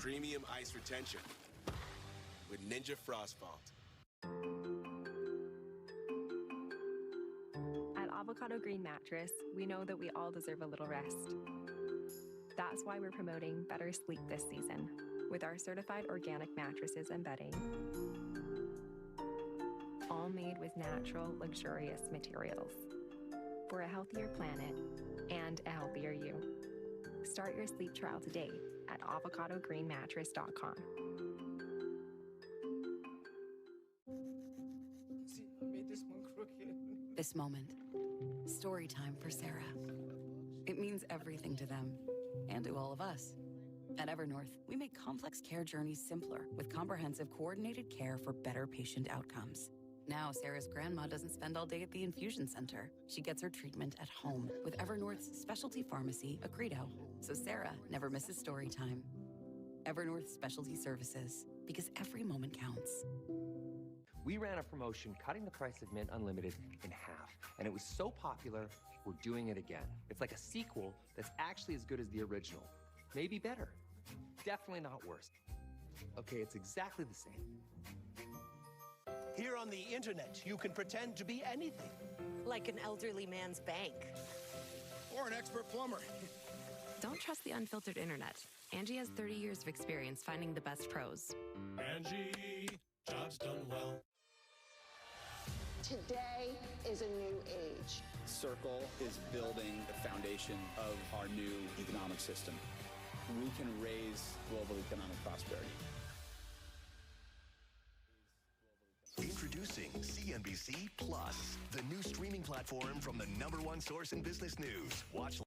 premium ice retention with Ninja Frostvault. At Avocado Green Mattress, we know that we all deserve a little rest. That's why we're promoting better sleep this season with our certified organic mattresses and bedding, all made with natural, luxurious materials for a healthier planet and a healthier you. Start your sleep trial today at avocadogreenmattress.com. See, I made this one crooked. This moment, story time for Sarah. It means everything to them and to all of us. At Evernorth, we make complex care journeys simpler with comprehensive coordinated care for better patient outcomes. Now, Sarah's grandma doesn't spend all day at the infusion center. She gets her treatment at home with Evernorth's specialty pharmacy, Accredo. So Sarah never misses story time. Evernorth Specialty Services, because every moment counts. We ran a promotion cutting the price of Mint Unlimited in half. And it was so popular, we're doing it again. It's like a sequel that's actually as good as the original. Maybe better. Definitely not worse. Okay, it's exactly the same. Here on the internet, you can pretend to be anything. Like an elderly man's bank. Or an expert plumber. Don't trust the unfiltered internet. Angie has 30 years of experience finding the best pros. Angie, jobs done well. Today is a new age. Circle is building the foundation of our new economic system. We can raise global economic prosperity. Introducing CNBC Plus, the new streaming platform from the #1 source in business news. Watch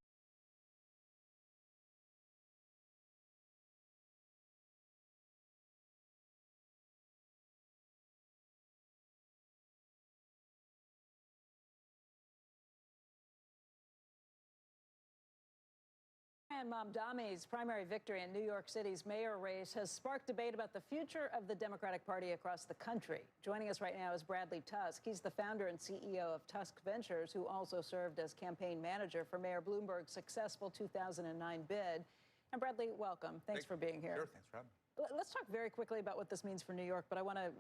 And Mamdani's primary victory in New York City's mayor race has sparked debate about the future of the Democratic Party across the country. Joining us right now is Bradley Tusk. He's the founder and CEO of Tusk Ventures, who also served as campaign manager for Mayor Bloomberg's successful 2009 bid. And Bradley, welcome. Thanks for being here. Sure, thanks for having me. Let's talk very quickly about what this means for New York, but I want to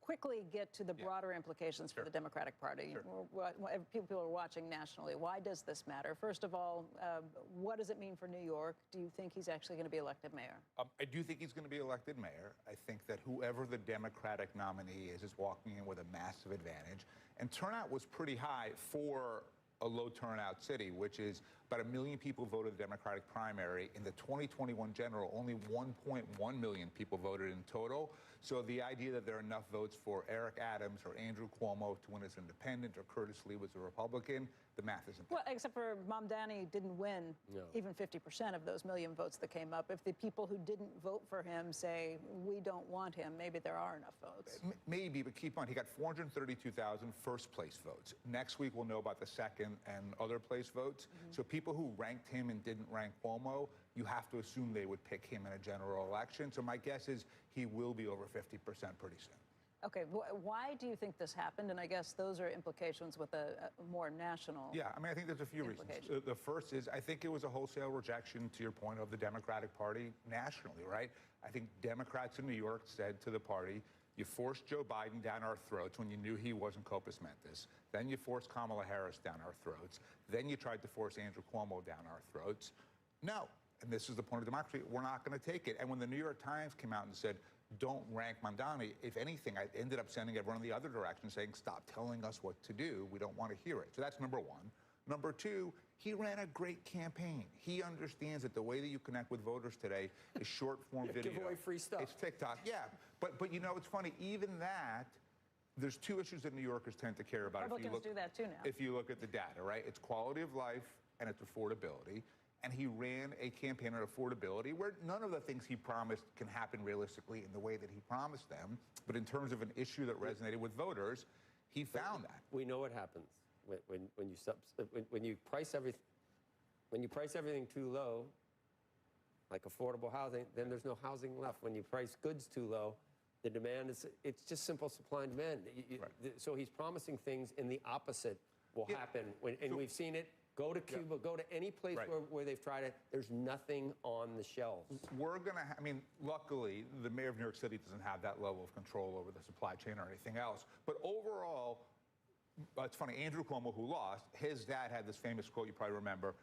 quickly get to the broader implications for the Democratic Party. People are watching nationally. Why does this matter? First of all, what does it mean for New York? Do you think he's actually going to be elected mayor? I do think he's going to be elected mayor. I think that whoever the Democratic nominee is walking in with a massive advantage. And turnout was pretty high for a low turnout city, which is about 1 million people voted the Democratic primary. In the 2021 general, only 1.1 million people voted in total. So the idea that there are enough votes for Eric Adams or Andrew Cuomo to win as independent or Curtis Lee was a Republican, the math isn't there. Well, except for Mamdani didn't win even 50% of those million votes that came up. If the people who didn't vote for him say, we don't want him, maybe there are enough votes. Maybe, but keep on. He got 432,000 first place votes. Next week, we'll know about the second and other place votes. So people who ranked him and didn't rank Cuomo, you have to assume they would pick him in a general election. So my guess is he will be over 50% pretty soon. Okay, why do you think this happened? And I guess those are implications with a more national. Yeah, I mean, I think there's a few reasons. The first is I think it was a wholesale rejection, to your point, of the Democratic Party nationally, right? I think Democrats in New York said to the party, you forced Joe Biden down our throats when you knew he wasn't Copus Mentis. Then you forced Kamala Harris down our throats. Then you tried to force Andrew Cuomo down our throats. No, and this is the point of democracy, we're not going to take it. And when the New York Times came out and said, don't rank Mamdani, if anything, I ended up sending everyone in the other direction saying, stop telling us what to do. We don't want to hear it. So that's number one. Number two, he ran a great campaign. He understands that the way that you connect with voters today is short-form video. Give away free stuff. It's TikTok, yeah. But you know, it's funny, even that, there's two issues that New Yorkers tend to care about. Republicans do that too now. If you look at the data, right? It's quality of life and it's affordability. And he ran a campaign on affordability where none of the things he promised can happen realistically in the way that he promised them. But in terms of an issue that resonated with voters, he found that. We know what happens when you price everything too low, like affordable housing, then there's no housing left. When you price goods too low, the demand it's just simple supply and demand. So he's promising things and the opposite will happen. And we've seen it Go to Cuba, go to any place where they've tried it. There's nothing on the shelves. We're going to, I mean, luckily, the mayor of New York City doesn't have that level of control over the supply chain or anything else. But overall, it's funny, Andrew Cuomo, who lost, his dad had this famous quote you probably remember,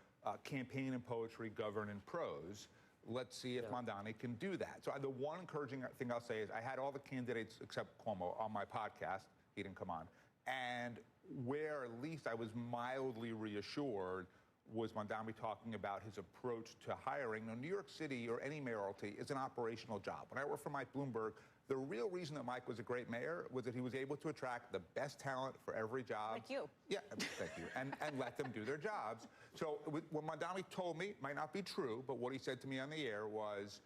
campaign in poetry, govern in prose. Let's see if Mamdani can do that. So the one encouraging thing I'll say is I had all the candidates except Cuomo on my podcast. He didn't come on. And where at least I was mildly reassured was Mamdani talking about his approach to hiring. Now, New York City or any mayoralty is an operational job. When I worked for Mike Bloomberg, the real reason that Mike was a great mayor was that he was able to attract the best talent for every job. Like you. Yeah, thank you. And let them do their jobs. So what Mamdani told me, might not be true, but what he said to me on the air was,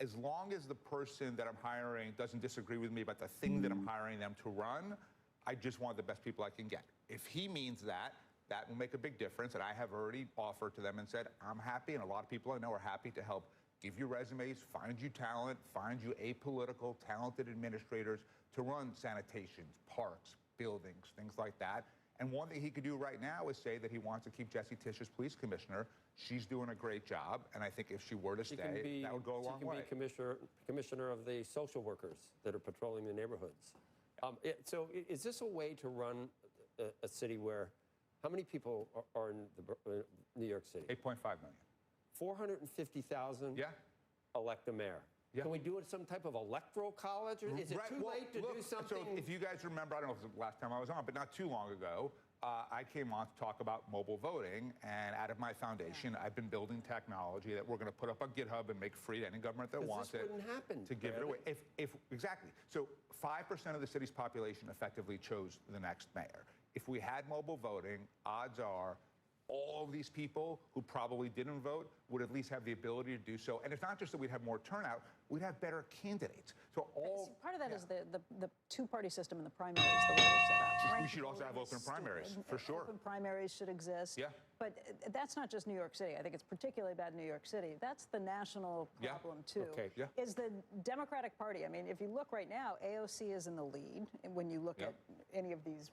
as long as the person that I'm hiring doesn't disagree with me about the thing that I'm hiring them to run, I just want the best people I can get. If he means that, that will make a big difference. And I have already offered to them and said, I'm happy, and a lot of people I know are happy to help give you resumes, find you talent, find you apolitical, talented administrators to run sanitations, parks, buildings, things like that. And one thing he could do right now is say that he wants to keep Jessie Tisch as police commissioner. She's doing a great job, and I think if she were to stay, that would go a long way. She can be commissioner of the social workers that are patrolling the neighborhoods. So is this a way to run a city where, how many people are in New York City? 8.5 million. 450,000 elect a mayor. Can we do it some type of electoral college? Or is it too late to do something? So if you guys remember, I don't know if it was the last time I was on, but not too long ago, I came on to talk about mobile voting, and out of my foundation, I've been building technology that we're going to put up on GitHub and make free to any government that wants it. This wouldn't happen. To give it away. Exactly. So 5% of the city's population effectively chose the next mayor. If we had mobile voting, odds are all of these people who probably didn't vote would at least have the ability to do so. And it's not just that we'd have more turnout, we'd have better candidates. So part of that is the two-party system in the primaries, the way they're set up. We should also have open primaries, for sure. Open primaries should exist. Yeah. But that's not just New York City. I think it's particularly bad in New York City. That's the national problem, too. Okay. Yeah. Is the Democratic Party, I mean, if you look right now, AOC is in the lead when you look at any of these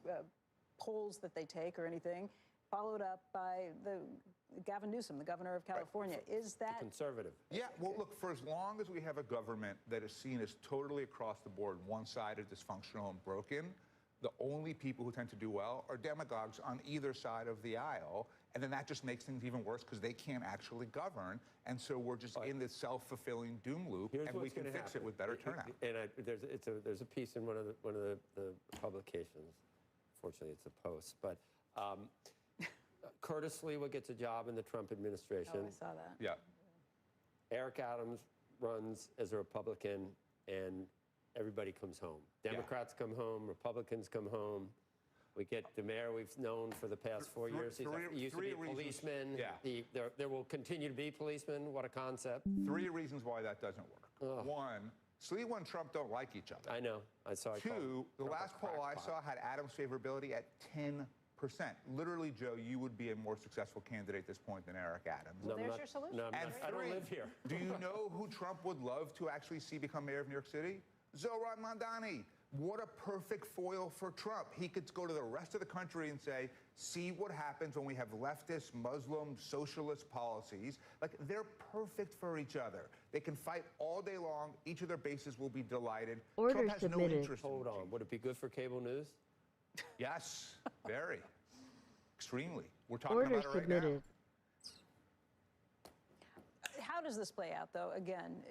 polls that they take or anything, followed up by Gavin Newsom, the governor of California. Is that conservative? Yeah, well, look, for as long as we have a government that is seen as totally across the board, one-sided, dysfunctional, and broken, the only people who tend to do well are demagogues on either side of the aisle. And then that just makes things even worse because they can't actually govern. And so we're just in this self-fulfilling doom loop, and we can fix it with better turnout. And there's a piece in one of the publications. Fortunately, it's a post, but Curtis Lewa gets a job in the Trump administration. Oh, I saw that. Yeah. Eric Adams runs as a Republican, and everybody comes home. Democrats come home, Republicans come home. We get the mayor we've known for the past 4 years. He used to be a policeman. Yeah. There will continue to be policemen. What a concept. 3 reasons why that doesn't work. One, Sliwa and Trump don't like each other. I know. I saw it. 2, the last poll I saw had Adams' favorability at 10%. Literally, Joe, you would be a more successful candidate at this point than Eric Adams. Well, there's your solution. No, and 3, I don't live here. Do you know who Trump would love to actually see become mayor of New York City? Zohran Mamdani. What a perfect foil for Trump. He could go to the rest of the country and say, see what happens when we have leftist, Muslim, socialist policies. Like, they're perfect for each other. They can fight all day long. Each of their bases will be delighted. Order Trump has submitted. no interest Hold on. Would it be good for cable news? Yes, very. Extremely. We're talking Order about it right submitted. now. How does this play out, though? Again,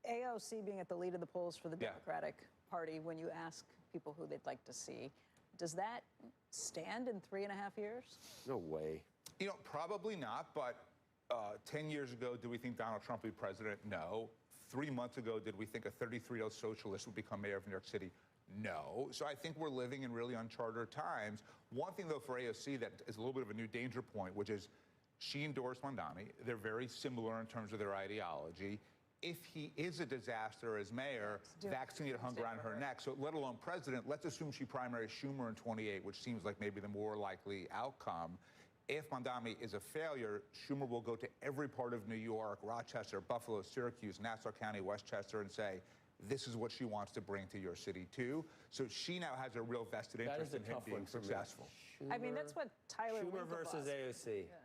AOC being at the lead of the polls for the Democratic Party, when you ask people who they'd like to see, does that stand in 3.5 years? No way. You know, probably not, but 10 years ago, do we think Donald Trump would be president? No. 3 months ago, did we think a 33-year-old socialist would become mayor of New York City? No. So I think we're living in really uncharted times. One thing, though, for AOC that is a little bit of a new danger point, which is she endorsed Mamdani. They're very similar in terms of their ideology. If he is a disaster as mayor, that's going to hung around her neck. So let alone president, let's assume she primaries Schumer in 28, which seems like maybe the more likely outcome. If Mamdani is a failure, Schumer will go to every part of New York, Rochester, Buffalo, Syracuse, Nassau County, Westchester, and say, this is what she wants to bring to your city too. So she now has a real vested interest in him being successful. I mean, that's what Tyler Schumer versus AOC. Yeah.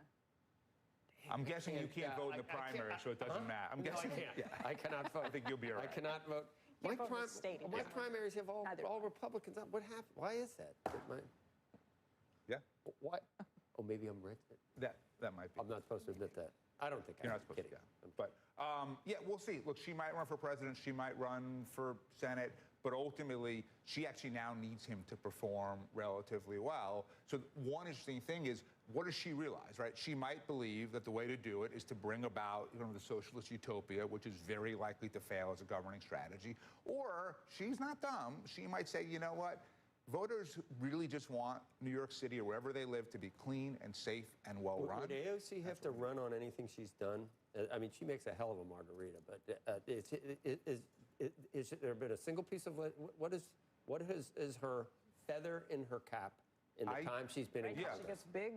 I'm guessing you can't vote in the primary, so it doesn't matter. I'm guessing. No, I can't. Yeah. I cannot vote. I think you'll be all right. I cannot vote. My primaries have all Republicans. What happened? Why is that? Yeah. Why? Oh, maybe I'm rich. That might be. I'm not supposed to admit that. I don't think You're not supposed to. Yeah. But yeah, we'll see. Look, she might run for president. She might run for Senate. But ultimately, she actually now needs him to perform relatively well. So one interesting thing is, what does she realize, right? She might believe that the way to do it is to bring about the socialist utopia, which is very likely to fail as a governing strategy. Or she's not dumb. She might say, you know what? Voters really just want New York City or wherever they live to be clean and safe and well run. Would AOC have to run on anything she's done? I mean, she makes a hell of a margarita, but is there been a single piece of what is her feather in her cap in the time she's been in Congress? She gets big.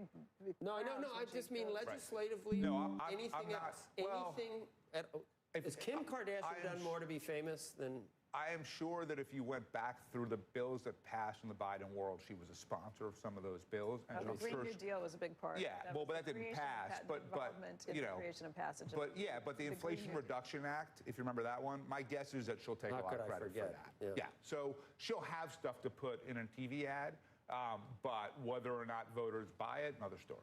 No, I just mean legislatively. No, anything else? Anything at all? Has Kim Kardashian done more to be famous than? I am sure that if you went back through the bills that passed in the Biden world, she was a sponsor of some of those bills. And the Green New Deal was a big part. Yeah, but that didn't pass. But creation and passage. But the Inflation Reduction Act, if you remember that one, my guess is that she'll take a lot of credit for that. Yeah. So she'll have stuff to put in a TV ad, but whether or not voters buy it, another story.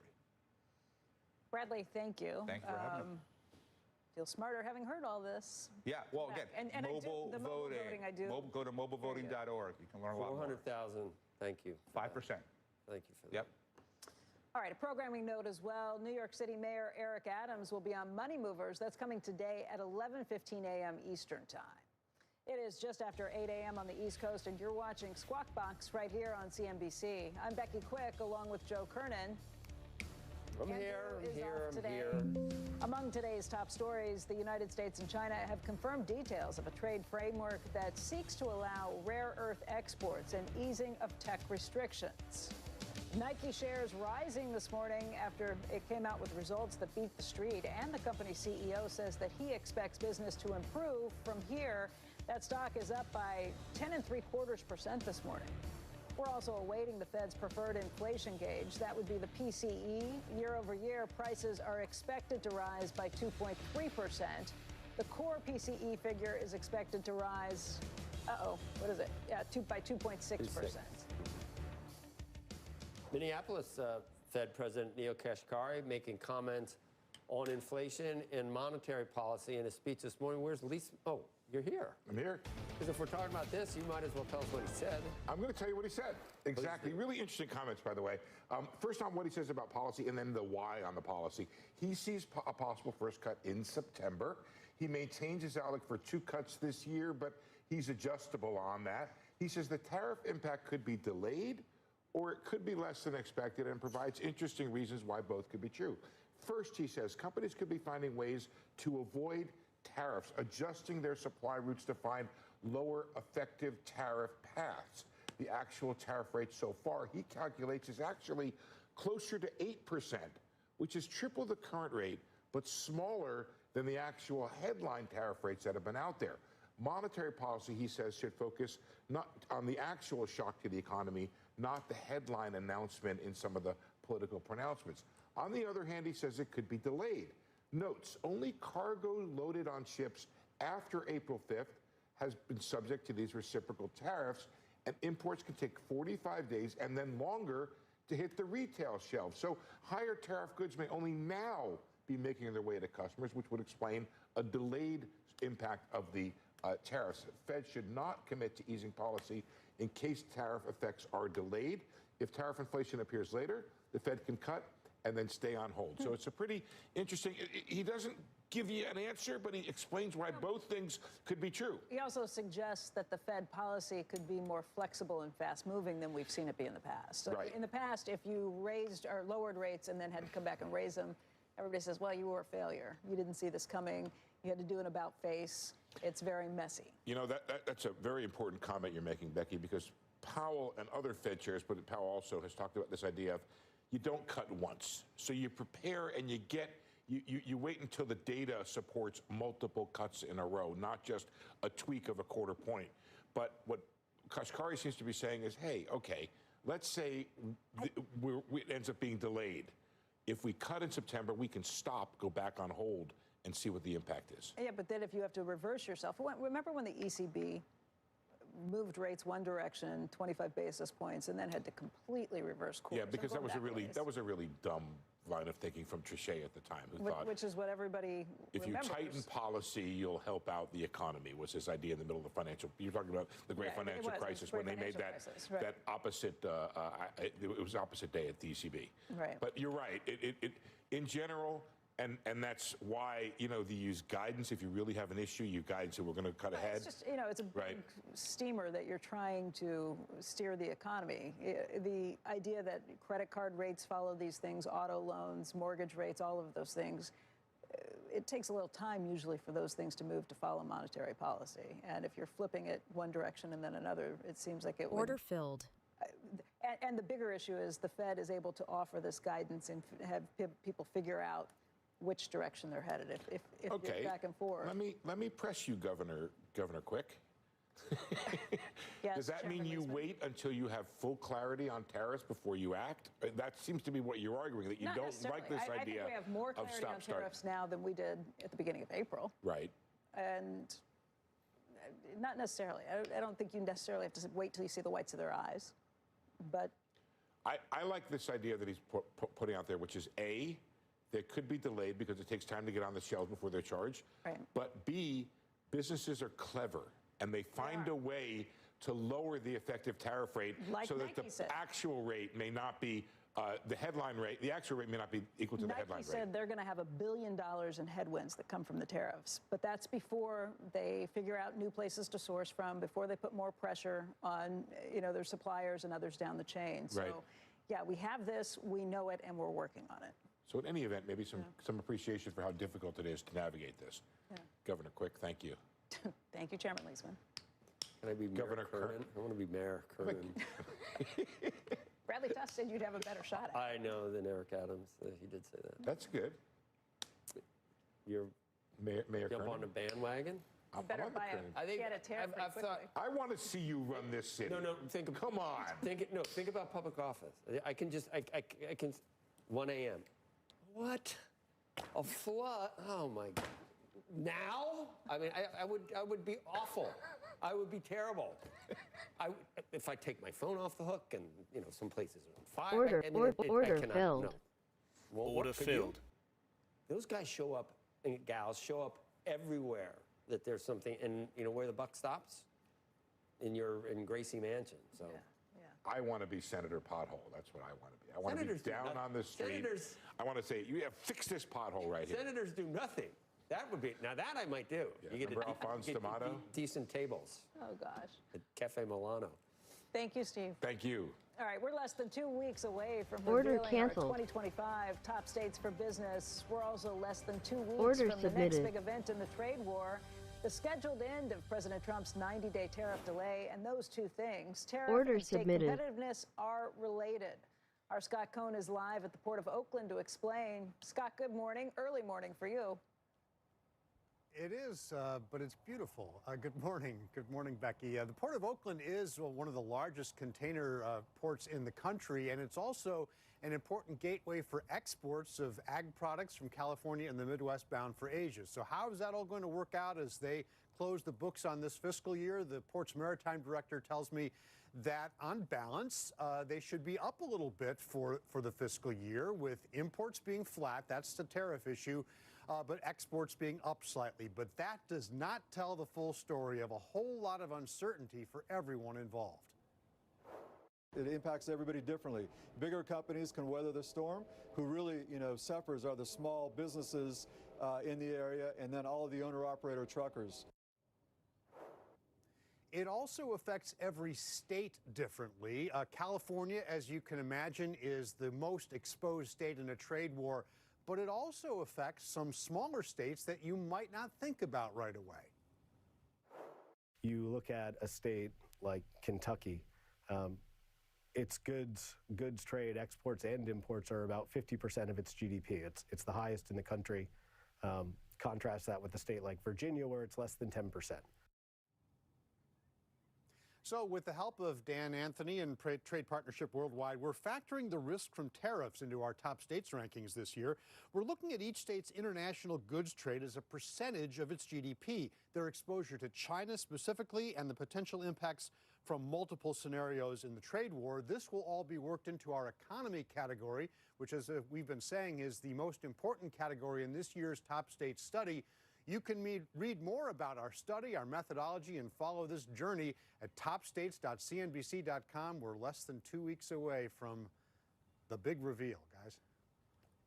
Bradley, thank you. Thank you for having me. Feel smarter having heard all this. Yeah, well, again, and mobile voting. I do. Go to mobilevoting.org. You can learn a lot more. 400,000. Thank you. 5%. Thank you for that. Yep. All right, a programming note as well. New York City Mayor Eric Adams will be on Money Movers. That's coming today at 11:15 a.m. Eastern Time. It is just after 8 a.m. on the East Coast, and you're watching Squawk Box right here on CNBC. I'm Becky Quick, along with Joe Kernan. I'm here. Among today's top stories, the United States and China have confirmed details of a trade framework that seeks to allow rare earth exports and easing of tech restrictions. Nike shares rising this morning after it came out with results that beat the street, and the company's CEO says that he expects business to improve from here. That stock is up by 10.75% this morning. We're also awaiting the Fed's preferred inflation gauge. That would be the PCE. Year over year, prices are expected to rise by 2.3%. The core PCE figure is expected to rise, what is it? Yeah, by 2.6%. Minneapolis Fed President Neel Kashkari making comments on inflation and monetary policy in a speech this morning. Where's Lisa? Oh, you're here. I'm here. Because if we're talking about this, you might as well tell us what he said. I'm going to tell you what he said. Exactly. Really interesting comments, by the way. First on what he says about policy and then the why on the policy. He sees a possible first cut in September. He maintains his outlook for 2 cuts this year, but he's adjustable on that. He says the tariff impact could be delayed or it could be less than expected, and provides interesting reasons why both could be true. First, he says companies could be finding ways to avoid tariffs, adjusting their supply routes to find lower effective tariff paths. The actual tariff rate so far, he calculates, is actually closer to 8%, which is triple the current rate, but smaller than the actual headline tariff rates that have been out there. Monetary policy, he says, should focus not on the actual shock to the economy, not the headline announcement in some of the political pronouncements. On the other hand, he says it could be delayed. Notes, only cargo loaded on ships after April 5th has been subject to these reciprocal tariffs, and imports can take 45 days and then longer to hit the retail shelves. So higher tariff goods may only now be making their way to customers, which would explain a delayed impact of the tariffs. Fed should not commit to easing policy in case tariff effects are delayed. If tariff inflation appears later, the Fed can cut and then stay on hold. So it's a pretty interesting, he doesn't give you an answer, but he explains why both things could be true. He also suggests that the Fed policy could be more flexible and fast-moving than we've seen it be in the past. So right. In the past, if you raised or lowered rates and then had to come back and raise them, everybody says, well, you were a failure. You didn't see this coming. You had to do an about-face. It's very messy. You know, that's a very important comment you're making, Becky, because Powell and other Fed chairs, but Powell also has talked about this idea of you don't cut once. So you prepare and you get you wait until the data supports multiple cuts in a row, not just a tweak of a quarter point. But what Kashkari seems to be saying is, hey, okay, let's say it ends up being delayed. If we cut in September, we can stop, go back on hold, and see what the impact is. Yeah, but then if you have to reverse yourself, remember when the ECB moved rates one direction, 25 basis points, and then had to completely reverse course? Yeah, because that was a really dumb line of thinking from Trichet at the time, who thought, which is what everybody if remembers. you tighten policy, you'll help out the economy, was his idea in the middle of the financial. You're talking about the great financial crisis when they made that that opposite. It was opposite day at the ECB. Right. But you're right. It in general. And that's why, they use guidance. If you really have an issue, you guide, so we're going to cut ahead. It's just, it's a big steamer that you're trying to steer the economy. The idea that credit card rates follow these things, auto loans, mortgage rates, all of those things, it takes a little time usually for those things to move to follow monetary policy. And if you're flipping it one direction and then another, it seems like it would. Order filled. And the bigger issue is the Fed is able to offer this guidance and have people figure out which direction they're headed if okay. You're back and forth. Let me press you, Governor Quick. Yes, Does that mean you wait until you have full clarity on tariffs before you act? That seems to be what you're arguing, that you Not don't like this I idea think we have more clarity of stop on start. tariffs now than we did at the beginning of April. Right. And not necessarily. I don't think you necessarily have to wait till you see the whites of their eyes. But I like this idea that he's putting out there, which is A, they could be delayed because it takes time to get on the shelves before they're charged. Right. But B, businesses are clever, and they find a way to lower the effective tariff rate so that the actual rate may not be the headline rate. The actual rate may not be equal to the headline rate. Nike said they're going to have $1 billion in headwinds that come from the tariffs, but that's before they figure out new places to source from, before they put more pressure on their suppliers and others down the chain. So, yeah, we have this, we know it, and we're working on it. So in any event, maybe some appreciation for how difficult it is to navigate this. Yeah. Governor Quick, thank you. Thank you, Chairman Leisman. Can I be Governor Kernan? I want to be Mayor Kernan. Bradley Tuss said you'd have a better shot at it. I know than Eric Adams. He did say that. That's good. You're Mayor jump Kernan? on the bandwagon? You better buy get a tariff quickly. I want to see you run this city. No, Come on. Think about public office. I can 1 a.m. What? A flood? Oh my God. Now? I mean, I would be awful. I would be terrible. If I take my phone off the hook and, some places are on fire. Order filled. No. Well, order filled. Those guys show up, and gals show up everywhere that there's something, and where the buck stops? In Gracie Mansion, so. Yeah. I want to be Senator Pothole. That's what I want to be. I want to be down on the street. I want to say, fix this pothole right here. Senators do nothing. That would be, now that I might do. Yeah, you get Alphonse D'Amato? Decent tables. Oh, gosh. At Cafe Milano. Thank you, Steve. Thank you. All right, we're less than 2 weeks away from Order revealing canceled. our 2025 top states for business. We're also less than 2 weeks Order from submitted. the next big event in the trade war, the scheduled end of President Trump's 90-day tariff delay, and those two things, tariff Order and state submitted. competitiveness, are related. Our Scott Cohn is live at the Port of Oakland to explain. Scott, good morning. Early morning for you. It is, but it's beautiful. Good morning. Good morning, Becky. The Port of Oakland is one of the largest container ports in the country, and it's also an important gateway for exports of ag products from California and the Midwest bound for Asia. So how is that all going to work out as they close the books on this fiscal year? The port's maritime director tells me that on balance, they should be up a little bit for the fiscal year, with imports being flat. That's the tariff issue. But exports being up slightly. But that does not tell the full story of a whole lot of uncertainty for everyone involved. It impacts everybody differently. Bigger companies can weather the storm. Who really, suffers are the small businesses in the area, and then all of the owner-operator truckers. It also affects every state differently. California, as you can imagine, is the most exposed state in a trade war. But it also affects some smaller states that you might not think about right away. You look at a state like Kentucky, its goods trade, exports and imports are about 50% of its GDP. It's the highest in the country. Contrast that with a state like Virginia, where it's less than 10%. So with the help of Dan Anthony and Trade Partnership Worldwide, we're factoring the risk from tariffs into our top states rankings this year. We're looking at each state's international goods trade as a percentage of its GDP, their exposure to China specifically, and the potential impacts from multiple scenarios in the trade war. This will all be worked into our economy category, which, as we've been saying, is the most important category in this year's top state study. You can read more about our study, our methodology, and follow this journey at topstates.cnbc.com. We're less than 2 weeks away from the big reveal, guys.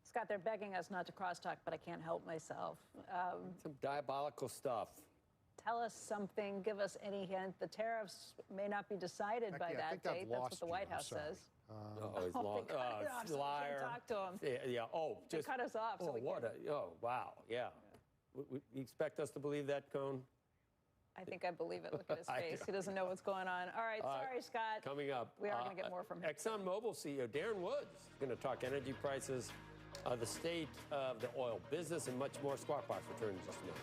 Scott, they're begging us not to crosstalk, but I can't help myself. Some diabolical stuff. Tell us something. Give us any hint. The tariffs may not be decided by that date. That's what the White House says. He's lost. Liar. Talk to him. Yeah. Oh, they cut us off. Oh, wow. Yeah. You expect us to believe that, Cone? I think I believe it. Look at his face. He doesn't know what's going on. All right, sorry, Scott. Coming up. We are going to get more from him. ExxonMobil CEO Darren Woods is going to talk energy prices, the state of the oil business, and much more. Squawk Box returns in just a minute.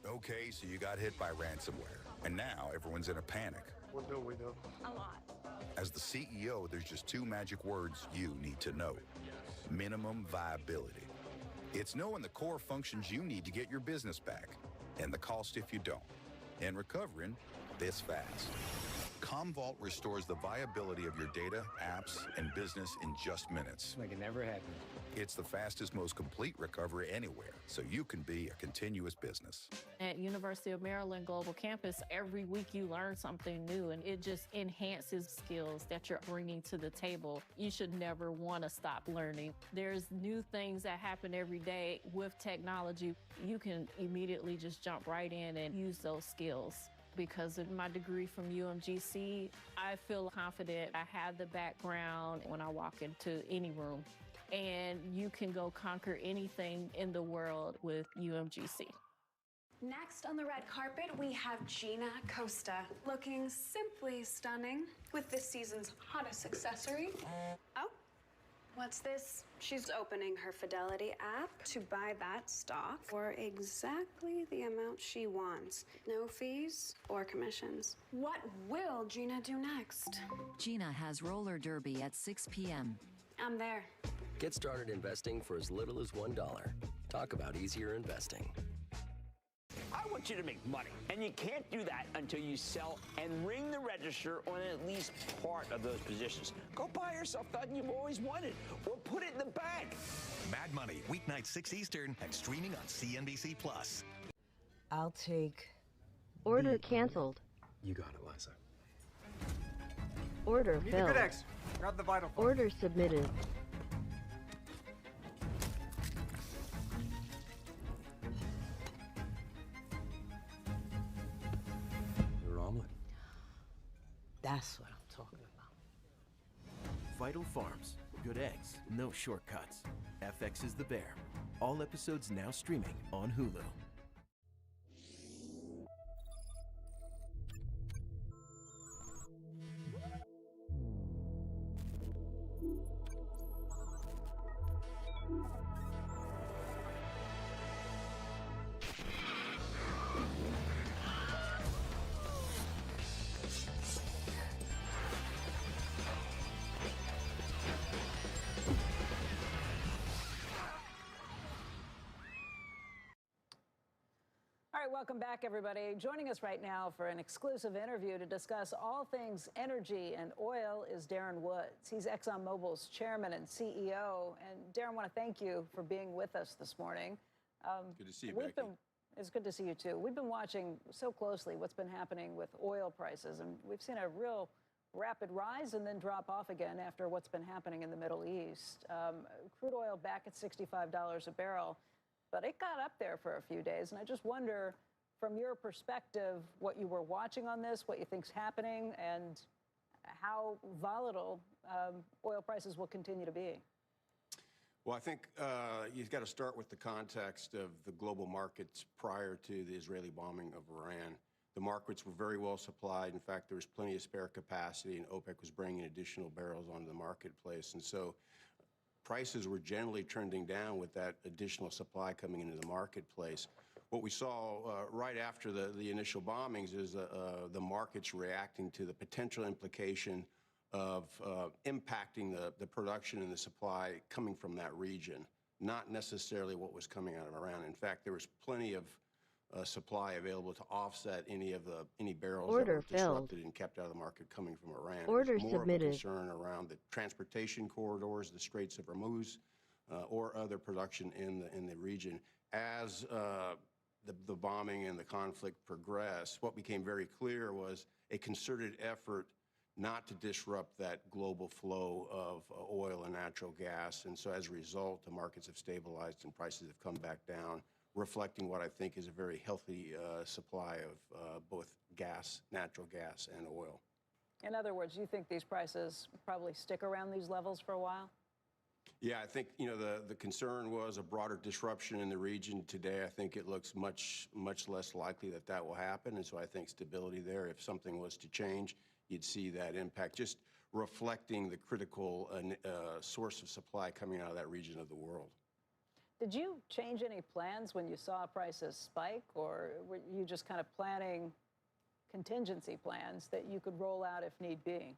Okay, so you got hit by ransomware, and now everyone's in a panic. What do we do? A lot. As the CEO, there's just 2 magic words you need to know. Minimum viability. It's knowing the core functions you need to get your business back, and the cost if you don't, and recovering this fast. Commvault restores the viability of your data, apps, and business in just minutes. Like it never happened. It's the fastest, most complete recovery anywhere, so you can be a continuous business. At University of Maryland Global Campus, every week you learn something new, and it just enhances skills that you're bringing to the table. You should never want to stop learning. There's new things that happen every day with technology. You can immediately just jump right in and use those skills. Because of my degree from UMGC, I feel confident. I have the background when I walk into any room. And you can go conquer anything in the world with UMGC. Next on the red carpet, we have Gina Costa, looking simply stunning with this season's hottest accessory. Oh, what's this? She's opening her Fidelity app to buy that stock for exactly the amount she wants. No fees or commissions. What will Gina do next? Gina has roller derby at 6 p.m. I'm there. Get started investing for as little as $1. Talk about easier investing. I want you to make money, and you can't do that until you sell and ring the register on at least part of those positions. Go buy yourself something you've always wanted, or put it in the bank. Mad Money, weeknight 6 Eastern, and streaming on CNBC+. I'll take... Order canceled. You got it, Liza. Order Need filled. a good X. Grab the vital phone. Order submitted. Your omelet. That's what I'm talking about. Vital Farms. Good eggs, no shortcuts. FX is the bear. All episodes now streaming on Hulu. All right, welcome back, everybody. Joining us right now for an exclusive interview to discuss all things energy and oil is Darren Woods. He's ExxonMobil's chairman and CEO. And Darren, I want to thank you for being with us this morning. Good to see you, Becky. It's good to see you, too. We've been watching so closely what's been happening with oil prices, and we've seen a real rapid rise and then drop off again after what's been happening in the Middle East. Crude oil back at $65 a barrel. But it got up there for a few days, and I just wonder, from your perspective, what you were watching on this, what you think's happening, and how volatile oil prices will continue to be. Well, I think you've got to start with the context of the global markets prior to the Israeli bombing of Iran. The markets were very well supplied. In fact, there was plenty of spare capacity, and OPEC was bringing additional barrels onto the marketplace. And so prices were generally trending down with that additional supply coming into the marketplace. What we saw right after the initial bombings is the markets reacting to the potential implication of impacting the production and the supply coming from that region, not necessarily what was coming out of Iran. In fact, there was plenty of supply available to offset any barrels that were disrupted and kept out of the market coming from Iran. Order it was more submitted. of a concern around the transportation corridors, the Straits of Hormuz, or other production in the region. As the bombing and the conflict progressed, what became very clear was a concerted effort not to disrupt that global flow of oil and natural gas. And so as a result, the markets have stabilized and prices have come back down, reflecting what I think is a very healthy supply of both gas, natural gas, and oil. In other words, you think these prices probably stick around these levels for a while? Yeah, I think, the concern was a broader disruption in the region. Today, I think it looks much less likely that will happen. And so I think stability there, if something was to change, you'd see that impact, just reflecting the critical source of supply coming out of that region of the world. Did you change any plans when you saw prices spike, or were you just kind of planning contingency plans that you could roll out if need be?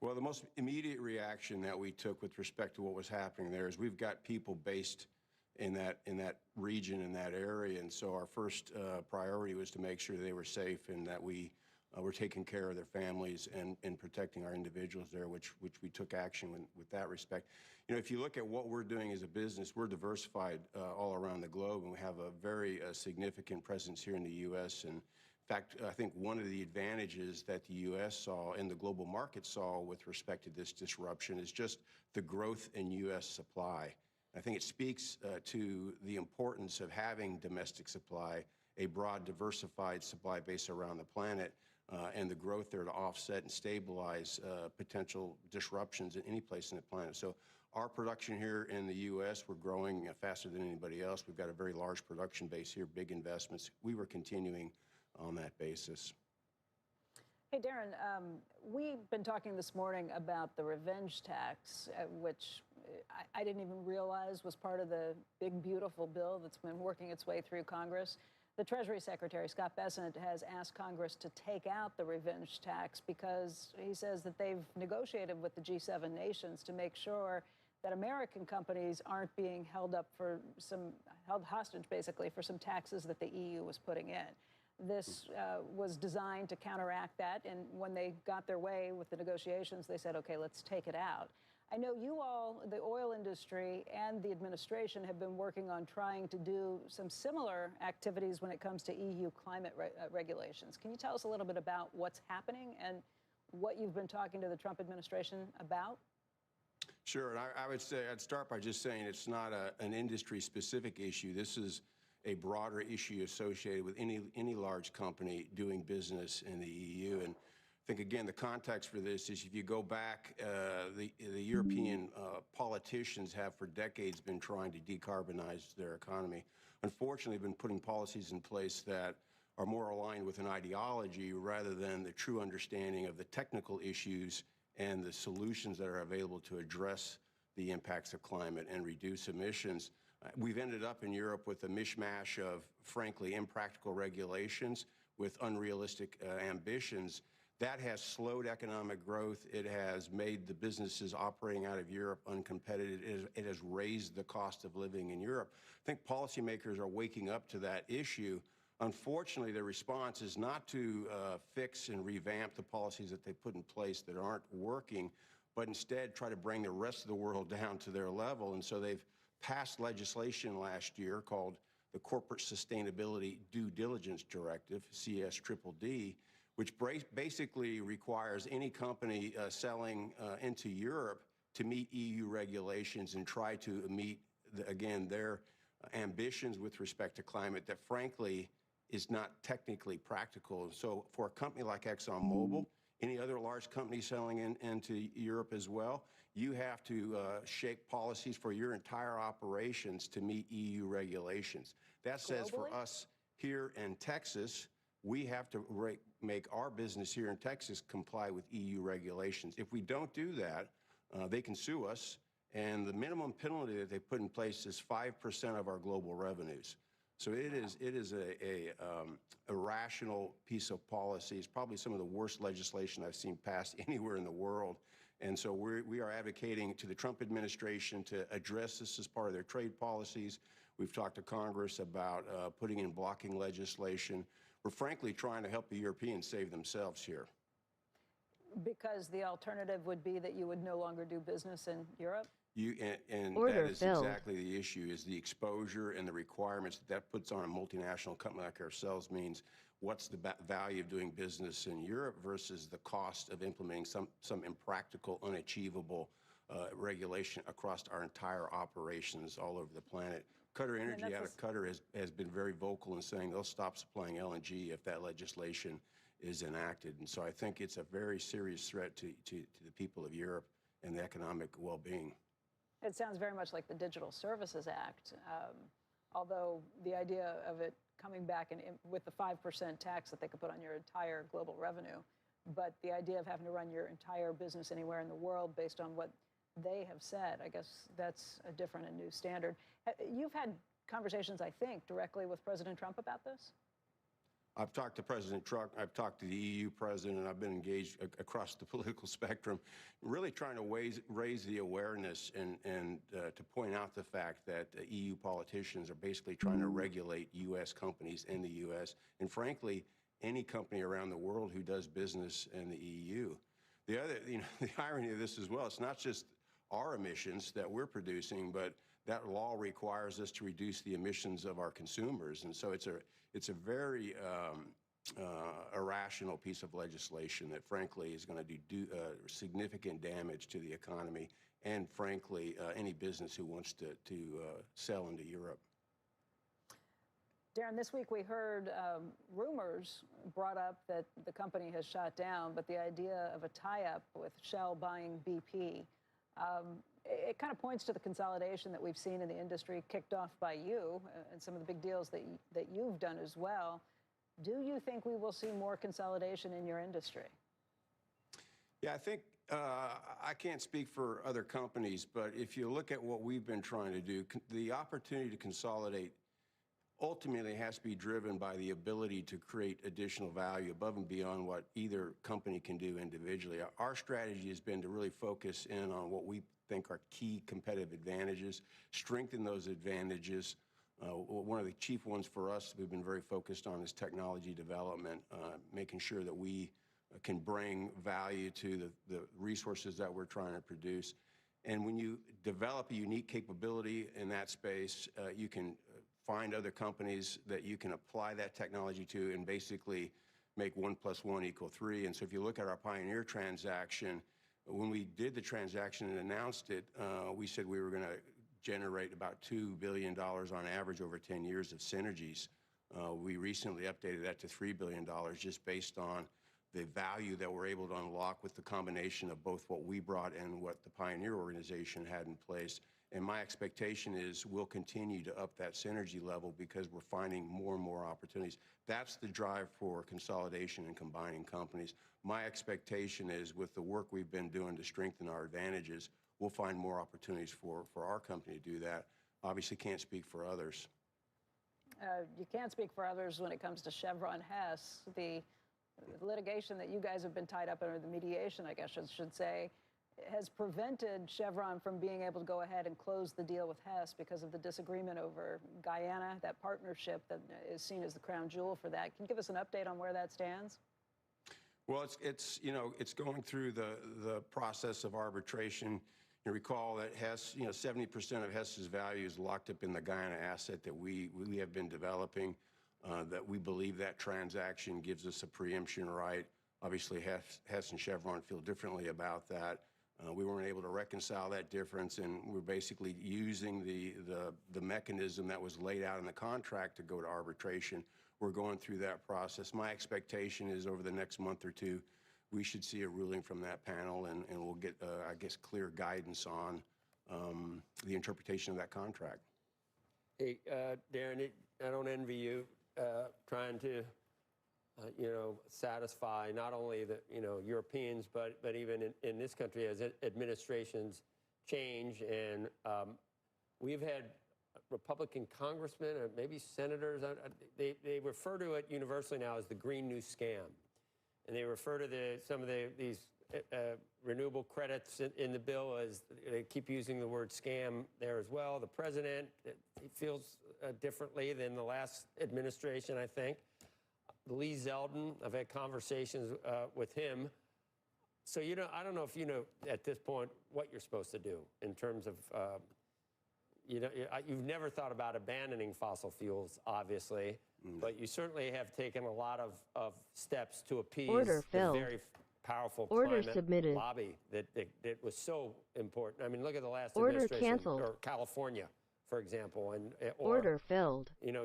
Well, the most immediate reaction that we took with respect to what was happening there is we've got people based in that region, in that area, and so our first priority was to make sure they were safe and that we were taking care of their families and protecting our individuals there, which we took action with that respect. If you look at what we're doing as a business, we're diversified all around the globe, and we have a very significant presence here in the U.S. And in fact, I think one of the advantages that the U.S. saw and the global market saw with respect to this disruption is just the growth in U.S. supply. I think it speaks to the importance of having domestic supply, a broad, diversified supply base around the planet, and the growth there to offset and stabilize potential disruptions in any place on the planet. So our production here in the U.S., we're growing faster than anybody else. We've got a very large production base here, big investments. We were continuing on that basis. Hey, Darren, we've been talking this morning about the revenge tax, which I didn't even realize was part of the big, beautiful bill that's been working its way through Congress. The Treasury Secretary, Scott Bessent, has asked Congress to take out the revenge tax because he says that they've negotiated with the G7 nations to make sure that American companies aren't being held hostage, basically, for some taxes that the EU was putting in. This was designed to counteract that, and when they got their way with the negotiations, they said, okay, let's take it out. I know you all, the oil industry and the administration, have been working on trying to do some similar activities when it comes to EU climate regulations. Can you tell us a little bit about what's happening and what you've been talking to the Trump administration about? Sure, and I would say, I'd start by just saying it's not an industry-specific issue. This is a broader issue associated with any large company doing business in the EU. And I think, again, the context for this is if you go back, the European politicians have for decades been trying to decarbonize their economy. Unfortunately, been putting policies in place that are more aligned with an ideology rather than the true understanding of the technical issues and the solutions that are available to address the impacts of climate and reduce emissions. We've ended up in Europe with a mishmash of, frankly, impractical regulations with unrealistic ambitions. That has slowed economic growth. It has made the businesses operating out of Europe uncompetitive. It has raised the cost of living in Europe. I think policymakers are waking up to that issue. Unfortunately, their response is not to fix and revamp the policies that they put in place that aren't working, but instead try to bring the rest of the world down to their level. And so they've passed legislation last year called the Corporate Sustainability Due Diligence Directive, CSDDD, which basically requires any company selling into Europe to meet EU regulations and try to meet, again, their ambitions with respect to climate that, frankly, is not technically practical. So for a company like ExxonMobil, any other large company selling into Europe as well, you have to shape policies for your entire operations to meet EU regulations. That says for us here in Texas, we have to make our business here in Texas comply with EU regulations. If we don't do that, they can sue us, and the minimum penalty that they put in place is 5% of our global revenues. So it is a irrational piece of policy. It's probably some of the worst legislation I've seen passed anywhere in the world. And so we are advocating to the Trump administration to address this as part of their trade policies. We've talked to Congress about putting in blocking legislation. We're frankly trying to help the Europeans save themselves here. Because the alternative would be that you would no longer do business in Europe? And that is exactly the issue, is the exposure and the requirements that puts on a multinational company like ourselves means what's the value of doing business in Europe versus the cost of implementing some impractical, unachievable regulation across our entire operations all over the planet. Qatar Energy out of Qatar has been very vocal in saying they'll stop supplying LNG if that legislation is enacted. And so I think it's a very serious threat to the people of Europe and the economic well-being. It sounds very much like the Digital Services Act, although the idea of it coming back with the 5% tax that they could put on your entire global revenue, but the idea of having to run your entire business anywhere in the world based on what they have said, I guess that's a different and new standard. You've had conversations, I think, directly with President Trump about this? I've talked to President Trump, I've talked to the EU president, and I've been engaged across the political spectrum, really trying to raise the awareness and to point out the fact that EU politicians are basically trying to regulate U.S. companies in the U.S. and, frankly, any company around the world who does business in the EU. The other, the irony of this as well, it's not just our emissions that we're producing, but that law requires us to reduce the emissions of our consumers. And so it's a very irrational piece of legislation that, frankly, is going to do significant damage to the economy and, frankly, any business who wants to sell into Europe. Darren, this week we heard rumors brought up that the company has shut down, but the idea of a tie-up with Shell buying BP, it kind of points to the consolidation that we've seen in the industry, kicked off by you and some of the big deals that you've done as well. Do you think we will see more consolidation in your industry? Yeah, I think I can't speak for other companies, but if you look at what we've been trying to do, the opportunity to consolidate ultimately has to be driven by the ability to create additional value above and beyond what either company can do individually. Our strategy has been to really focus in on what we think are key competitive advantages, strengthen those advantages. One of the chief ones for us we've been very focused on is technology development, making sure that we can bring value to the resources that we're trying to produce. And when you develop a unique capability in that space, you can find other companies that you can apply that technology to and basically make 1 + 1 = 3. And so if you look at our Pioneer transaction, when we did the transaction and announced it, we said we were going to generate about $2 billion on average over 10 years of synergies. We recently updated that to $3 billion just based on the value that we're able to unlock with the combination of both what we brought and what the Pioneer organization had in place. And my expectation is we'll continue to up that synergy level because we're finding more and more opportunities. That's the drive for consolidation and combining companies. My expectation is with the work we've been doing to strengthen our advantages, we'll find more opportunities for our company to do that. Obviously can't speak for others. You can't speak for others when it comes to Chevron Hess. The litigation that you guys have been tied up in, or the mediation, I guess I should say, has prevented Chevron from being able to go ahead and close the deal with Hess because of the disagreement over Guyana, that partnership that is seen as the crown jewel for that. Can you give us an update on where that stands? Well, it's going through the process of arbitration. You recall that Hess, 70% of Hess's value is locked up in the Guyana asset that we have been developing, that we believe that transaction gives us a preemption right. Obviously, Hess and Chevron feel differently about that. We weren't able to reconcile that difference, and we're basically using the mechanism that was laid out in the contract to go to arbitration. We're going through that process. My expectation is over the next month or two, we should see a ruling from that panel, and we'll get, I guess, clear guidance on the interpretation of that contract. Hey, Darren, I don't envy you trying to satisfy not only the Europeans, but even in this country as administrations change. And we've had Republican congressmen and maybe senators, they refer to it universally now as the Green New Scam. And they refer to some of these renewable credits in the bill as, they keep using the word scam there as well. The president, he feels differently than the last administration, I think. Lee Zeldin, I've had conversations with him. So I don't know if you know at this point what you're supposed to do in terms of, you've never thought about abandoning fossil fuels, obviously, but you certainly have taken a lot of steps to appease the very powerful climate lobby that was so important. I mean, look at the last administration, or California, for example, and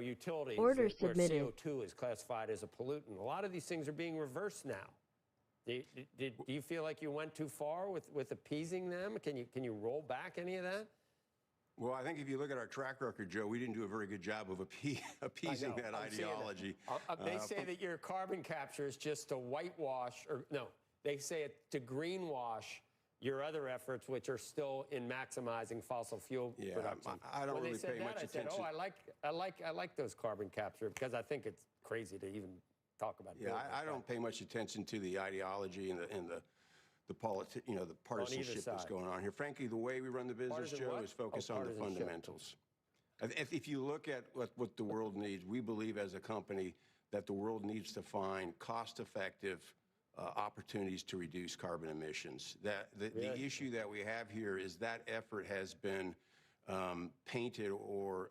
utilities where CO2 is classified as a pollutant. A lot of these things are being reversed now. Do you feel like you went too far with appeasing them? Can you roll back any of that? Well, I think if you look at our track record, Joe, we didn't do a very good job of appeasing that ideology. They say that your carbon capture is just to whitewash, or no, they say it to greenwash your other efforts, which are still in maximizing fossil fuel production. I don't really pay much attention. I said, I like those carbon capture, because I think it's crazy to even talk about it. Yeah, I don't pay much attention to the ideology and the partisanship that's going on here. Frankly, the way we run the business, Joe, is focus on the fundamentals. If you look at what the world needs, we believe as a company that the world needs to find cost-effective opportunities to reduce carbon emissions. The issue that we have here is that effort has been painted or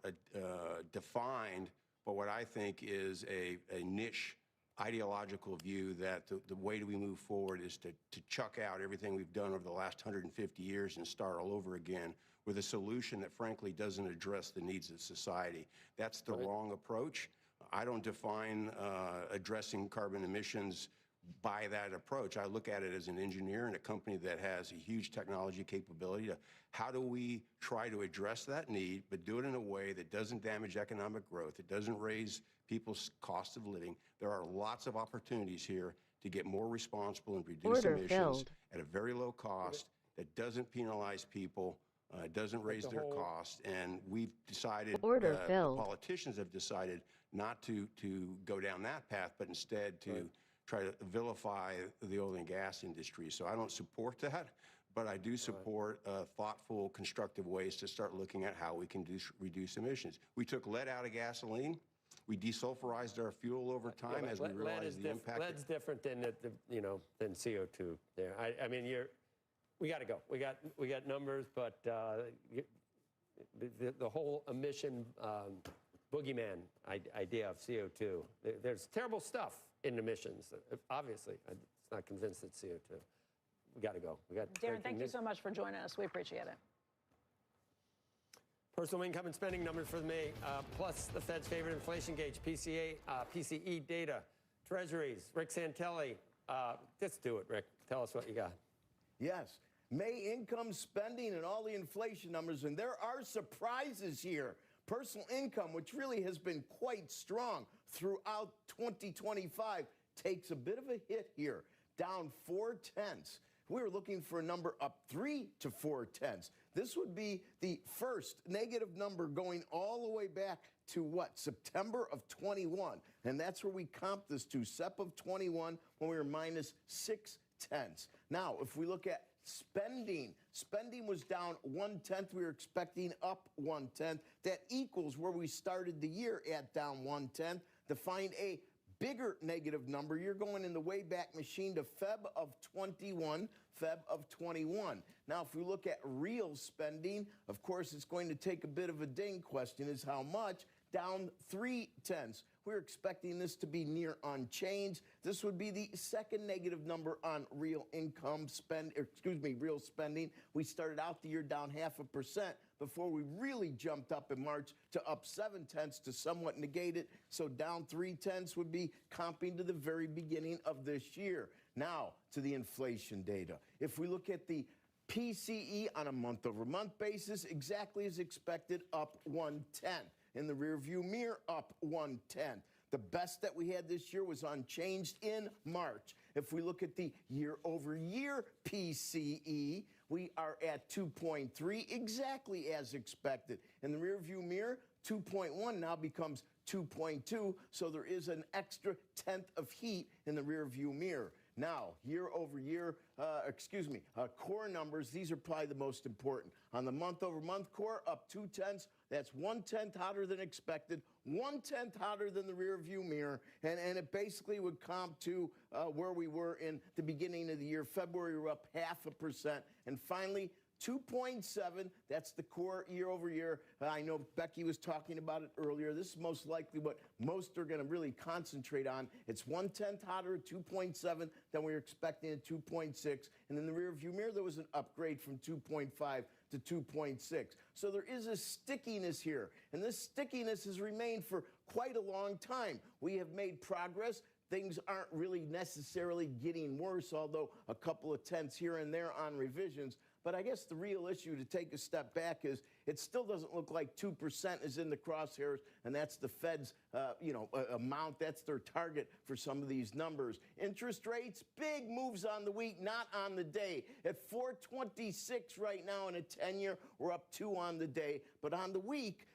defined by what I think is a niche ideological view that the way we move forward is to chuck out everything we've done over the last 150 years and start all over again with a solution that frankly doesn't address the needs of society. That's the wrong approach. I don't define addressing carbon emissions by that approach. I look at it as an engineer and a company that has a huge technology capability. How do we try to address that need, but do it in a way that doesn't damage economic growth, it doesn't raise people's cost of living? There are lots of opportunities here to get more responsible and reduce emissions at a very low cost that doesn't penalize people, doesn't raise their costs. And we've decided, the politicians have decided not to go down that path, but instead to try to vilify the oil and gas industry. So I don't support that, but I do support thoughtful, constructive ways to start looking at how we can reduce emissions. We took lead out of gasoline. We desulfurized our fuel over time as we realized the impact. Lead's different than than CO2. There, I mean, we got to go. We got numbers, but the whole emission boogeyman idea of CO2. There's terrible stuff in emissions. Obviously, it's not convinced it's CO2. We got to go. Darren, thank you so much for joining us. We appreciate it. Personal income and spending numbers for May, plus the Fed's favorite inflation gauge, PCE data, Treasuries. Rick Santelli, let's do it, Rick. Tell us what you got. Yes, May income, spending, and all the inflation numbers, and there are surprises here. Personal income, which really has been quite strong throughout 2025, takes a bit of a hit here, down 0.4. We were looking for a number up 3 to 0.4. This would be the first negative number going all the way back to what? September of 21. And that's where we comp this to, Sep of 21, when we were minus 0.6. Now, if we look at spending was down 0.1. We were expecting up 0.1. That equals where we started the year at, down 0.1. To find a bigger negative number, you're going in the Wayback Machine to Feb of 21. Now, if we look at real spending, of course, it's going to take a bit of a ding. Question is how much? Down 0.3. We're expecting this to be near unchanged. This would be the second negative number on real real spending. We started out the year down 0.5% before we really jumped up in March to up 0.7 to somewhat negate it. So down 0.3 would be comping to the very beginning of this year. Now to the inflation data. If we look at the PCE on a month-over-month basis, exactly as expected, up 0.1. In the rearview mirror, up 0.1. The best that we had this year was unchanged in March. If we look at the year-over-year PCE, we are at 2.3, exactly as expected. In the rearview mirror, 2.1 now becomes 2.2, so there is an extra tenth of heat in the rearview mirror. Now, year-over-year, core numbers, these are probably the most important. On the month-over-month core, up 0.2, that's 1/10 hotter than expected, 1/10 hotter than the rear-view mirror, and it basically would comp to where we were in the beginning of the year. February, we were up 0.5%, and finally, 2.7, that's the core year-over-year. I know Becky was talking about it earlier. This is most likely what most are going to really concentrate on. It's 1/10 hotter at 2.7 than we were expecting at 2.6. And in the rear-view mirror, there was an upgrade from 2.5 to 2.6. So there is a stickiness here. And this stickiness has remained for quite a long time. We have made progress. Things aren't really necessarily getting worse, although a couple of tenths here and there on revisions. But I guess the real issue, to take a step back, is it still doesn't look like 2% is in the crosshairs, and that's the Fed's, amount. That's their target for some of these numbers. Interest rates, big moves on the week, not on the day. At 4.26 right now in a 10-year, we're up 2 on the day. But on the week,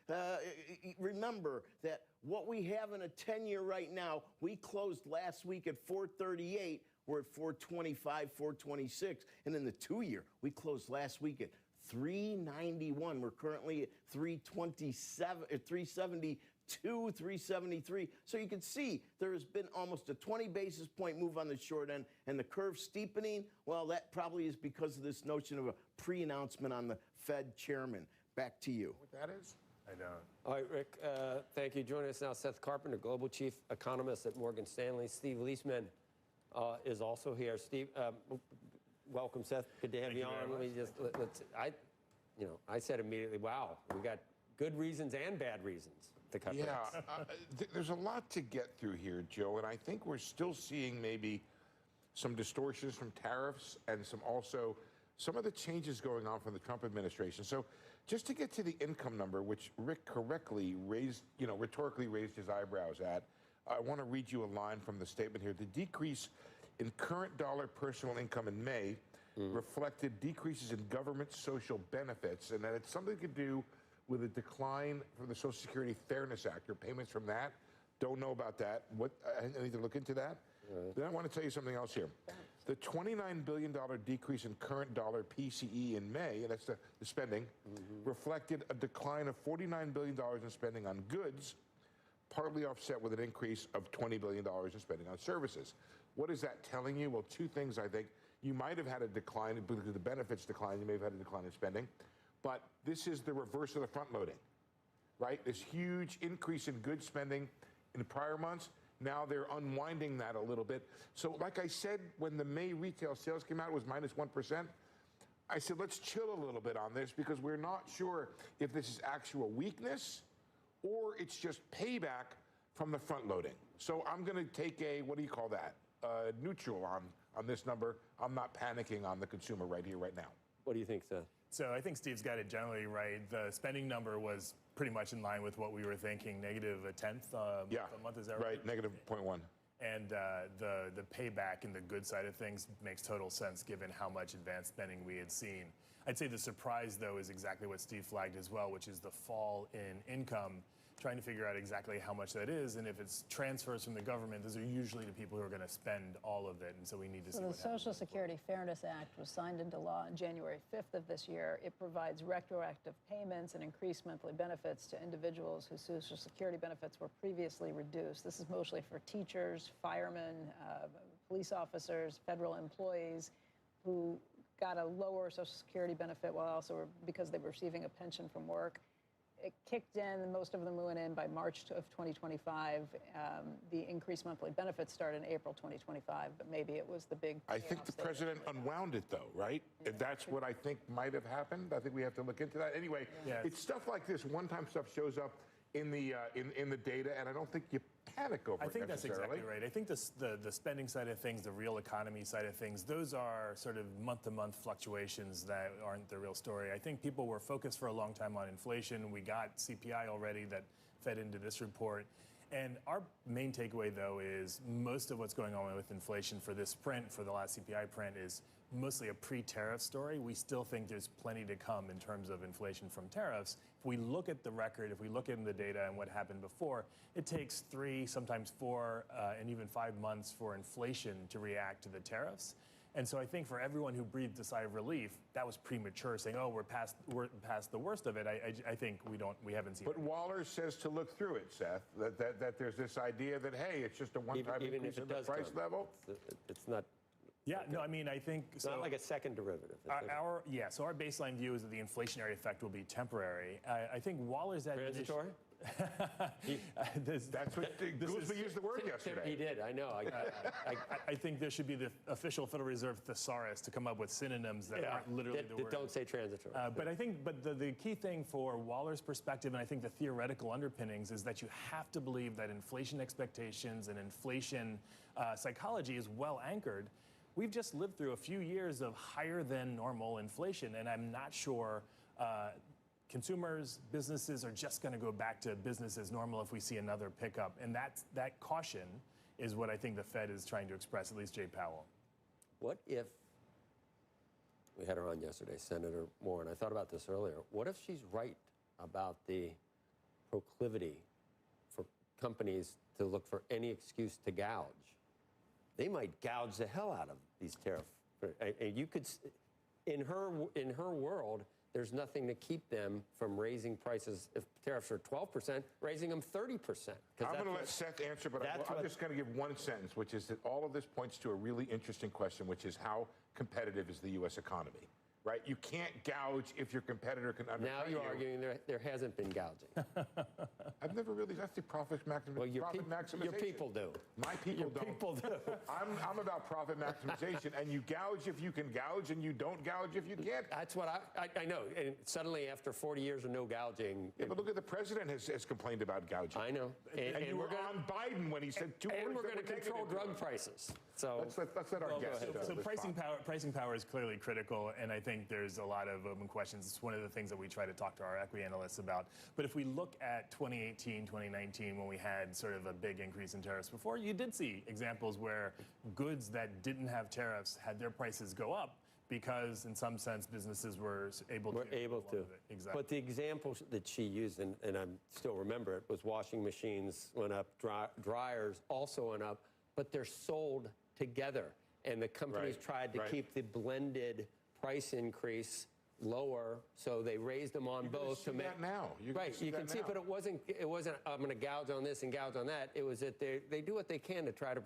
remember that what we have in a 10-year right now, we closed last week at 4.38. We're at 4.25, 4.26. And in the 2-year, we closed last week at 3.91. We're currently at 3.27, at 3.72, 3.73. So you can see there has been almost a 20 basis point move on the short end, and the curve steepening, well, that probably is because of this notion of a pre-announcement on the Fed chairman. Back to you. What that is? I don't. All right, Rick, thank you. Joining us now, Seth Carpenter, Global Chief Economist at Morgan Stanley. Steve Leisman is also here. Steve, welcome, Seth. Good to have you on. Let me just, I said immediately, wow, we got good reasons and bad reasons to cut rates. There's a lot to get through here, Joe, and I think we're still seeing maybe some distortions from tariffs and some of the changes going on from the Trump administration. So just to get to the income number, which Rick correctly raised, rhetorically raised his eyebrows at, I want to read you a line from the statement here. The decrease in current dollar personal income in May reflected decreases in government social benefits, and that it's something to do with a decline for the Social Security Fairness Act, or payments from that. Don't know about that. I need to look into that. Then I want to tell you something else here. The $29 billion decrease in current dollar PCE in May, and that's the spending, reflected a decline of $49 billion in spending on goods, partly offset with an increase of $20 billion in spending on services. What is that telling you? Well, two things, I think. You might have had a decline because the benefits decline. You may have had a decline in spending. But this is the reverse of the front loading, right? This huge increase in goods spending in the prior months. Now they're unwinding that a little bit. So like I said, when the May retail sales came out, it was -1%. I said, let's chill a little bit on this because we're not sure if this is actual weakness or it's just payback from the front loading. So I'm going to take a, what do you call that? Neutral on this number. I'm not panicking on the consumer right here, right now. What do you think, Seth? So I think Steve's got it generally right. The spending number was pretty much in line with what we were thinking, -0.1 a month. Is that right? Right, -0.1. And the payback in the good side of things makes total sense given how much advanced spending we had seen. I'd say the surprise, though, is exactly what Steve flagged as well, which is the fall in income, trying to figure out exactly how much that is. And if it's transfers from the government, those are usually the people who are going to spend all of it. And so we need to see what happens. The Social Security Fairness Act was signed into law on January 5th of this year. It provides retroactive payments and increased monthly benefits to individuals whose Social Security benefits were previously reduced. This is mostly for teachers, firemen, police officers, federal employees who got a lower Social Security benefit while also because they were receiving a pension from work. It kicked in, most of them went in by March of 2025. The increased monthly benefits start in April 2025, but maybe it was the big... I think the president unwound it, though, right? Yeah. That's what I think might have happened. I think we have to look into that. Anyway, it's stuff like this. One-time stuff shows up in the data, and I don't think you panic over it. I think that's exactly right. I think the spending side of things, the real economy side of things, those are sort of month-to-month fluctuations that aren't the real story. I think people were focused for a long time on inflation. We got CPI already that fed into this report. And our main takeaway, though, is most of what's going on with inflation for this print, for the last CPI print, is mostly a pre-tariff story. We still think there's plenty to come in terms of inflation from tariffs. If we look at the record, if we look at the data and what happened before, it takes 3, sometimes 4, and even 5 months for inflation to react to the tariffs. And so I think for everyone who breathed a sigh of relief, that was premature, saying, "Oh, we're past the worst of it." I think we haven't seen. But Waller says to look through it, Seth. That there's this idea that hey, it's just a one-time increase in the price level. It's not. Yeah, no, I mean, I think it's not like a second derivative. So our baseline view is that the inflationary effect will be temporary. I think Waller's transitory. That's what Goolsbee used the word yesterday. He did. I know. I think there should be the official Federal Reserve thesaurus to come up with synonyms that aren't literally the word. Don't say transitory. But the key thing for Waller's perspective, and I think the theoretical underpinnings, is that you have to believe that inflation expectations and inflation psychology is well anchored. We've just lived through a few years of higher than normal inflation, and I'm not sure consumers, businesses are just going to go back to business as normal if we see another pickup. And that caution is what I think the Fed is trying to express, at least Jay Powell. What if, we had her on yesterday, Senator Moore, and I thought about this earlier. What if she's right about the proclivity for companies to look for any excuse to gouge? They might gouge the hell out of these tariffs. You could, in her world, there's nothing to keep them from raising prices. If tariffs are 12%, raising them 30%. I'm going to let Seth answer, but I'm just going to give one sentence, which is that all of this points to a really interesting question, which is how competitive is the U.S. economy? Right? You can't gouge if your competitor can undercut you. Now you're arguing there hasn't been gouging. I've never really, that's the profit maximization. Well, your people do. My people don't. People do. I'm about profit maximization, and you gouge if you can gouge, and you don't gouge if you can't. That's what I know. And suddenly, after 40 years of no gouging. Yeah, but look at the president has complained about gouging. I know. And you were on Biden when he said two words. And we're going to control drug prices. So let's let our guests. So pricing power is clearly critical, and I think there's a lot of open questions. It's one of the things that we try to talk to our equity analysts about. But if we look at 2018, 2019, when we had sort of a big increase in tariffs before, you did see examples where goods that didn't have tariffs had their prices go up because, in some sense, businesses were able to. Exactly. But the example that she used, and I still remember it, was washing machines went up, dryers also went up, but they're sold together. And the companies tried to keep the blended price increase lower, so they raised them on both to make that now. You can see it, but it wasn't I'm going to gouge on this and gouge on that. It was that they do what they can to try to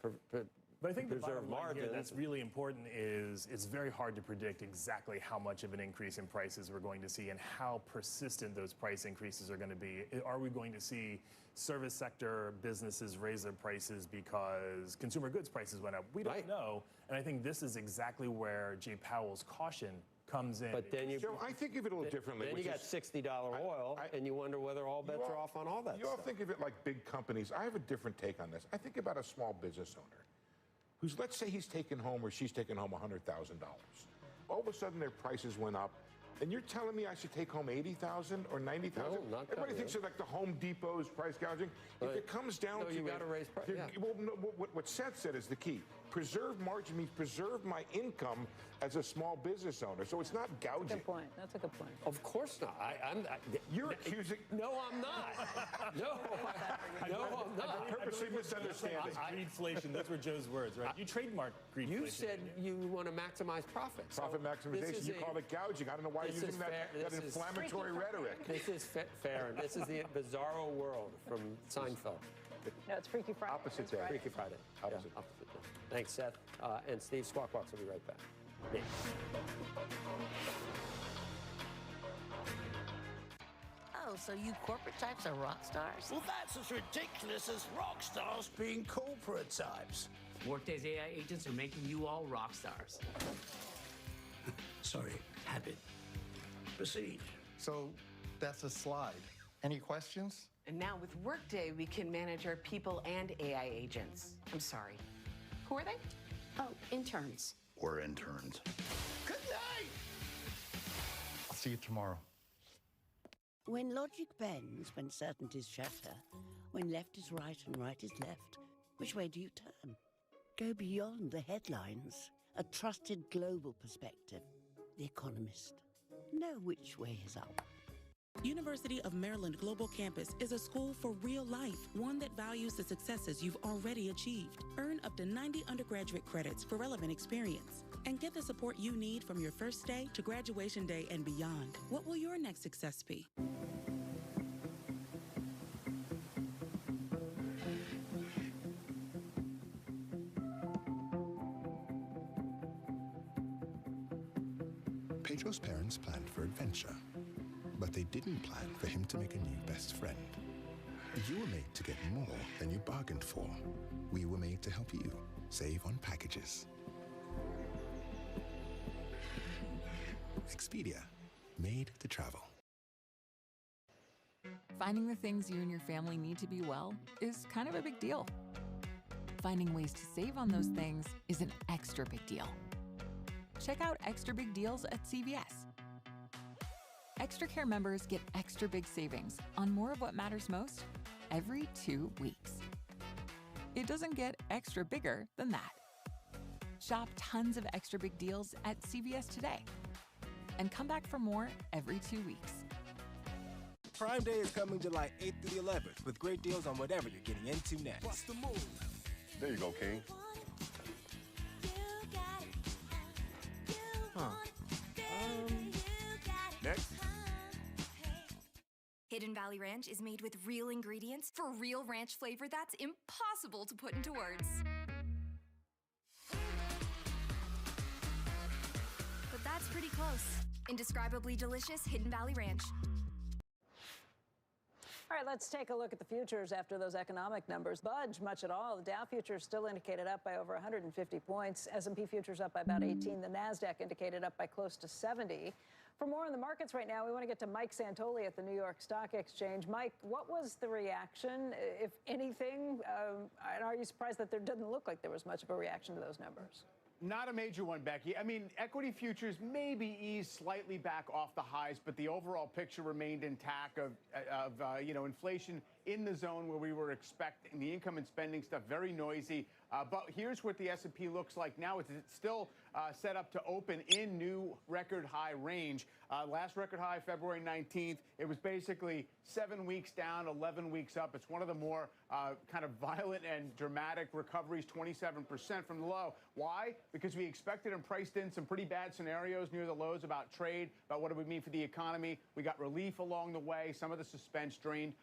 but I think preserve the bottom line margins. Here that's really important is it's very hard to predict exactly how much of an increase in prices we're going to see and how persistent those price increases are going to be. Are we going to see service sector businesses raise their prices because consumer goods prices went up? We don't know. And I think this is exactly where Jay Powell's caution comes in. But then Joe, I think of it a little differently. Then you got $60 oil, and you wonder whether all bets are off on all that stuff. You all think of it like big companies. I have a different take on this. I think about a small business owner who's, let's say he's taken home or she's taken home $100,000. All of a sudden their prices went up. And you're telling me I should take home $80,000 or $90,000? No, Everybody thinks of like the Home Depot's price gouging. If it comes down to you got to raise price. Well, no, what Seth said is the key. Preserve margin means preserve my income as a small business owner. So it's not gouging. That's a good point. That's a good point. Of course not. You're accusing. No, I'm not. No, I'm not. I purposely misunderstanding. Greedflation. Those were Joe's words, right? You trademarked greedflation. You said you want to maximize profits. Profit maximization. You call it gouging. I don't know why you're using that inflammatory rhetoric. This is fair. This is the bizarro world from Seinfeld. No, it's Freaky Friday. Opposite day. Freaky Friday. Opposite day. Thanks, Seth. And Steve, Squawk Box will be right back. Yeah. Oh, so you corporate types are rock stars? Well, that's as ridiculous as rock stars being corporate types. Workday's AI agents are making you all rock stars. Sorry, habit. Proceed. So that's a slide. Any questions? And now with Workday, we can manage our people and AI agents. I'm sorry. Who are they? Oh, interns. We're interns. Good night! I'll see you tomorrow. When logic bends, when certainties shatter, When left is right and right is left, which way do you turn? Go beyond the headlines. A trusted global perspective. The Economist. Know which way is up. University of Maryland Global Campus is a school for real life, one that values the successes you've already achieved. Earn up to 90 undergraduate credits for relevant experience and get the support you need from your first day to graduation day and beyond. What will your next success be? Pedro's parents planned for adventure, but they didn't plan for him to make a new best friend. You were made to get more than you bargained for. We were made to help you save on packages. Expedia, made to travel. Finding the things you and your family need to be well is kind of a big deal. Finding ways to save on those things is an extra big deal. Check out extra big deals at CVS. Extra Care members get extra big savings on more of what matters most every 2 weeks. It doesn't get extra bigger than that. Shop tons of extra big deals at CVS today and come back for more every 2 weeks. Prime Day is coming July 8th through the 11th with great deals on whatever you're getting into next. What's the move? There you go, King. Next. Hidden Valley Ranch is made with real ingredients for real ranch flavor that's impossible to put into words. But that's pretty close. Indescribably delicious Hidden Valley Ranch. All right, let's take a look at the futures after those economic numbers. Budge much at all. The Dow futures still indicated up by over 150 points. S&P futures up by about 18. The NASDAQ indicated up by close to 70. For more on the markets right now, we want to get to Mike Santoli at the New York Stock Exchange. Mike, what was the reaction, if anything? And are you surprised that there doesn't look like there was much of a reaction to those numbers? Not a major one, Becky. I mean, equity futures maybe eased slightly back off the highs, but the overall picture remained intact of inflation in the zone where we were expecting. The income and spending stuff very noisy. But here's what the S&P looks like now. It's still set up to open in new record high range. Last record high, February 19th. It was basically 7 weeks down, 11 weeks up. It's one of the more kind of violent and dramatic recoveries, 27% from the low. Why? Because we expected and priced in some pretty bad scenarios near the lows about trade, about what it would mean for the economy. We got relief along the way. Some of the suspense drained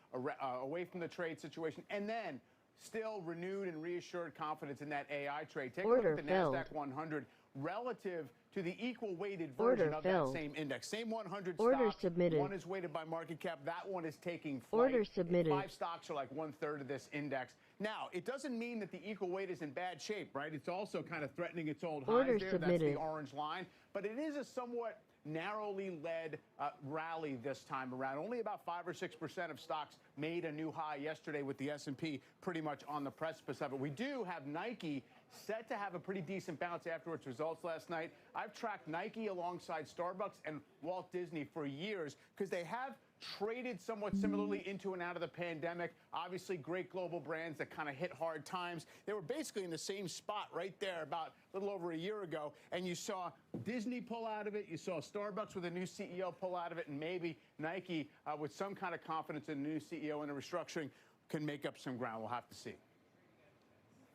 away from the trade situation. And then still renewed and reassured confidence in that AI trade. Take a look at the NASDAQ 100 relative to the equal weighted version of that same index. Same 100 stocks. Submitted. One is weighted by market cap. That one is taking flight. Order submitted. 5 stocks are like 1/3 of this index. Now, it doesn't mean that the equal weight is in bad shape, right? It's also kind of threatening its old highs there. That's the orange line. But it is a somewhat narrowly led rally this time around. Only about 5 or 6% of stocks made a new high yesterday, with the S&P pretty much on the precipice of it. We do have Nike set to have a pretty decent bounce after its results last night. I've tracked Nike alongside Starbucks and Walt Disney for years because they have traded somewhat similarly into and out of the pandemic. Obviously, great global brands that kind of hit hard times. They were basically in the same spot right there about a little over a year ago. And you saw Disney pull out of it. You saw Starbucks with a new CEO pull out of it. And maybe Nike, with some kind of confidence in a new CEO and a restructuring, can make up some ground. We'll have to see.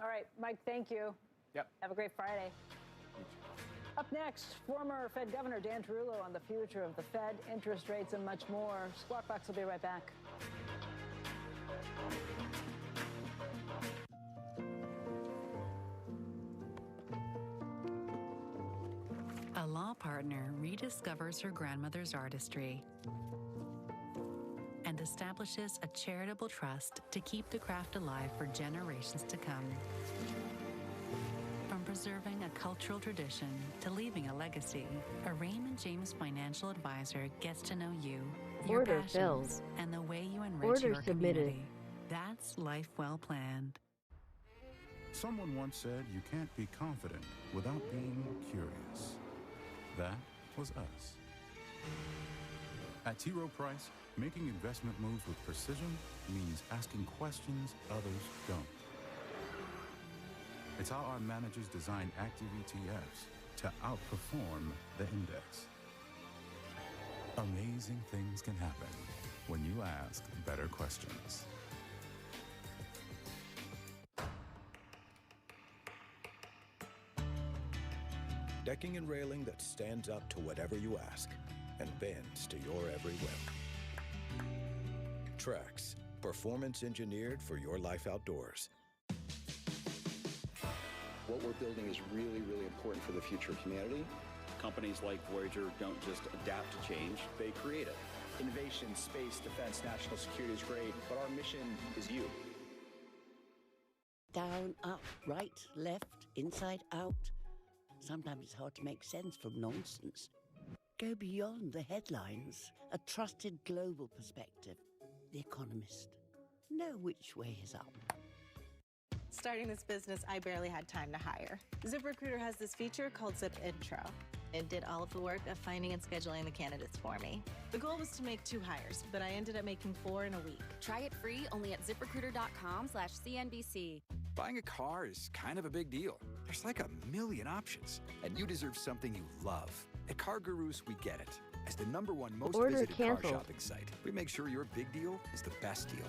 All right, Mike, thank you. Yep. Have a great Friday. Up next, former Fed Governor Dan Tarullo on the future of the Fed, interest rates, and much more. Squawk Box will be right back. A law partner rediscovers her grandmother's artistry and establishes a charitable trust to keep the craft alive for generations to come. From preserving a cultural tradition to leaving a legacy, a Raymond James financial advisor gets to know you, your passions, and the way you enrich your community. That's life well planned. Someone once said you can't be confident without being curious. That was us. At T. Rowe Price, making investment moves with precision means asking questions others don't. It's how our managers design active ETFs to outperform the index. Amazing things can happen when you ask better questions. Decking and railing that stands up to whatever you ask and bends to your every whim. Trex, performance engineered for your life outdoors. What we're building is really, really important for the future of humanity. Companies like Voyager don't just adapt to change, they create it. Innovation, space, defense, national security is great, but our mission is you. Down, up, right, left, inside, out. Sometimes it's hard to make sense from nonsense. Go beyond the headlines. A trusted global perspective. The Economist. Know which way is up. Starting this business, I barely had time to hire. ZipRecruiter has this feature called Zip Intro. It did all of the work of finding and scheduling the candidates for me. The goal was to make 2 hires, but I ended up making 4 in a week. Try it free only at ZipRecruiter.com/CNBC. Buying a car is kind of a big deal. There's like a million options, and you deserve something you love. At Car Gurus, we get it. As the #1 most visited car shopping site, we make sure your big deal is the best deal.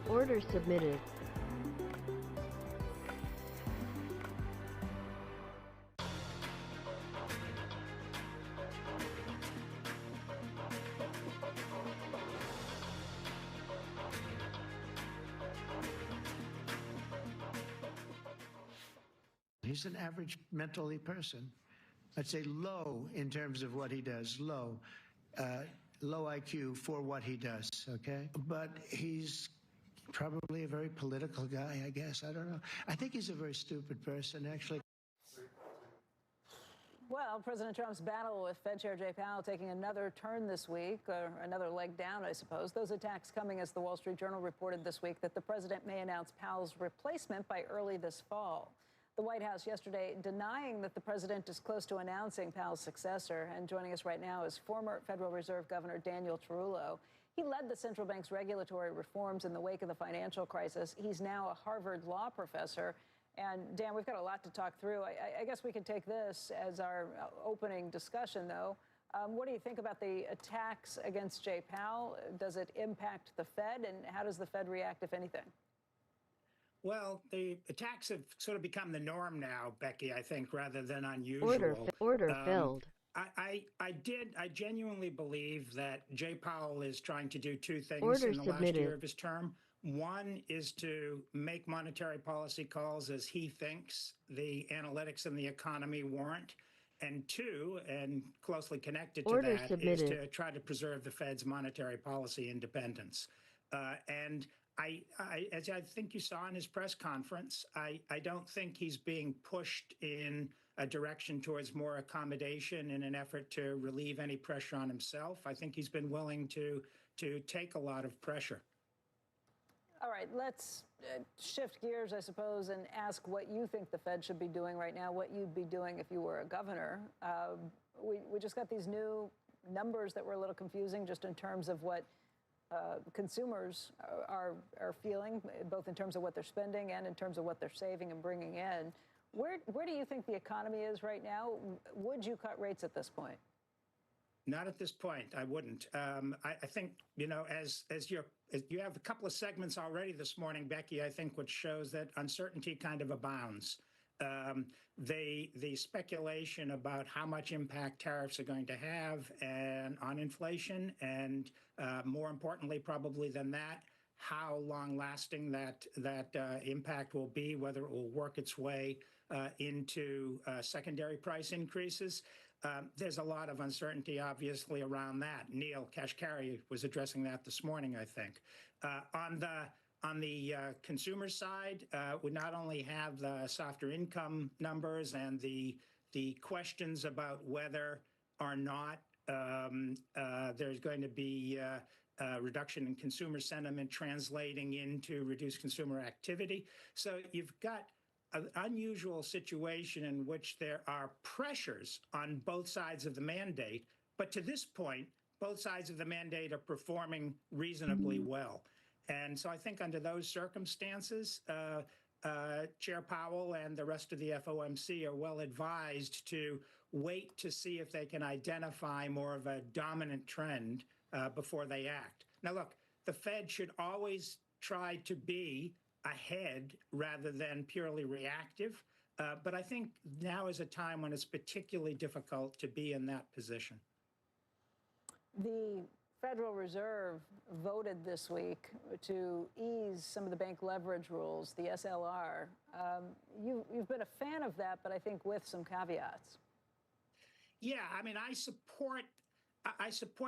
Order submitted. He's an average mentally person. I'd say low in terms of what he does, low. Low IQ for what he does, okay? But he's probably a very political guy, I guess. I don't know. I think he's a very stupid person, actually. Well, President Trump's battle with Fed Chair Jay Powell taking another turn this week, or another leg down, I suppose. Those attacks coming as the Wall Street Journal reported this week that the president may announce Powell's replacement by early this fall. The White House yesterday denying that the president is close to announcing Powell's successor. And joining us right now is former Federal Reserve Governor Daniel Tarullo. He led the central bank's regulatory reforms in the wake of the financial crisis. He's now a Harvard law professor. And Dan, we've got a lot to talk through. I guess we could take this as our opening discussion, though. What do you think about the attacks against Jay Powell? Does it impact the Fed? And how does the Fed react, if anything? Well, the attacks have sort of become the norm now, Becky, I think, rather than unusual. Order filled. I genuinely believe that Jay Powell is trying to do 2 things Order in the last submitted. year of his term. One is to make monetary policy calls as he thinks the analytics in the economy warrant. And 2, and closely connected to Order that, submitted. is to try to preserve the Fed's monetary policy independence. And as I think you saw in his press conference, I don't think he's being pushed in a direction towards more accommodation in an effort to relieve any pressure on himself. I think he's been willing to take a lot of pressure. All right, let's shift gears, I suppose, and ask what you think the Fed should be doing right now, what you'd be doing if you were a governor. We just got these new numbers that were a little confusing just in terms of what consumers are feeling, both in terms of what they're spending and in terms of what they're saving and bringing in. Where do you think the economy is right now? Would you cut rates at this point? Not at this point. I wouldn't. I think, as you have a couple of segments already this morning, Becky, I think, which shows that uncertainty kind of abounds. The speculation about how much impact tariffs are going to have and on inflation, and more importantly, probably than that, how long-lasting that impact will be, whether it will work its way into secondary price increases. There's a lot of uncertainty, obviously, around that. Neil Kashkari was addressing that this morning, I think. On the consumer side, we not only have the softer income numbers and the questions about whether or not there's going to be reduction in consumer sentiment translating into reduced consumer activity. So you've got an unusual situation in which there are pressures on both sides of the mandate, but to this point, both sides of the mandate are performing reasonably well. And so I think under those circumstances, Chair Powell and the rest of the FOMC are well advised to wait to see if they can identify more of a dominant trend before they act. Now, look, the Fed should always try to be ahead rather than purely reactive. But I think now is a time when it's particularly difficult to be in that position. The Federal Reserve voted this week to ease some of the bank leverage rules, the SLR. You've been a fan of that, but I think with some caveats. Yeah, I mean, I support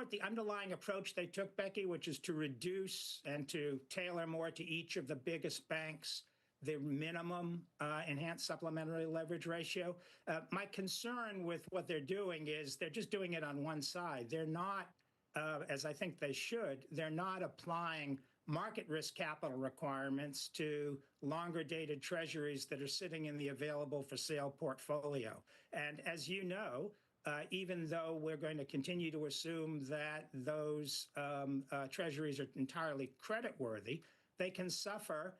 the underlying approach they took, Becky, which is to reduce and to tailor more to each of the biggest banks the minimum enhanced supplementary leverage ratio. My concern with what they're doing is they're just doing it on one side. They're not, as I think they should, they're not applying market risk capital requirements to longer dated treasuries that are sitting in the available for sale portfolio. And as you know, even though we're going to continue to assume that those treasuries are entirely creditworthy, they can suffer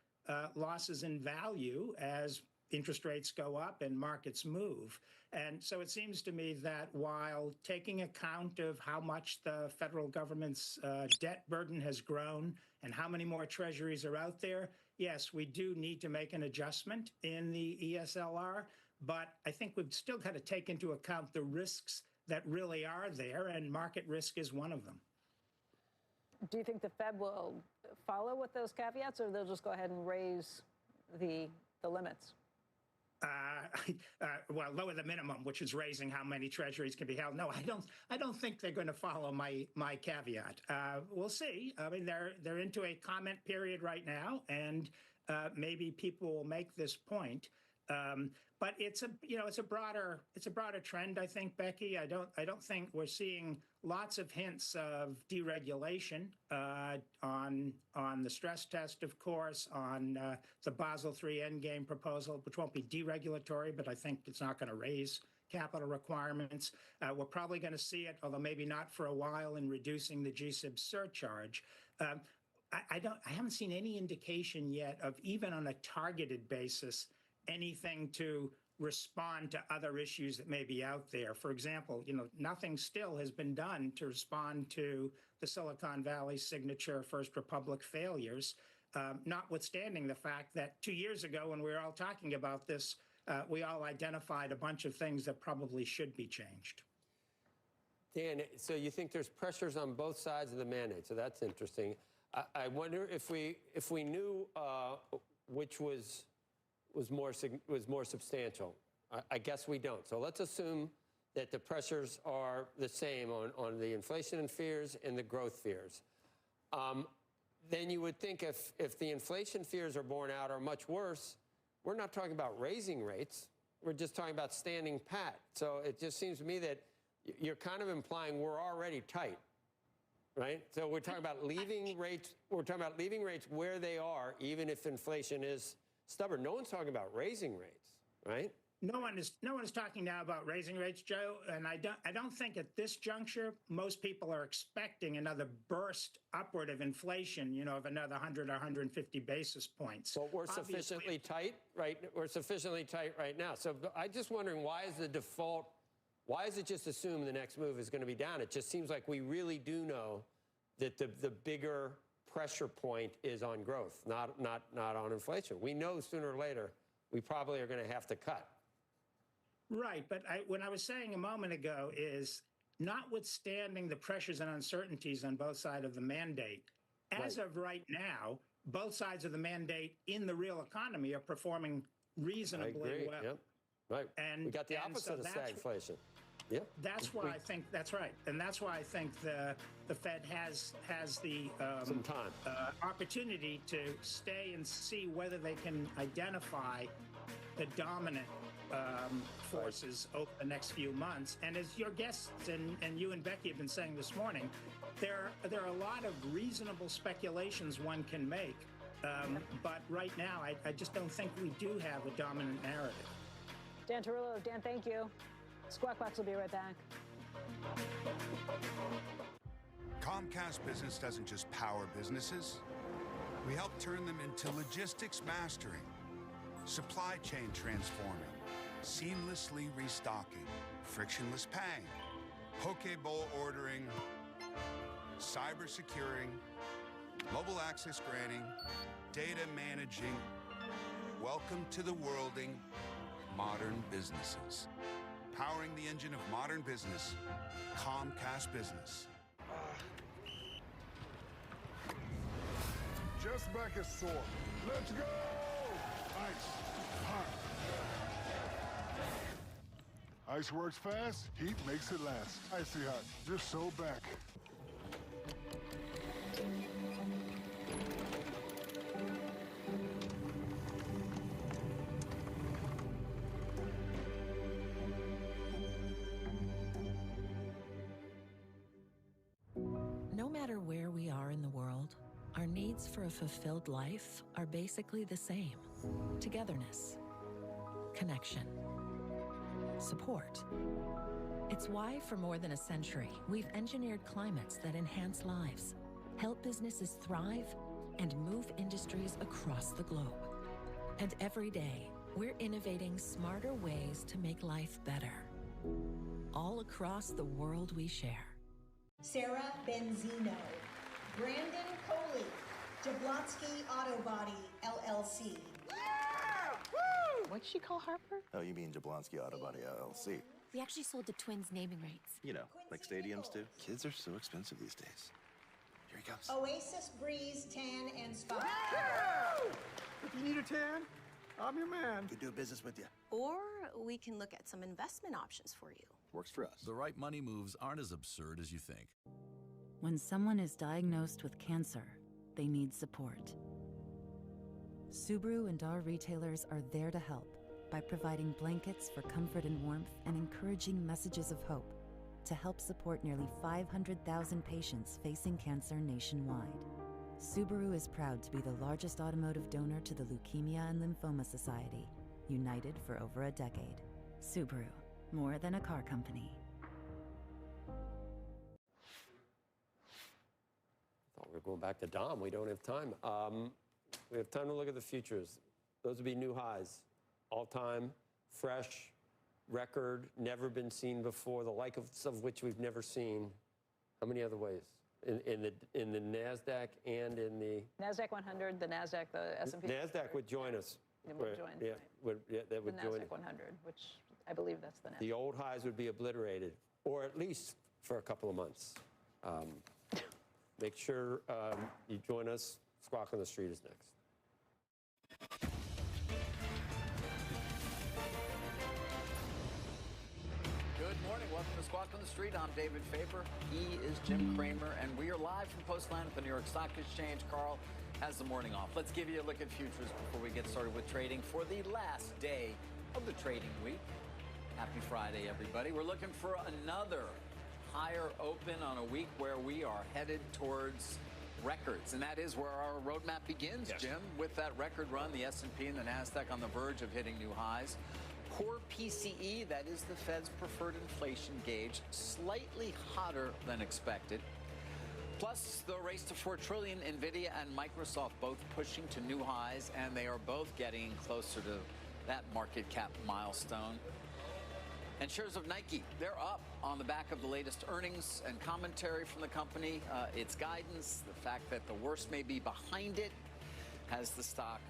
losses in value as interest rates go up and markets move. And so it seems to me that while taking account of how much the federal government's debt burden has grown and how many more treasuries are out there, yes, we do need to make an adjustment in the ESLR. But I think we've still got to take into account the risks that really are there, and market risk is one of them. Do you think the Fed will follow with those caveats, or they'll just go ahead and raise the limits? Well, lower the minimum, which is raising how many treasuries can be held. No, I don't think they're going to follow my caveat. We'll see. I mean, they're into a comment period right now, and maybe people will make this point. But it's a broader trend, I think, Becky. I don't think we're seeing lots of hints of deregulation on the stress test, of course, on the Basel III endgame proposal, which won't be deregulatory, but I think it's not going to raise capital requirements. We're probably going to see it, although maybe not for a while, in reducing the GSIB surcharge. I haven't seen any indication yet of, even on a targeted basis, anything to respond to other issues that may be out there. For example, nothing still has been done to respond to the Silicon Valley Signature First Republic failures, notwithstanding the fact that 2 years ago, when we were all talking about this, we all identified a bunch of things that probably should be changed. Dan, so you think there's pressures on both sides of the mandate, so that's interesting. I wonder if we knew which was more substantial. I guess we don't. So let's assume that the pressures are the same on the inflation fears and the growth fears. Then you would think if the inflation fears are borne out or much worse, we're not talking about raising rates. We're just talking about standing pat. So it just seems to me that you're kind of implying we're already tight, right? So we're talking about leaving rates. We're talking about leaving rates where they are, even if inflation is stubborn. No one's talking about raising rates, right? No one is talking now about raising rates, Joe, and I don't think at this juncture most people are expecting another burst upward of inflation, of another 100 or 150 basis points. Well, we're sufficiently tight, right? We're sufficiently tight right now. So I'm just wondering, why is the default? Why is it just assumed the next move is going to be down? It just seems like we really do know that the bigger pressure point is on growth, not on inflation. We know sooner or later we probably are going to have to cut. Right, but what I was saying a moment ago is, notwithstanding the pressures and uncertainties on both sides of the mandate, as of right now, both sides of the mandate in the real economy are performing reasonably well. Yep. Right. And we got the opposite of stagflation. Yeah, that's why I think that's right, and that's why I think the Fed has the some time opportunity to stay and see whether they can identify the dominant forces over the next few months. And as your guests and you and Becky have been saying this morning, there are a lot of reasonable speculations one can make. But right now, I just don't think we do have a dominant narrative. Dan Tarullo. Dan, thank you. Squawk Box will be right back. Comcast Business doesn't just power businesses. We help turn them into logistics mastering, supply chain transforming, seamlessly restocking, frictionless paying, poke bowl ordering, cyber securing, mobile access granting, data managing. Welcome to the worlding modern businesses. Powering the engine of modern business, Comcast Business. Just back is sore. Let's go! Ice. Hot. Ice works fast, heat makes it last. Icy hot, just so back. No matter where we are in the world, our needs for a fulfilled life are basically the same. Togetherness, connection, support. It's why for more than a century, we've engineered climates that enhance lives, help businesses thrive, and move industries across the globe. And every day, we're innovating smarter ways to make life better, all across the world we share. Sarah Benzino, Brandon Coley, Jablonski Auto Body, LLC. What'd she call Harper? Oh, you mean Jablonski Auto Body, LLC. We actually sold the twins naming rights. You know, like stadiums do. Kids are so expensive these days. Here he comes. Oasis Breeze Tan and Spa. If you need a tan, I'm your man. Could do business with you. Or we can look at some investment options for you. Works for us. The right money moves aren't as absurd as you think. When someone is diagnosed with cancer, they need support. Subaru and our retailers are there to help by providing blankets for comfort and warmth and encouraging messages of hope to help support nearly 500,000 patients facing cancer nationwide. Subaru is proud to be the largest automotive donor to the Leukemia and Lymphoma Society, united for over a decade. Subaru, more than a car company. Thought we were going back to Dom. We don't have time. We have time to look at the futures. Those would be new highs. All-time, fresh, record, never been seen before, the like of which we've never seen. How many other ways? In the NASDAQ and in the... NASDAQ 100, the NASDAQ, the S&P. NASDAQ would join us. It would join. Yeah, that would the join. NASDAQ 100, which I believe that's the NASDAQ. The old highs would be obliterated, or at least for a couple of months. Make sure you join us. Squawk on the Street is next. Good morning. Welcome to Squawk on the Street. I'm David Faber. He is Jim Cramer, and we are live from Postland at the New York Stock Exchange. Carl has the morning off. Let's give you a look at futures before we get started with trading for the last day of the trading week. Happy Friday, everybody. We're looking for another higher open on a week where we are headed towards records, and that is where our roadmap begins, yes. Jim, with that record run, the S&P and the NASDAQ on the verge of hitting new highs. Core PCE, that is the Fed's preferred inflation gauge, slightly hotter than expected. Plus, the race to $4 trillion, NVIDIA and Microsoft both pushing to new highs, and they are both getting closer to that market cap milestone. And shares of Nike, they're up on the back of the latest earnings and commentary from the company. Its guidance, the fact that the worst may be behind it, has the stock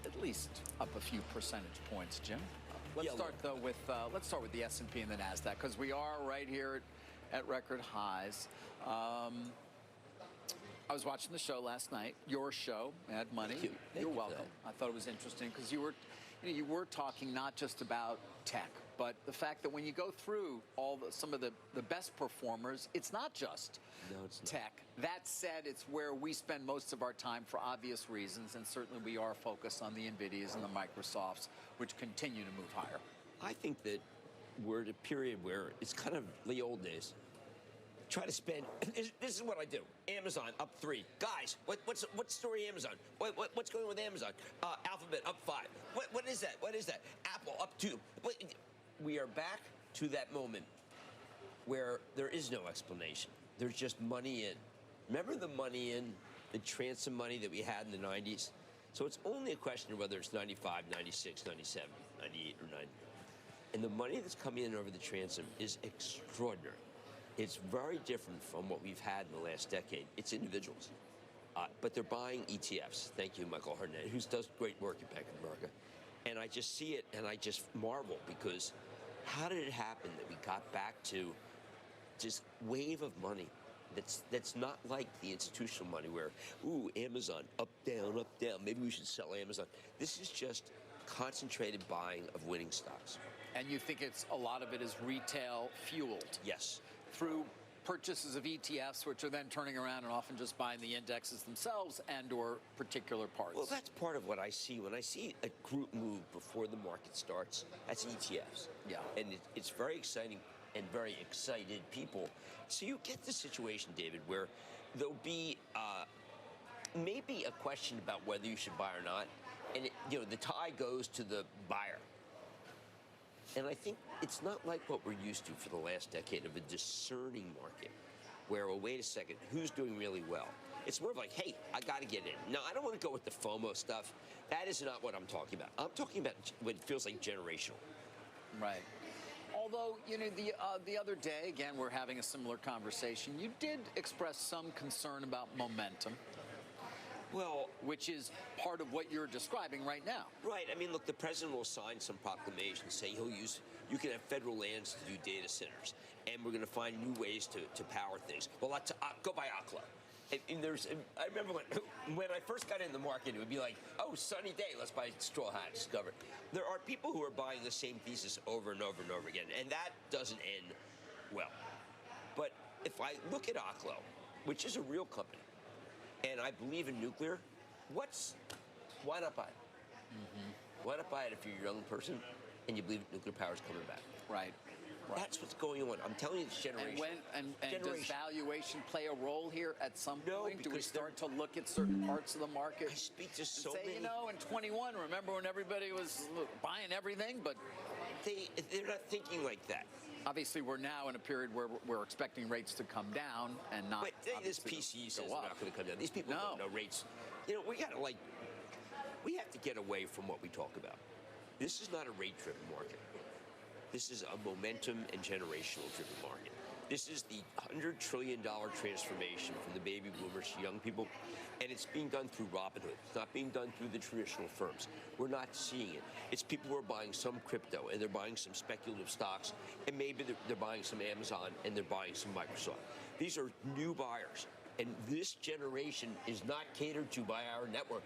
at least up a few percentage points, Jim. Let's start, though, with the S&P and the NASDAQ, because we are right here at record highs. I was watching the show last night, your show, Mad Money. Thank you. You're welcome. I thought it was interesting because you were talking not just about tech, but the fact that when you go through some of the best performers, it's not just tech. That said, it's where we spend most of our time for obvious reasons, and certainly we are focused on the NVIDIAs and the Microsofts, which continue to move higher. I think that we're at a period where it's kind of the old days. Try to spend. This is what I do. Amazon up 3. Guys, what's the story? Amazon. What's going on with Amazon? Alphabet up 5. What is that? What is that? Apple up 2. We are back to that moment where there is no explanation. There's just money in. Remember the money in, the transom money that we had in the 90s? So it's only a question of whether it's 95, 96, 97, 98, or 90. And the money that's coming in over the transom is extraordinary. It's very different from what we've had in the last decade. It's individuals. But they're buying ETFs. Thank you, Michael Harnett, who does great work at Bank of America. And I just see it, and I just marvel, because how did it happen that we got back to this wave of money that's not like the institutional money where, ooh, Amazon, up, down, maybe we should sell Amazon. This is just concentrated buying of winning stocks. And you think a lot of it is retail fueled? Yes. Through purchases of ETFs, which are then turning around and often just buying the indexes themselves and or particular parts. Well, that's part of what I see. When I see a group move before the market starts, that's ETFs. Yeah. And it's very exciting and very excited people. So you get the situation, David, where there'll be maybe a question about whether you should buy or not. And, the tie goes to the buyer. And I think it's not like what we're used to for the last decade of a discerning market where, well, wait a second, who's doing really well? It's more of like, hey, I got to get in. No, I don't want to go with the FOMO stuff. That is not what I'm talking about. I'm talking about what feels like generational. Right. Although, the other day, again, we're having a similar conversation. You did express some concern about momentum. Well, which is part of what you're describing right now. Right. I mean, look, the president will sign some proclamation, say you can have federal lands to do data centers, and we're going to find new ways to power things. Well, let's go buy Oklo. And I remember when I first got in the market, it would be like, oh, sunny day, let's buy straw hat, Discover. There are people who are buying the same thesis over and over and over again, and that doesn't end well. But if I look at Oklo, which is a real company, and I believe in nuclear, why not buy it? Mm-hmm. Why not buy it if you're a young person and you believe nuclear power is coming back? Right. That's what's going on. I'm telling you, it's generation. And does valuation play a role here at some point? Do we start to look at certain parts of the market? I speak to so many. In 21, remember when everybody was buying everything, but they're not thinking like that. Obviously, we're now in a period where we're expecting rates to come down and not. But this PCE says they're not going to come down. These people don't know rates. We have to get away from what we talk about. This is not a rate-driven market. This is a momentum and generational-driven market. This is the $100 trillion transformation from the baby boomers to young people, and it's being done through Robinhood. It's not being done through the traditional firms. We're not seeing it. It's people who are buying some crypto, and they're buying some speculative stocks, and maybe they're buying some Amazon, and they're buying some Microsoft. These are new buyers, and this generation is not catered to by our network.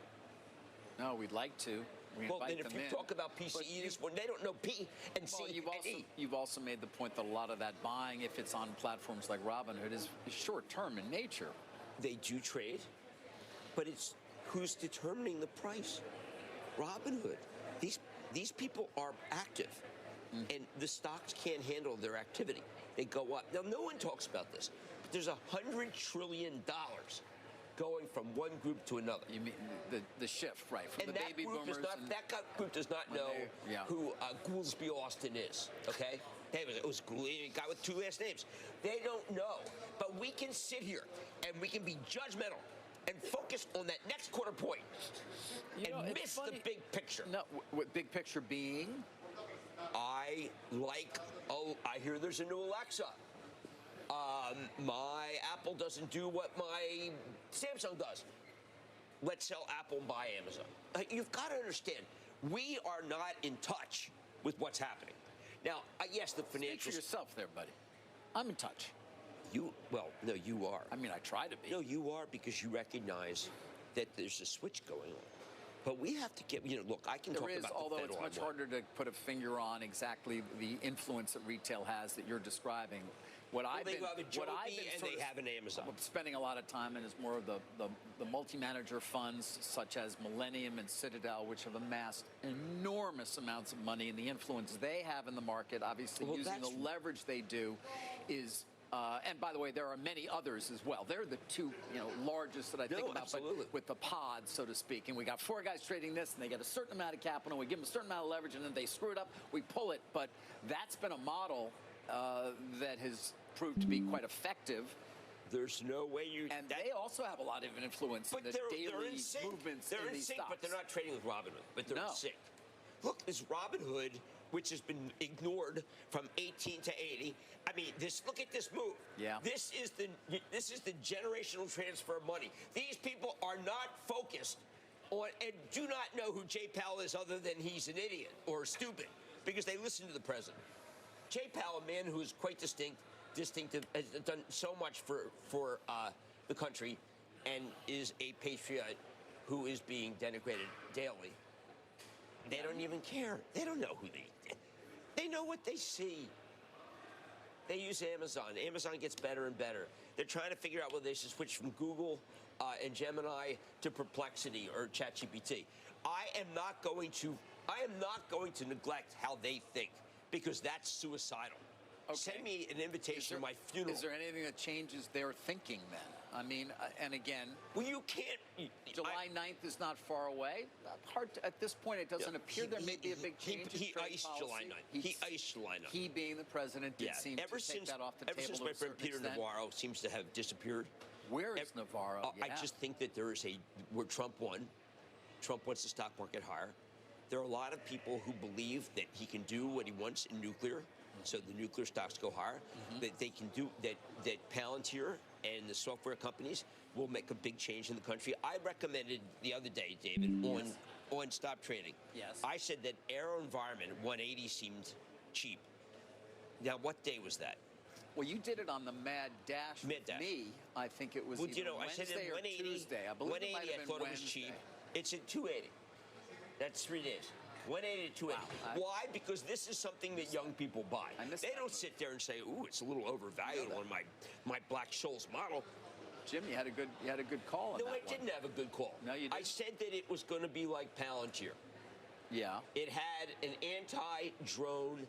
No, we'd like to. Well, then if you talk about PCEs, when they don't know P and C and E. You've also made the point that a lot of that buying, if it's on platforms like Robinhood, is short-term in nature. They do trade, but it's who's determining the price. Robinhood. These people are active, and the stocks can't handle their activity. They go up. Now, no one talks about this, but there's $100 trillion going from one group to another. You mean the shift, right? From and the baby boomers. That group does not know who Goolsby Austin is, okay? It was a guy with 2 last names. They don't know. But we can sit here and we can be judgmental and focus on that next quarter point and miss the big picture. No, what big picture being? I hear there's a new Alexa. My Apple doesn't do what my Samsung does. Let's sell Apple and buy Amazon. You've got to understand, we are not in touch with what's happening. Now, yes, the financial... Speak for yourself there, buddy. I'm in touch. No, you are. I mean, I try to be. No, you are, because you recognize that there's a switch going on. But we have to get, look, I can talk about the Fed although it's all I much want. harder to put a finger on exactly the influence that retail has that you're describing. What I've been they have an Amazon. Spending a lot of time in is more of the multi-manager funds such as Millennium and Citadel, which have amassed enormous amounts of money, and the influence they have in the market, obviously using the leverage they do, is. And by the way, there are many others as well. They're the two, largest that I think about, but with the pods, so to speak. And we got 4 guys trading this, and they get a certain amount of capital. We give them a certain amount of leverage, and then they screw it up. We pull it. But that's been a model that has proved to be quite effective. There's no way you. And they also have a lot of influence in the daily movements They're in these sync, stocks. but they're not trading with Robinhood. But they're in sync. Look, this Robinhood, which has been ignored from 18 to 80. I mean, look at this move. Yeah. This is the generational transfer of money. These people are not focused on and do not know who Jay Powell is, other than he's an idiot or stupid, because they listen to the president. Jay Powell, a man who is quite distinctive, has done so much for the country, and is a patriot who is being denigrated daily. They don't even care. They don't know who they know what they see. They use Amazon. Amazon gets better and better. They're trying to figure out whether they should switch from Google and Gemini to Perplexity or ChatGPT. I am not going to neglect how they think, because that's suicidal. Okay. Send me an invitation to my funeral. Is there anything that changes their thinking then? I mean, and again, well, you can't. July 9th is not far away. At this point, it doesn't appear there may be a big change in he trade iced policy. July 9th. He iced July 9th. He, being the president, did seem to take that off the table. Ever since to my a friend certain Peter extent. Navarro seems to have disappeared. Where is Navarro? I just think that there is where Trump won. Trump wants the stock market higher. There are a lot of people who believe that he can do what he wants in nuclear, so the nuclear stocks go higher. That they can do that Palantir and the software companies will make a big change in the country. I recommended the other day, David, on Stop Trading. Yes. I said that AeroVironment 180 seemed cheap. Now, what day was that? Well, you did it on the Mad Dash with me. I think it was either Wednesday I said or 180, Tuesday. I believe 180, it might have I been thought Wednesday. it was cheap. It's at 280. That's 3 days. 180 to 280. Wow. Why? Because this is something that young people buy. They don't sit there and say, "Ooh, it's a little overvalued on my Black Scholes model." Jim, you had a good call on that No, I didn't have a good call. No, you didn't. I said that it was going to be like Palantir. Yeah. It had an anti-drone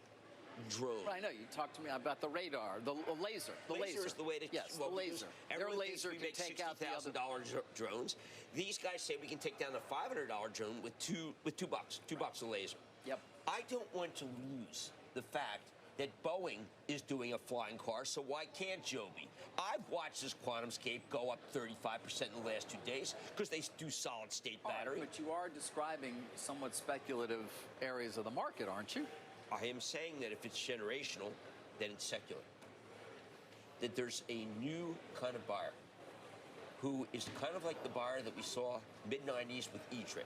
drone. Right, I know. You talked to me about the radar, the laser. The laser is the way to. Yes, well, the laser. Their Everyone laser thinks can we make take out the other $60,000 drones. These guys say we can take down a $500 drone with $2 a laser. Yep. I don't want to lose the fact that Boeing is doing a flying car, so why can't Joby? I've watched this QuantumScape go up 35% in the last 2 days because they do solid-state battery. But you are describing somewhat speculative areas of the market, aren't you? I am saying that if it's generational, then it's secular. That there's a new kind of buyer who is kind of like the buyer that we saw mid-90s with E-Trade.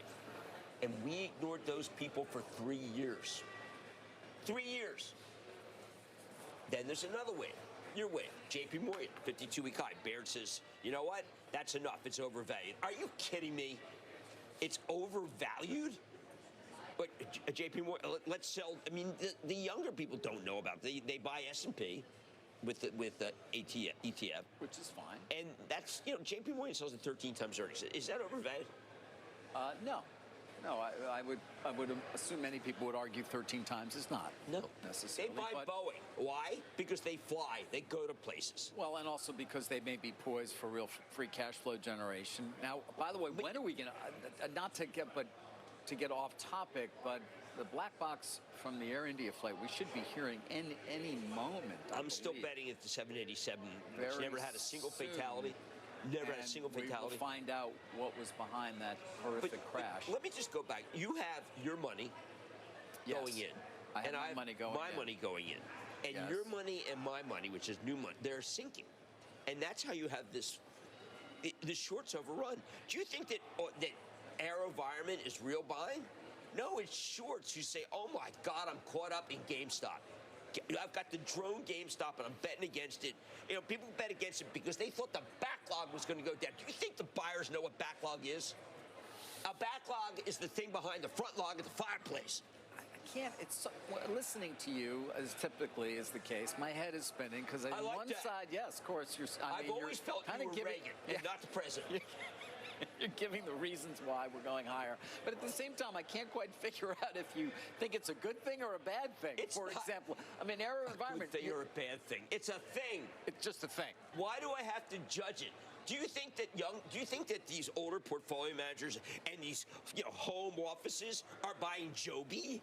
And we ignored those people for 3 years. 3 years. Then there's another wave. Your wave. JP Morgan, 52-week high. Baird says, you know what? That's enough. It's overvalued. Are you kidding me? It's overvalued? But JP Morgan, let's sell. I mean, the younger people don't know about it. They buy S&P with the ETF. Which is fine. And that's, JP Morgan sells at 13 times earnings. Is that overvalued? No. No, I would assume many people would argue 13 times is not. No. Necessarily. They buy Boeing. Why? Because they fly. They go to places. Well, and also because they may be poised for real free cash flow generation. Now, by the way, when are we going to, not to get off topic, but the black box from the Air India flight, we should be hearing any moment. I'm still betting at the 787, which never had a single fatality. Never had a single fatality. We'll find out what was behind that horrific crash. Let me just go back. You have your money going in. I have my money going in. My money going in. And your money and my money, which is new money, they're sinking. And that's how you have this. The shorts overrun. Do you think that AeroVironment is real buying? No, it's shorts who say, oh my God, I'm caught up in GameStop. I've got the drone GameStop and I'm betting against it. People bet against it because they thought the backlog was going to go down. Do you think the buyers know what backlog is? A backlog is the thing behind the front log of the fireplace. I can't. It's listening to you, as typically is the case. My head is spinning because on one side, yes, of course, I've always felt you were Reagan, and not the president. You're giving the reasons why we're going higher. But at the same time, I can't quite figure out if you think it's a good thing or a bad thing. For example, I mean, air environment. Good thing or a bad thing. It's a thing. It's just a thing. Why do I have to judge it? Do you think that these older portfolio managers and these home offices are buying Joby?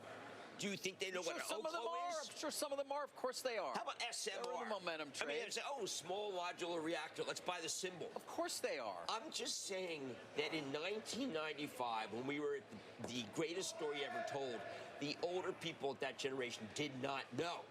Do you think they know what an Oklo is? I'm sure some of them are. Of course they are. How about SMR? They're the momentum trade. I mean, they say, small modular reactor. Let's buy the symbol. Of course they are. I'm just saying that in 1995, when we were at the greatest story ever told, the older people of that generation did not know.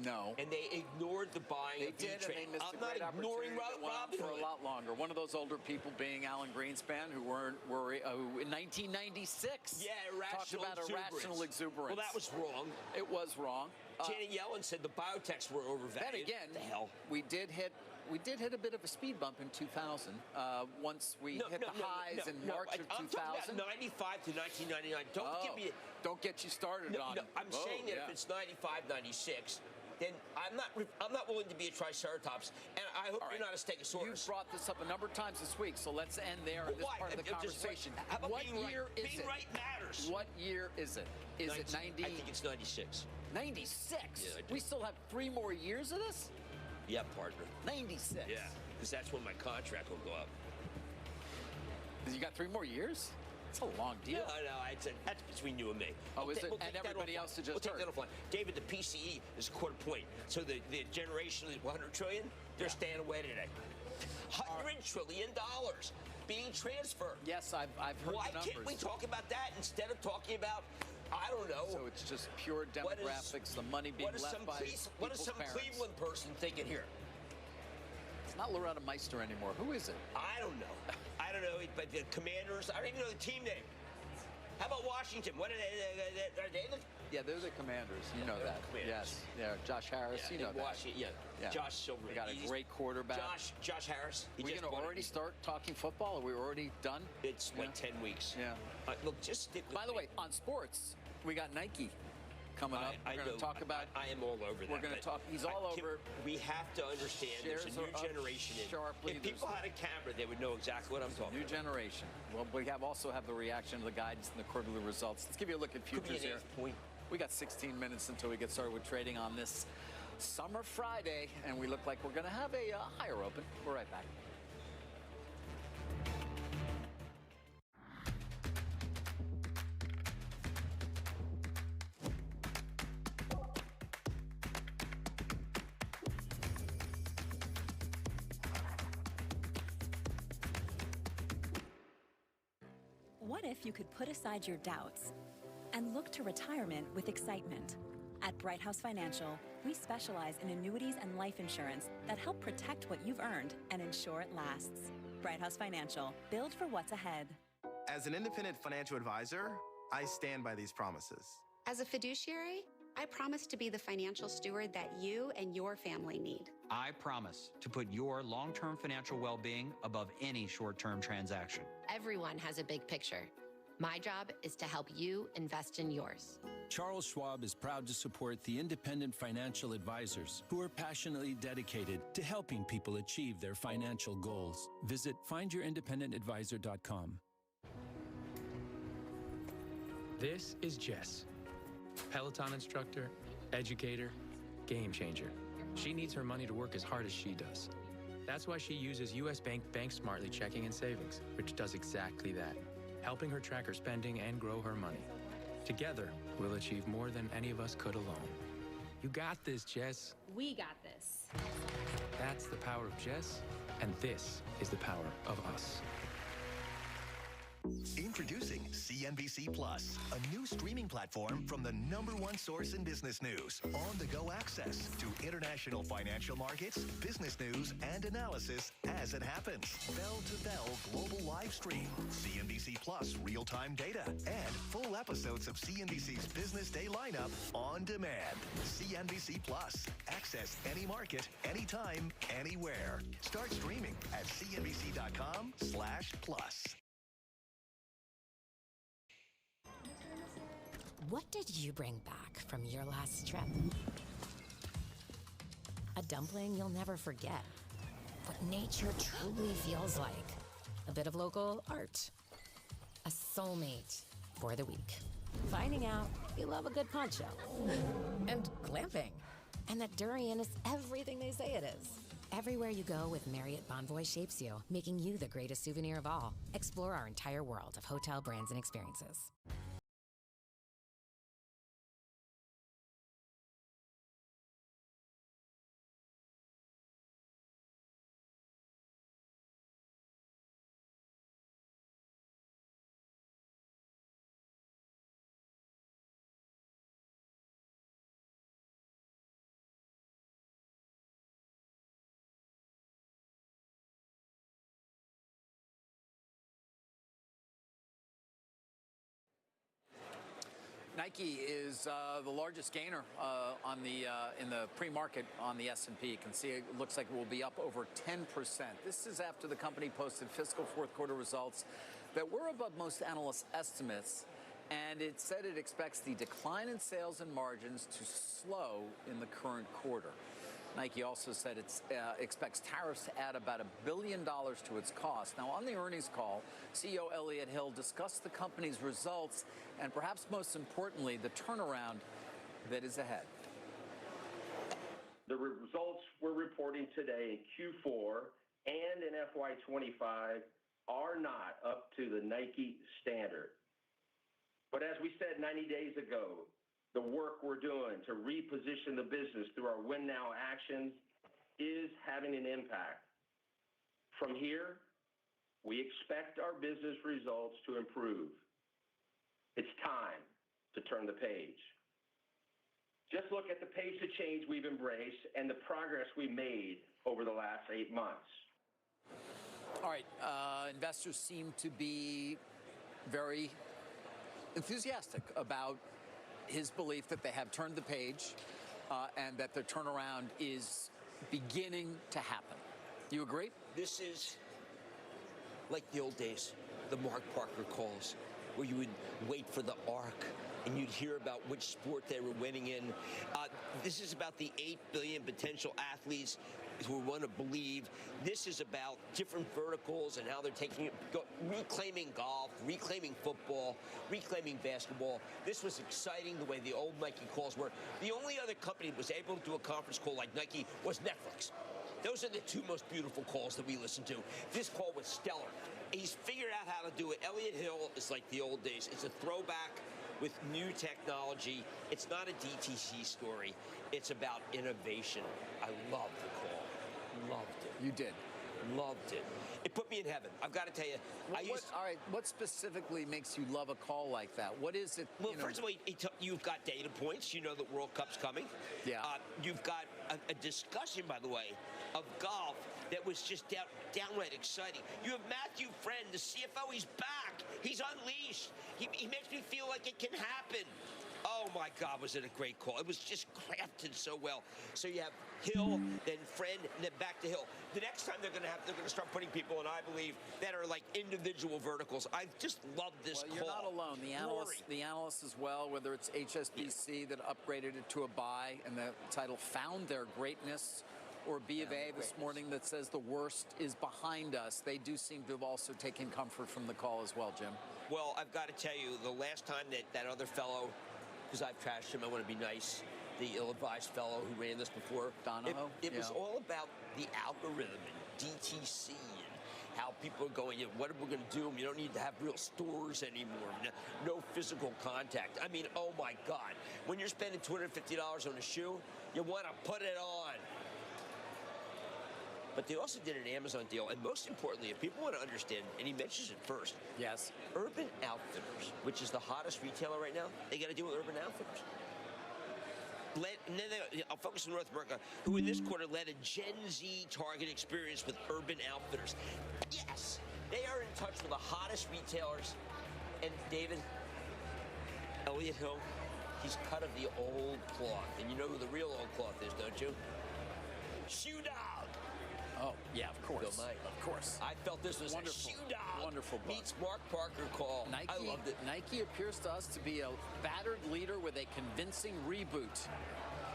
No. And they ignored the buying of did, and they missed I'm a great not ignoring opportunity for a lot longer. One of those older people being Alan Greenspan, who in 1996 talked about irrational exuberance. Well, that was wrong. It was wrong. Janet Yellen said the biotechs were overvalued. Then again, the hell? We did hit a bit of a speed bump in 2000. Once we hit the highs in March of 2000. I'm talking about 95 to 1999. Don't get you started on it. I'm saying that if it's 95, 96. Then I'm not willing to be a triceratops, and I hope you're not a stegosaurus. You've brought this up a number of times this week, so let's end there in this part of the conversation. What year is it? Being right matters. What year is it? Is it 90? I think it's 96. 96? Yeah, we still have 3 more years of this? Yeah, partner. 96? Yeah, because that's when my contract will go up. You got 3 more years? It's a long deal. No, that's between you and me. Oh, is it? And everybody else is just take that offline. David, the PCE is a quarter point. So the generation is $100 trillion. They're staying away today. $100 trillion being transferred. Yes, I've heard the numbers. Why can't we talk about that instead of talking about, I don't know. So it's just pure demographics, the money being left by What is some Cleveland person thinking here? It's not Loretta Meister anymore. Who is it? I don't know. I don't know, but the Commanders, I don't even know the team name. How about Washington? What are they? Yeah, they're the Commanders. You know that. Yes. Yeah, Josh Harris. Yeah, you know Washington, that. Yeah. Josh Silver. We got a great quarterback. Josh Harris. Are we going to already start talking football? Are we already done? It's like 10 weeks. Yeah. Look, just stick with By the way, on sports, we got Nike coming up. We're going to talk about. I am all over that. We're going to talk. He's all over. We have to understand there's a new generation in. If people had a camera, they would know exactly what I'm talking about. New generation. Well, we also have the reaction to the guidance and the quarterly results. Let's give you a look at futures here. We got 16 minutes until we get started with trading on this summer Friday, and we look like we're going to have a higher open. We're right back. What if you could put aside your doubts and look to retirement with excitement? At Bright House Financial, we specialize in annuities and life insurance that help protect what you've earned and ensure it lasts. Bright House Financial, build for what's ahead. As an independent financial advisor, I stand by these promises. As a fiduciary, I promise to be the financial steward that you and your family need. I promise to put your long-term financial well-being above any short-term transaction. Everyone has a big picture. My job is to help you invest in yours. Charles Schwab is proud to support the independent financial advisors who are passionately dedicated to helping people achieve their financial goals. Visit findyourindependentadvisor.com. This is Jess, Peloton instructor, educator, game changer. She needs her money to work as hard as she does. That's why she uses U.S. Bank Smartly checking and savings, which does exactly that, helping her track her spending and grow her money. Together, we'll achieve more than any of us could alone. You got this, Jess. We got this. That's the power of Jess, and this is the power of us. Introducing CNBC Plus, a new streaming platform from the #1 source in business news. On-the-go access to international financial markets, business news, and analysis as it happens. Bell-to-bell global live stream, CNBC Plus real-time data, and full episodes of CNBC's Business Day lineup on demand. CNBC Plus. Access any market, anytime, anywhere. Start streaming at cnbc.com/plus. What did you bring back from your last trip? A dumpling you'll never forget. What nature truly feels like. A bit of local art. A soulmate for the week. Finding out you love a good poncho. And glamping. And that durian is everything they say it is. Everywhere you go with Marriott Bonvoy shapes you, making you the greatest souvenir of all. Explore our entire world of hotel brands and experiences. Nike is the largest gainer on the in the pre-market on the S&P. You can see it looks like it will be up over 10%. This is after the company posted fiscal fourth quarter results that were above most analysts' estimates, and it said it expects the decline in sales and margins to slow in the current quarter. Nike also said it expects tariffs to add about $1 billion to its cost. Now, on the earnings call, CEO Elliott Hill discussed the company's results and perhaps most importantly, the turnaround that is ahead. The results we're reporting today in Q4 and in FY25 are not up to the Nike standard. But as we said 90 days ago, the work we're doing to reposition the business through our Win Now actions is having an impact. From here, we expect our business results to improve. It's time to turn the page. Just look at the pace of change we've embraced and the progress we made over the last 8 months. All right, investors seem to be very enthusiastic about his belief that they have turned the page and that their turnaround is beginning to happen. Do you agree? This is like the old days, the Mark Parker calls, where you would wait for the arc and you'd hear about which sport they were winning in. This is about the 8 billion potential athletes who want to believe. This is about different verticals and how they're reclaiming golf, reclaiming football, reclaiming basketball. This was exciting the way the old Nike calls were. The only other company that was able to do a conference call like Nike was Netflix. Those are the two most beautiful calls that we listened to. This call was stellar. He's figured out how to do it. Elliott Hill is like the old days. It's a throwback with new technology. It's not a DTC story. It's about innovation. I loved the call. Loved it. You did. Loved it. It put me in heaven. I've got to tell you. All right, what specifically makes you love a call like that? What is it? Well, first of all, you've got data points. You know the World Cup's coming. Yeah. You've got a discussion, by the way, of golf that was just downright exciting. You have Matthew Friend, the CFO. He's back. He's unleashed. He makes me feel like it can happen. Oh, my God, was it a great call. It was just crafted so well. So you have Hill, then Friend, and then back to Hill. The next time they're going to start putting people in, I believe, that are like individual verticals. I just love this call. You're not alone. The analysts as well, whether it's HSBC that upgraded it to a buy and the title Found Their Greatness, or B of A this morning that says the worst is behind us. They do seem to have also taken comfort from the call as well, Jim. Well, I've got to tell you, the last time that other fellow, because I've trashed him, I want to be nice, the ill-advised fellow who ran this before. Donahoe? It was all about the algorithm and DTC and how people are going, what are we going to do? We don't need to have real stores anymore. No physical contact. I mean, oh, my God. When you're spending $250 on a shoe, you want to put it on. But they also did an Amazon deal, and most importantly, if people want to understand, and he mentions it first. Yes. Urban Outfitters, which is the hottest retailer right now, they got to deal with Urban Outfitters. I'll focus on North America, who in this quarter led a Gen Z target experience with Urban Outfitters. Yes, they are in touch with the hottest retailers. And David, Elliott Hill, he's cut of the old cloth. And you know who the real old cloth is, don't you? Shoe Dog. Oh, yeah, of course. Bill Nye. Of course. I felt this was Wonderful. a shoe dog. Wonderful book. Meets Mark Parker call. Nike, I loved it. Nike appears to us to be a battered leader with a convincing reboot.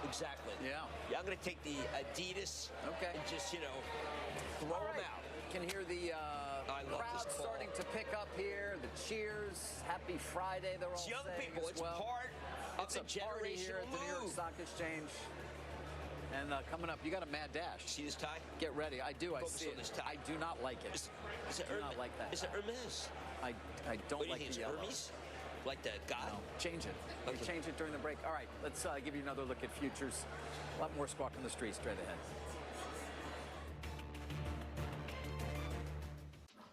Exactly. Yeah. Yeah, I'm going to take the Adidas and just, throw them out. Can hear the I love crowd this call. starting to pick up here. The cheers. Happy Friday, they're all It's young saying people. as It's well. part of It's the a party here generational at the New York move. Stock Exchange. And coming up, you got a mad dash. See this tie? Get ready. I do. Focus I see on it. this tie. I do not like it. Is it I do not like that. Is it Hermes? I don't What do you like think, the it's yellow. Hermes? Like the God? No, change it. Okay. Change it during the break. All right, let's give you another look at futures. A lot more Squawk on the Street straight ahead.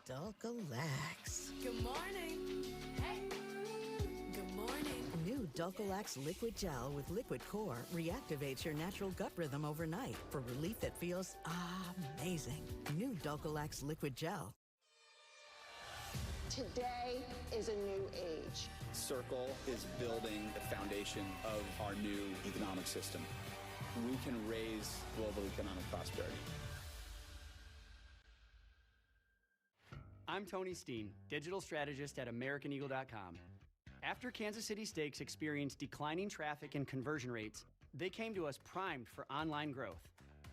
Dulcolax. Good morning. Hey. Good morning. New Dulcolax Liquid Gel with Liquid Core reactivates your natural gut rhythm overnight for relief that feels amazing. New Dulcolax Liquid Gel. Today is a new age. Circle is building the foundation of our new economic system. We can raise global economic prosperity. I'm Tony Steen, digital strategist at AmericanEagle.com. After Kansas City Steaks experienced declining traffic and conversion rates, they came to us primed for online growth.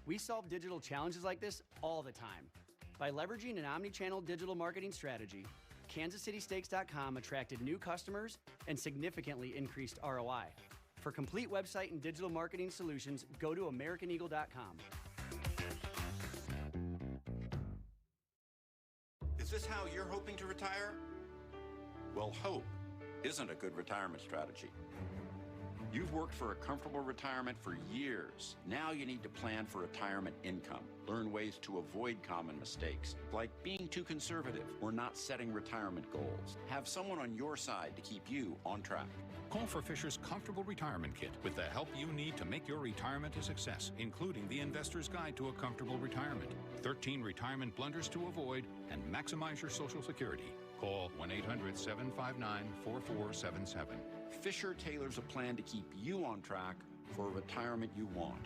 We solve digital challenges like this all the time. By leveraging an omni-channel digital marketing strategy, KansasCitySteaks.com attracted new customers and significantly increased ROI. For complete website and digital marketing solutions, go to AmericanEagle.com. Is this how you're hoping to retire? Well, hope isn't a good retirement strategy. You've worked for a comfortable retirement for years. Now you need to plan for retirement income. Learn ways to avoid common mistakes, like being too conservative or not setting retirement goals. Have someone on your side to keep you on track. Call for Fisher's Comfortable Retirement Kit with the help you need to make your retirement a success, including the Investor's Guide to a Comfortable Retirement, 13 retirement blunders to avoid, and maximize your Social Security. Call 1-800-759-4477. Fisher tailors a plan to keep you on track for a retirement you want.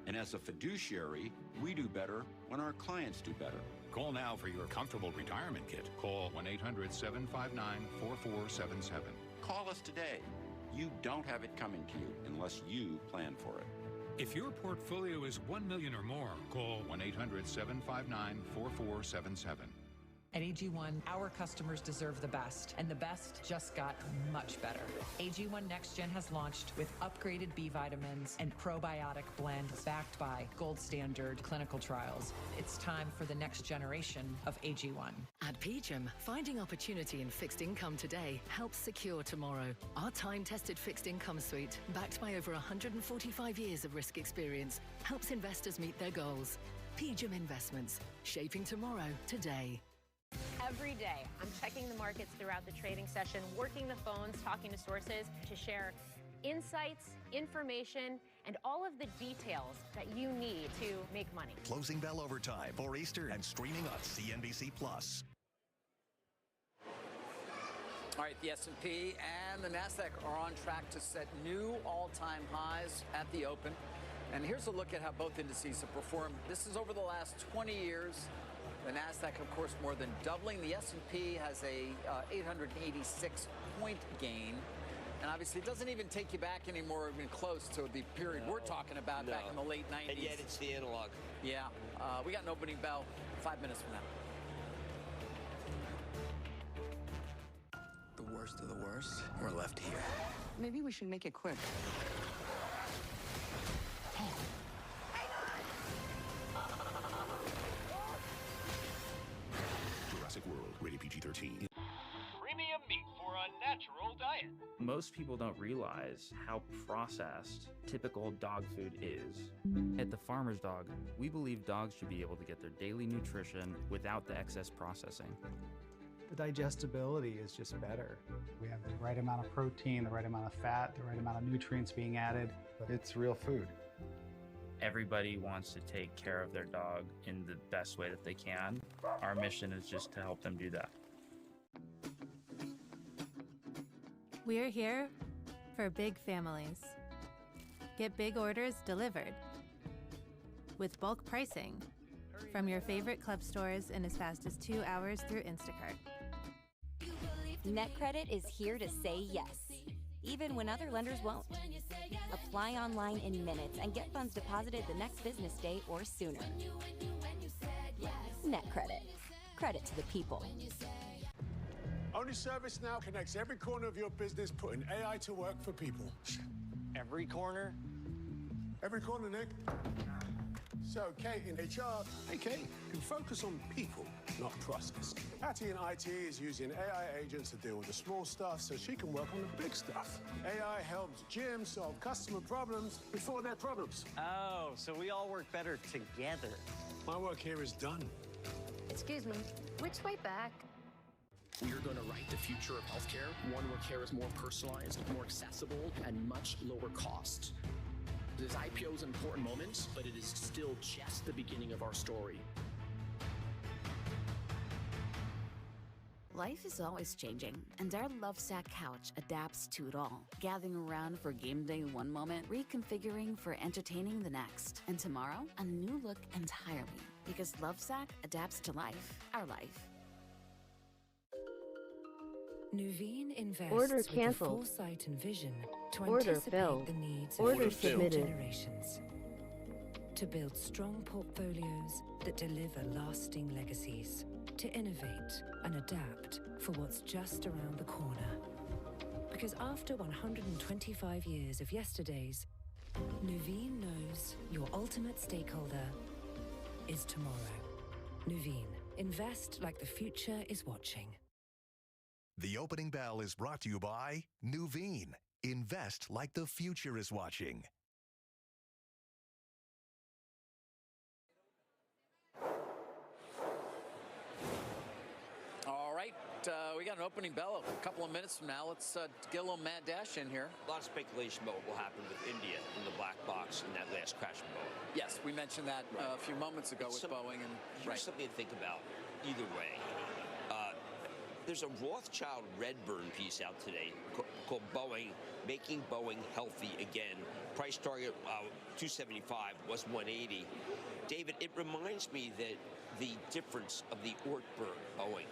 And as a fiduciary, we do better when our clients do better. Call now for your Comfortable Retirement Kit. Call 1-800-759-4477. Call us today. You don't have it coming to you unless you plan for it. If your portfolio is $1 million or more, call 1-800-759-4477. At AG1, our customers deserve the best, and the best just got much better. AG1 Next Gen has launched with upgraded B vitamins and probiotic blend backed by gold standard clinical trials. It's time for the next generation of AG1. At PGIM, finding opportunity in fixed income today helps secure tomorrow. Our time-tested fixed income suite, backed by over 145 years of risk experience, helps investors meet their goals. PGIM Investments, shaping tomorrow today. Every day, I'm checking the markets throughout the trading session, working the phones, talking to sources to share insights, information, and all of the details that you need to make money. Closing bell overtime for Easter and streaming on CNBC+. All right, the S&P and the NASDAQ are on track to set new all-time highs at the open. And here's a look at how both indices have performed. This is over the last 20 years. The NASDAQ, of course, more than doubling. The S&P has a 886-point gain. And obviously, it doesn't even take you back anymore, even close to the period we're talking about back in the late 90s. And yet it's the analog. Yeah. We got an opening bell 5 minutes from now. The worst of the worst, we're left here. Maybe we should make it quick. Jurassic World, rated PG-13. Premium meat for a natural diet. Most people don't realize how processed typical dog food is. At the Farmer's Dog, we believe dogs should be able to get their daily nutrition without the excess processing. The digestibility is just better. We have the right amount of protein, the right amount of fat, the right amount of nutrients being added. But it's real food. Everybody wants to take care of their dog in the best way that they can. Our mission is just to help them do that. We're here for big families. Get big orders delivered with bulk pricing From your favorite club stores in as fast as 2 hours through Instacart. NetCredit is here to say yes, even when other lenders won't. Apply online in minutes and get funds deposited the next business day or sooner. NetCredit. Credit to the people. Only ServiceNow connects every corner of your business, putting AI to work for people. Every corner? Every corner, Nick. So Kate in HR, hey Kate, can focus on people, not process. Patty in IT is using AI agents to deal with the small stuff so she can work on the big stuff. AI helps Jim solve customer problems before they're problems. Oh, so we all work better together. My work here is done. Excuse me, which way back? We are going to write the future of healthcare, one where care is more personalized, more accessible, and much lower cost. This IPO is an important moment, but it is still just the beginning of our story. Life is always changing, and our Lovesac couch adapts to it all. Gathering around for game day one moment, reconfiguring for entertaining the next. And tomorrow, a new look entirely. Because Lovesac adapts to life, our life. Nuveen invests Order with the canceled. foresight and vision to Order anticipate filled. the needs Order of future submitted. generations. To build strong portfolios that deliver lasting legacies. To innovate and adapt for what's just around the corner. Because after 125 years of yesterdays, Nuveen knows your ultimate stakeholder is tomorrow. Nuveen, invest like the future is watching. The opening bell is brought to you by Nuveen. Invest like the future is watching. All right, we got an opening bell a couple of minutes from now. Let's get a little mad dash in here. A lot of speculation about what will happen with India in the black box in that last crash of Boeing. Yes, we mentioned that a few moments ago with Boeing. And here's something to think about either way. There's a Rothschild Redburn piece out today called Boeing, Making Boeing Healthy Again. Price target 275 was 180. David, it reminds me that the difference of the Ortberg Boeing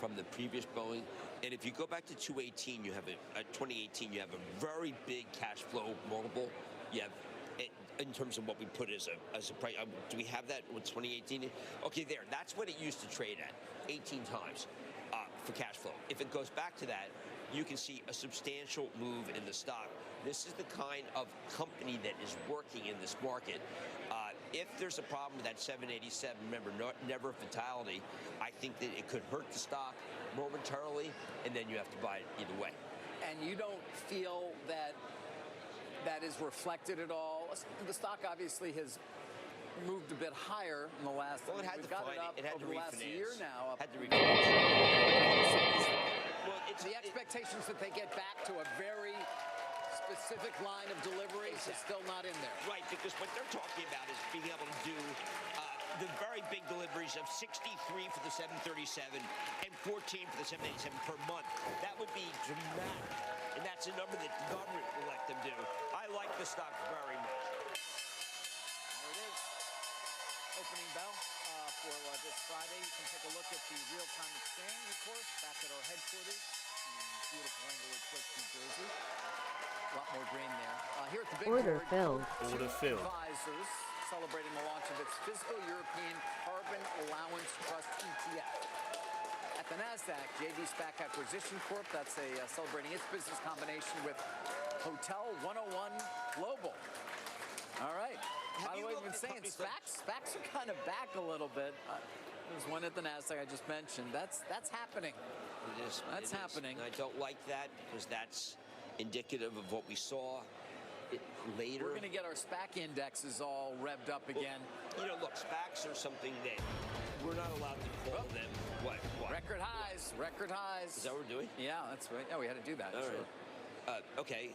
from the previous Boeing, and if you go back to 2018, you have a very big cash flow multiple. You have in terms of what we put as a price. Do we have that with 2018? Okay, there. That's what it used to trade at, 18 times. For cash flow. If it goes back to that, you can see a substantial move in the stock. This is the kind of company that is working in this market. If there's a problem with that 787, remember, never a fatality, I think that it could hurt the stock momentarily, and then you have to buy it either way. And you don't feel that that is reflected at all? The stock obviously has moved a bit higher in the last. Well, it had to find it. It had to over the last refinance. year now. Had to refinance. Well, it's the expectations that they get back to a very specific line of deliveries is still not in there. Right, because what they're talking about is being able to do the very big deliveries of 63 for the 737 and 14 for the 787 per month. That would be dramatic, and that's a number that the government will let them do. I like the stock very much. Opening bell for this Friday. You can take a look at the real-time exchange, of course, back at our headquarters in beautiful Englewood Cliffs, New Jersey. A lot more green there. Here at the big Order board, filled. Order filled. Advisors celebrating the launch of its Physical European Carbon Allowance Trust ETF. At the NASDAQ, JV SPAC Acquisition Corp, that's celebrating its business combination with Hotel 101 Global. All right. By the way, we've been saying SPACs are kind of back a little bit. There's one at the NASDAQ I just mentioned. That's happening. It is. That's happening. I don't like that because that's indicative of what we saw later. We're going to get our SPAC indexes all revved up again. Well, look, SPACs are something that we're not allowed to call them. What? Record highs. Record highs. Is that what we're doing? Yeah, that's right. Yeah, we had to do that. All sure. Right. Okay.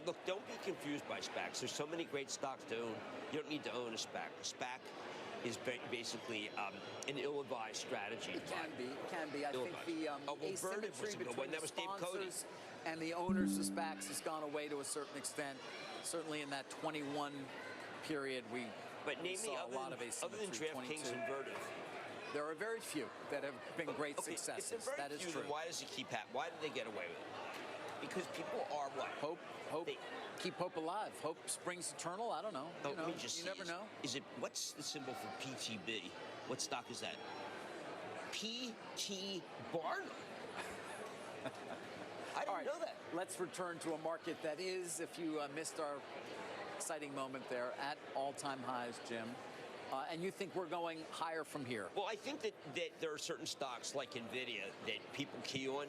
Look, don't be confused by SPACs. There's so many great stocks to own. You don't need to own a SPAC. A SPAC is basically an ill-advised strategy. It can be. It can be. I think the asymmetry between the sponsors and the owners of SPACs has gone away to a certain extent. Certainly in that 21 period, we name saw me a lot of other than asymmetry. DraftKings and Vertiv. There are very few that have been great successes. If they're very that is few, true. then why does it keep happening? Why did they get away with it? Because people are what? Hope. Keep hope alive. Hope springs eternal. I don't know. Oh, let me just you see. never know. Is it? What's the symbol for PTB? What stock is that? PT Barnum. I didn't know that. Let's return to a market that is, if you missed our exciting moment there, at all-time highs, Jim. And you think we're going higher from here? Well, I think that there are certain stocks like NVIDIA that people key on,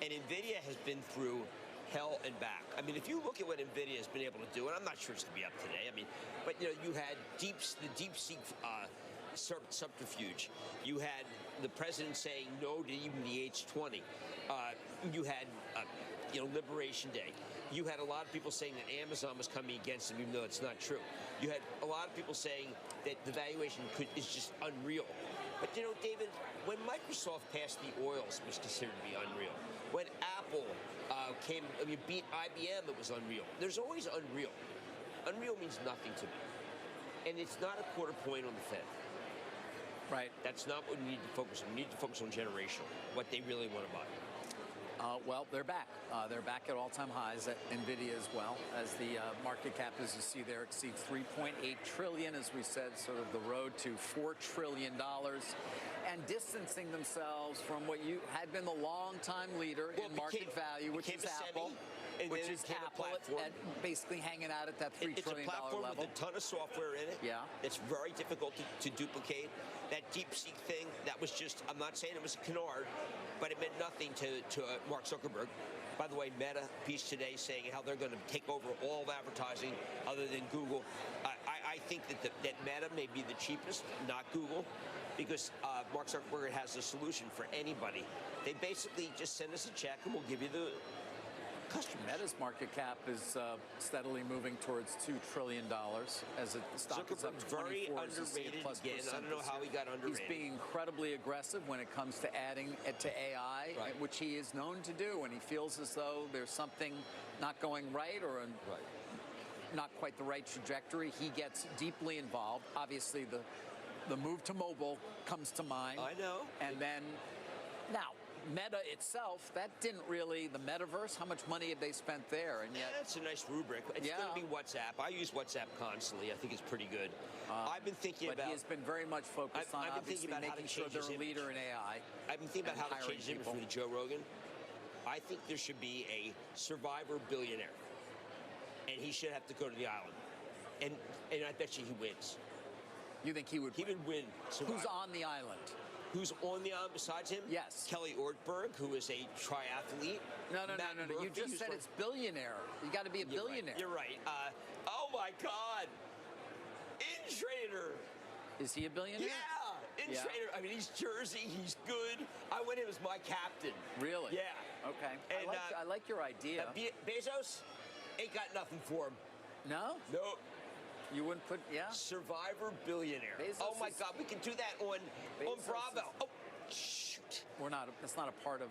and NVIDIA has been through hell and back. I mean, if you look at what NVIDIA has been able to do, and I'm not sure it's going to be up today. I mean, but you had the DeepSeek subterfuge. You had the president saying no to even the H-20. You had Liberation Day. You had a lot of people saying that Amazon was coming against them, even though it's not true. You had a lot of people saying that the valuation is just unreal. But David, when Microsoft passed the oils, it was considered to be unreal. When Apple beat IBM, it was unreal. There's always unreal. Unreal means nothing to me. And it's not a quarter point on the Fed. Right. That's not what we need to focus on. We need to focus on generational, what they really want to buy. Well, they're back. They're back at all-time highs at NVIDIA as well, as the market cap, as you see there, exceeds $3.8 trillion, as we said, sort of the road to $4 trillion, and distancing themselves from what you had been the long-time leader in market value, which is Apple. Which is Apple at basically hanging out at that $3 trillion level. It's a platform with a ton of software in it. Yeah. It's very difficult to duplicate. That DeepSeek thing, that was just, I'm not saying it was a canard, but it meant nothing to Mark Zuckerberg. By the way, Meta piece today saying how they're going to take over all of advertising other than Google. I think that Meta may be the cheapest, not Google, because Mark Zuckerberg has a solution for anybody. They basically just send us a check and we'll give you the customers. Meta's market cap is steadily moving towards $2 trillion as the stock is up 24%. Very underrated again. I don't know how he got underrated. He's being incredibly aggressive when it comes to adding to AI, which he is known to do when he feels as though there's something not going right or not quite the right trajectory. He gets deeply involved. Obviously, the move to mobile comes to mind. I know. And then now, Meta itself, that didn't really, the metaverse, how much money have they spent there? And yet, that's a nice rubric. It's going to be WhatsApp. I use WhatsApp constantly. I think it's pretty good. I've been thinking but about. He has been very much focused on obviously making sure they're a leader in AI. I've been thinking about how to change his image from Joe Rogan. I think there should be a survivor billionaire, and he should have to go to the island. And I bet you he wins. You think he would? He would win. Survivor. Who's on the island? Who's on the island besides him? Yes. Kelly Ortberg, who is a triathlete. No. You just said it's billionaire. You got to be a billionaire. You're right. Oh my God. InTrader. Is he a billionaire? Yeah. InTrader. I mean, he's Jersey. He's good. I went in as my captain. Really? Yeah. Okay. And, I like your idea. Bezos ain't got nothing for him. No? Nope. You wouldn't put, Survivor billionaire. Bezos oh my God, we can do that on Bravo. Oh, shoot. That's not a part of.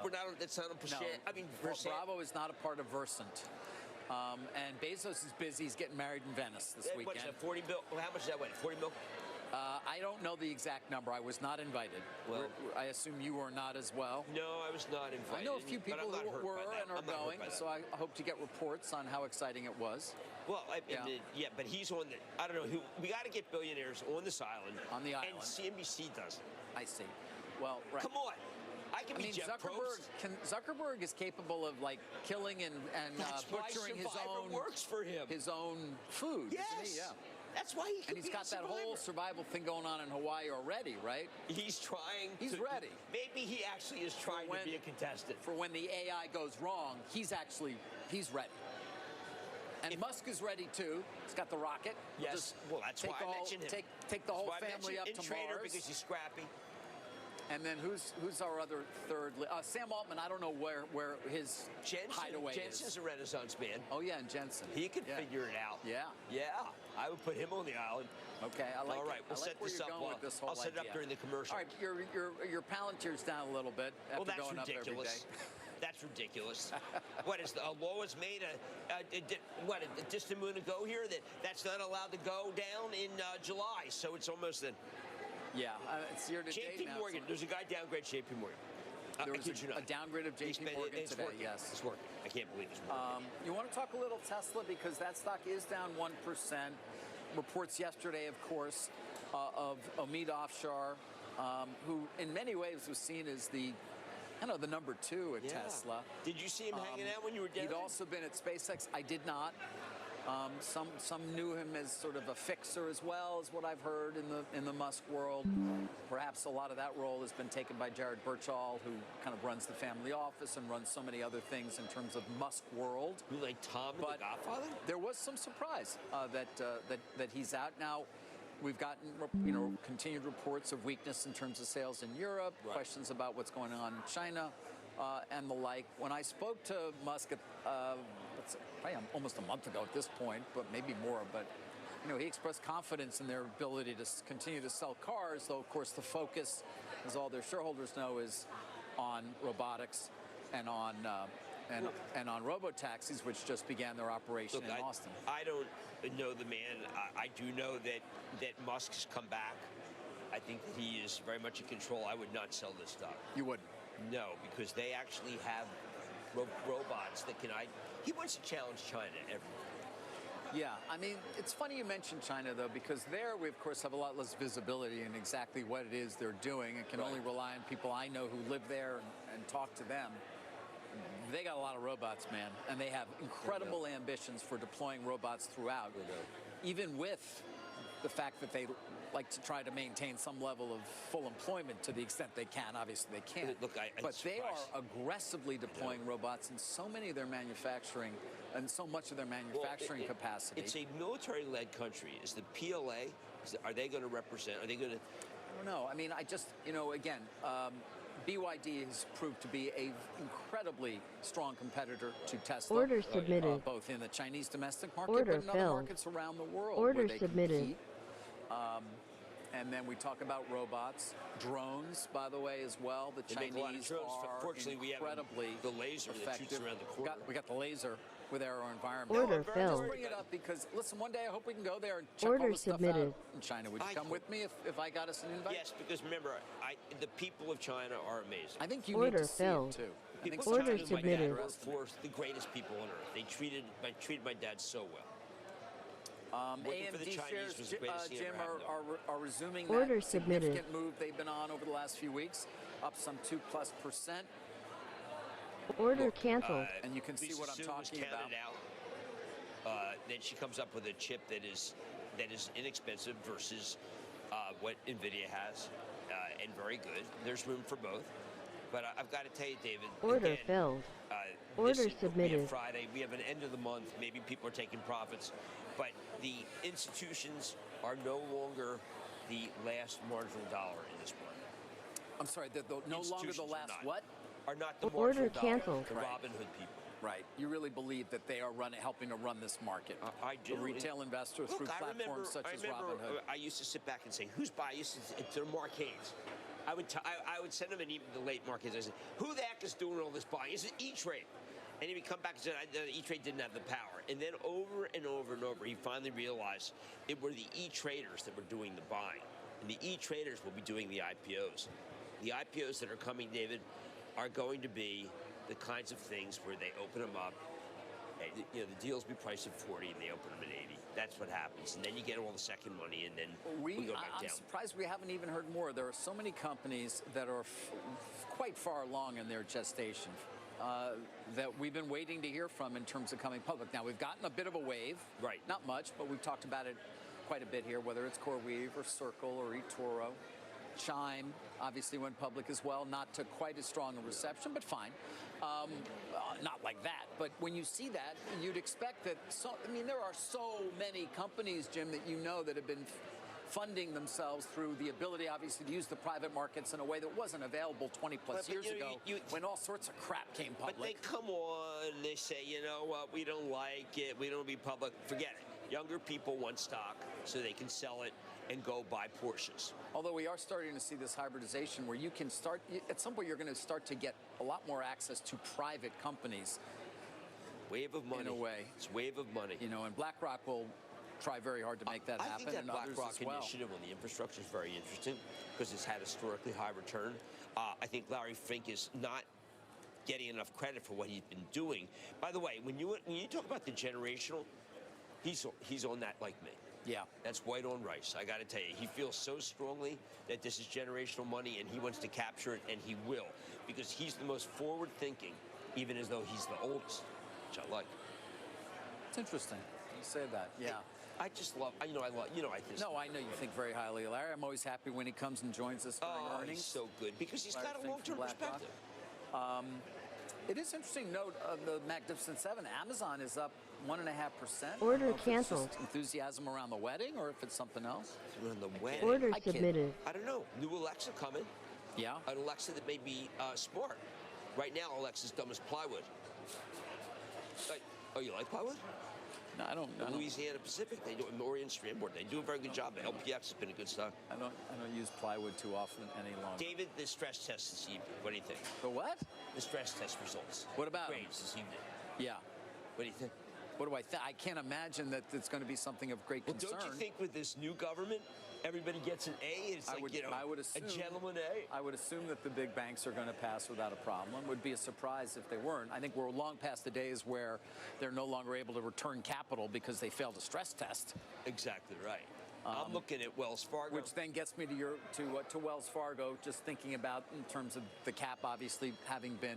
We're not. That's not a percent. No, I mean, Bravo is not a part of Versant. And Bezos is busy. He's getting married in Venice this weekend. What's that? 40 mil. Well, how much is that weigh? 40 mil. I don't know the exact number. I was not invited. Well, I assume you were not as well. No, I was not invited. I know a few people who were and are going, so I hope to get reports on how exciting it was. Well, but he's on the. I don't know who. We got to get billionaires on this island. On the island. And CNBC doesn't. I see. Well, right. Come on. I can be Jeff Probst. Zuckerberg is capable of killing and butchering his own. Works for him. His own food. Yes. Isn't he? Yeah. That's why he can And he's got that whole survival thing going on in Hawaii already, right? He's trying. He's ready. Maybe he actually is trying to be a contestant. For when the AI goes wrong, he's ready. And Musk is ready too. He's got the rocket. Yes. Well, that's why I mentioned him. Take the whole family up to InTrader Mars. because he's scrappy. And then who's our other third? Sam Altman. I don't know where his hideaway is. Jensen's a Renaissance man. Oh yeah, and Jensen. He could figure it out. Yeah. Yeah. I would put him on the island. Okay, I like. All right, we'll set this up. I'll set it up during the commercial. All right, your Palantir's down a little bit after going ridiculous. up every day. That's ridiculous. What is a law was made? A distant moon ago here that's not allowed to go down in July. So it's almost an. Yeah, it's year to date JP now. Morgan. There's a guy downgrade JP Morgan. There was a downgrade of JP Morgan today. Working. Yes, it's working. I can't believe it's working. You want to talk a little Tesla because that stock is down 1%. Reports yesterday, of course, of Omid Afshar, who in many ways was seen as the number 2 at Tesla. Did you see him hanging out when you were down? He'd also been at SpaceX. I did not. Some knew him as sort of a fixer as well, is what I've heard in the Musk world. Perhaps a lot of that role has been taken by Jared Birchall, who kind of runs the family office and runs so many other things in terms of Musk world. You like Tom and the Godfather? There was some surprise that he's out now. We've gotten continued reports of weakness in terms of sales in Europe, questions about what's going on in China, and the like. When I spoke to Musk probably almost a month ago at this point, but maybe more, but he expressed confidence in their ability to continue to sell cars, though of course the focus, as all their shareholders know, is on robotics and on robo-taxis, which just began their operation in Austin. I don't know the man. I do know that Musk has come back. I think that he is very much in control. I would not sell this stock. You wouldn't? No, because they actually have robots that can. He wants to challenge China everywhere. Yeah, I mean, it's funny you mentioned China, though, because there we, of course, have a lot less visibility in exactly what it is they're doing and can only rely on people I know who live there and talk to them. They got a lot of robots, man, and they have incredible ambitions for deploying robots throughout, even with the fact that they like to try to maintain some level of full employment to the extent they can. Obviously, they can't. Look, but they are aggressively deploying robots in so many of their manufacturing and so much of their manufacturing capacity. It's a military-led country. Is the PLA, are they going to represent, are they going to? I don't know. I mean, again, BYD has proved to be an incredibly strong competitor to Tesla. Order submitted. Both in the Chinese domestic market Order but in other filled. markets around the world. Order where they submitted. compete. And then we talk about robots, drones, by the way, as well. The They make a lot of Chinese drones. are Fortunately, we have incredibly the laser that shoots effective. around the corner. We got the laser with AeroEnvironment. Order Just filled. bring it up because, listen, one day I hope we can go there and check Order all the stuff submitted. out in China. Would you come with me if I got us an invite? Yes, because remember, the people of China are amazing. I think you Order need to see filled. it, too. I think People of Order China, my dad submitted. worked for the greatest people on earth. They treated my dad so well. Working for the AMD Chinese shares, was the greatest thing Jim, ever happened. are resuming Order that submitted. significant move they've been on over the last few weeks, up some 2+%. Order canceled. And you can see Lisa what I'm Su was talking about. counted out. Then she comes up with a chip that is inexpensive versus what NVIDIA has, and very good. There's room for both. But I've got to tell you, David. Order again, filled. this Order is- submitted. We have Friday. We have an end of the month. Maybe people are taking profits, but the institutions are no longer the last marginal dollar in this market. I'm sorry, no longer the last what? Are not the Order marginal dollar, canceled. the Right. Robin Hood people. Right. You really believe that they are helping to run this market. I do. The retail investor through platforms such as Robinhood. I used to sit back and say, "Who's buying?" To Mark Haynes. I would send him an email to late Mark Haynes. I said, "Who the heck is doing all this buying?" He said, "E-Trade." And he would come back and say, E-Trade didn't have the power. And then over and over and over, he finally realized it were the E-Traders that were doing the buying. And the E-Traders will be doing the IPOs. The IPOs that are coming, David, are going to be the kinds of things where they open them up. And, the deals be priced at 40 and they open them at 80. That's what happens. And then you get all the second money and then we go back I'm down. surprised we haven't even heard more. There are so many companies that are quite far along in their gestation that we've been waiting to hear from in terms of coming public. Now, we've gotten a bit of a wave. Right. Not much, but we've talked about it quite a bit here, whether it's CoreWeave or Circle or eToro. Chime obviously went public as well, not to quite as strong a reception, but fine. Not like that. But when you see that, you'd expect that. There are so many companies, Jim, that that have been funding themselves through the ability, obviously, to use the private markets in a way that wasn't available 20-plus years ago when all sorts of crap came public. But they come on, they say, you know what, we don't like it, we don't be public, forget it. Younger people want stock so they can sell it and go buy Porsches. Although we are starting to see this hybridization where you can start, at some point you're going to start to get a lot more access to private companies. Wave of money. In a way. It's wave of money. You know, and BlackRock will try very hard to make that happen. I think that and others BlackRock as well. initiative on the infrastructure is very interesting because it's had historically high return. I think Larry Fink is not getting enough credit for what he's been doing. By the way, when you talk about the generational, he's on that like me. Yeah. That's white on rice. I got to tell you, he feels so strongly that this is generational money and he wants to capture it, and he will, because he's the most forward-thinking, even as though he's the oldest, which I like. It's interesting. You say that, yeah. I just love, I just. No, I know you think very highly of Larry. I'm always happy when he comes and joins us during earnings. He's so good because he's got a long-term perspective. It is interesting to note of the Magnificent Seven. Amazon is up 1.5%. Order canceled. Enthusiasm around the wedding, or if it's something else. Around the wedding. Order submitted. I don't know. New Alexa coming. Yeah. An Alexa that may be smart. Right now, Alexa's dumb as plywood. Oh, you like plywood? No, I don't. Louisiana Pacific, they do it. Orient Strandboard, they do a very good job. LPX has been a good stock. I don't use plywood too often any longer. David, the stress test this evening. What do you think? The what? The stress test results. What about grades this evening? Yeah. What do you think? What do I think? I can't imagine that it's going to be something of great concern. Don't you think with this new government, everybody gets an A? It's like, I would assume, a gentleman A? I would assume that the big banks are going to pass without a problem. It would be a surprise if they weren't. I think we're long past the days where they're no longer able to return capital because they failed a stress test. Exactly right. I'm looking at Wells Fargo. Which then gets me to Wells Fargo, just thinking about in terms of the cap obviously having been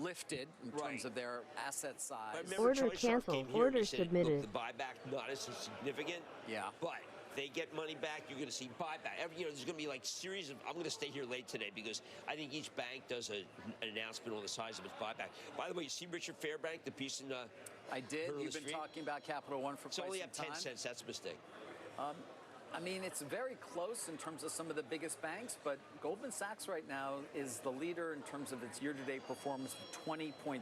lifted in terms of their asset size. Order canceled. Order submitted. Look, the buyback not as significant. Yeah. But they get money back, you're going to see buyback. There's going to be like series of. I'm going to stay here late today because I think each bank does an announcement on the size of its buyback. By the way, you see Richard Fairbank, the piece in. I did. You've been talking about Capital One for quite some time. It's only up 10 cents. That's a mistake. I mean, it's very close in terms of some of the biggest banks, but Goldman Sachs right now is the leader in terms of its year-to-date performance, 20.3%,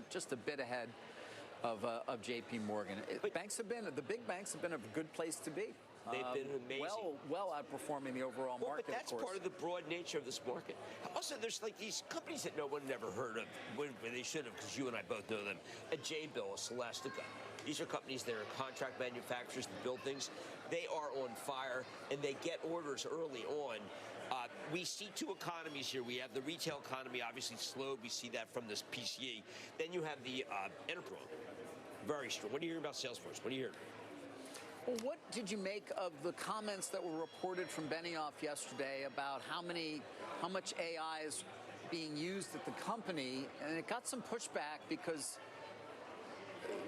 just a bit ahead of J.P. Morgan. The big banks have been a good place to be. They've been amazing. Well outperforming the overall market, but that's of course. part of the broad nature of this market. Also, there's like these companies that no one ever heard of, when they should have, because you and I both know them. A J-Bill, a Celestica. These are companies that are contract manufacturers that build things. They are on fire, and they get orders early on. We see two economies here. We have the retail economy, obviously slowed. We see that from this PCE. Then you have the enterprise, very strong. What do you hear about Salesforce? What do you hear? Well, what did you make of the comments that were reported from Benioff yesterday about how much AI is being used at the company? And it got some pushback because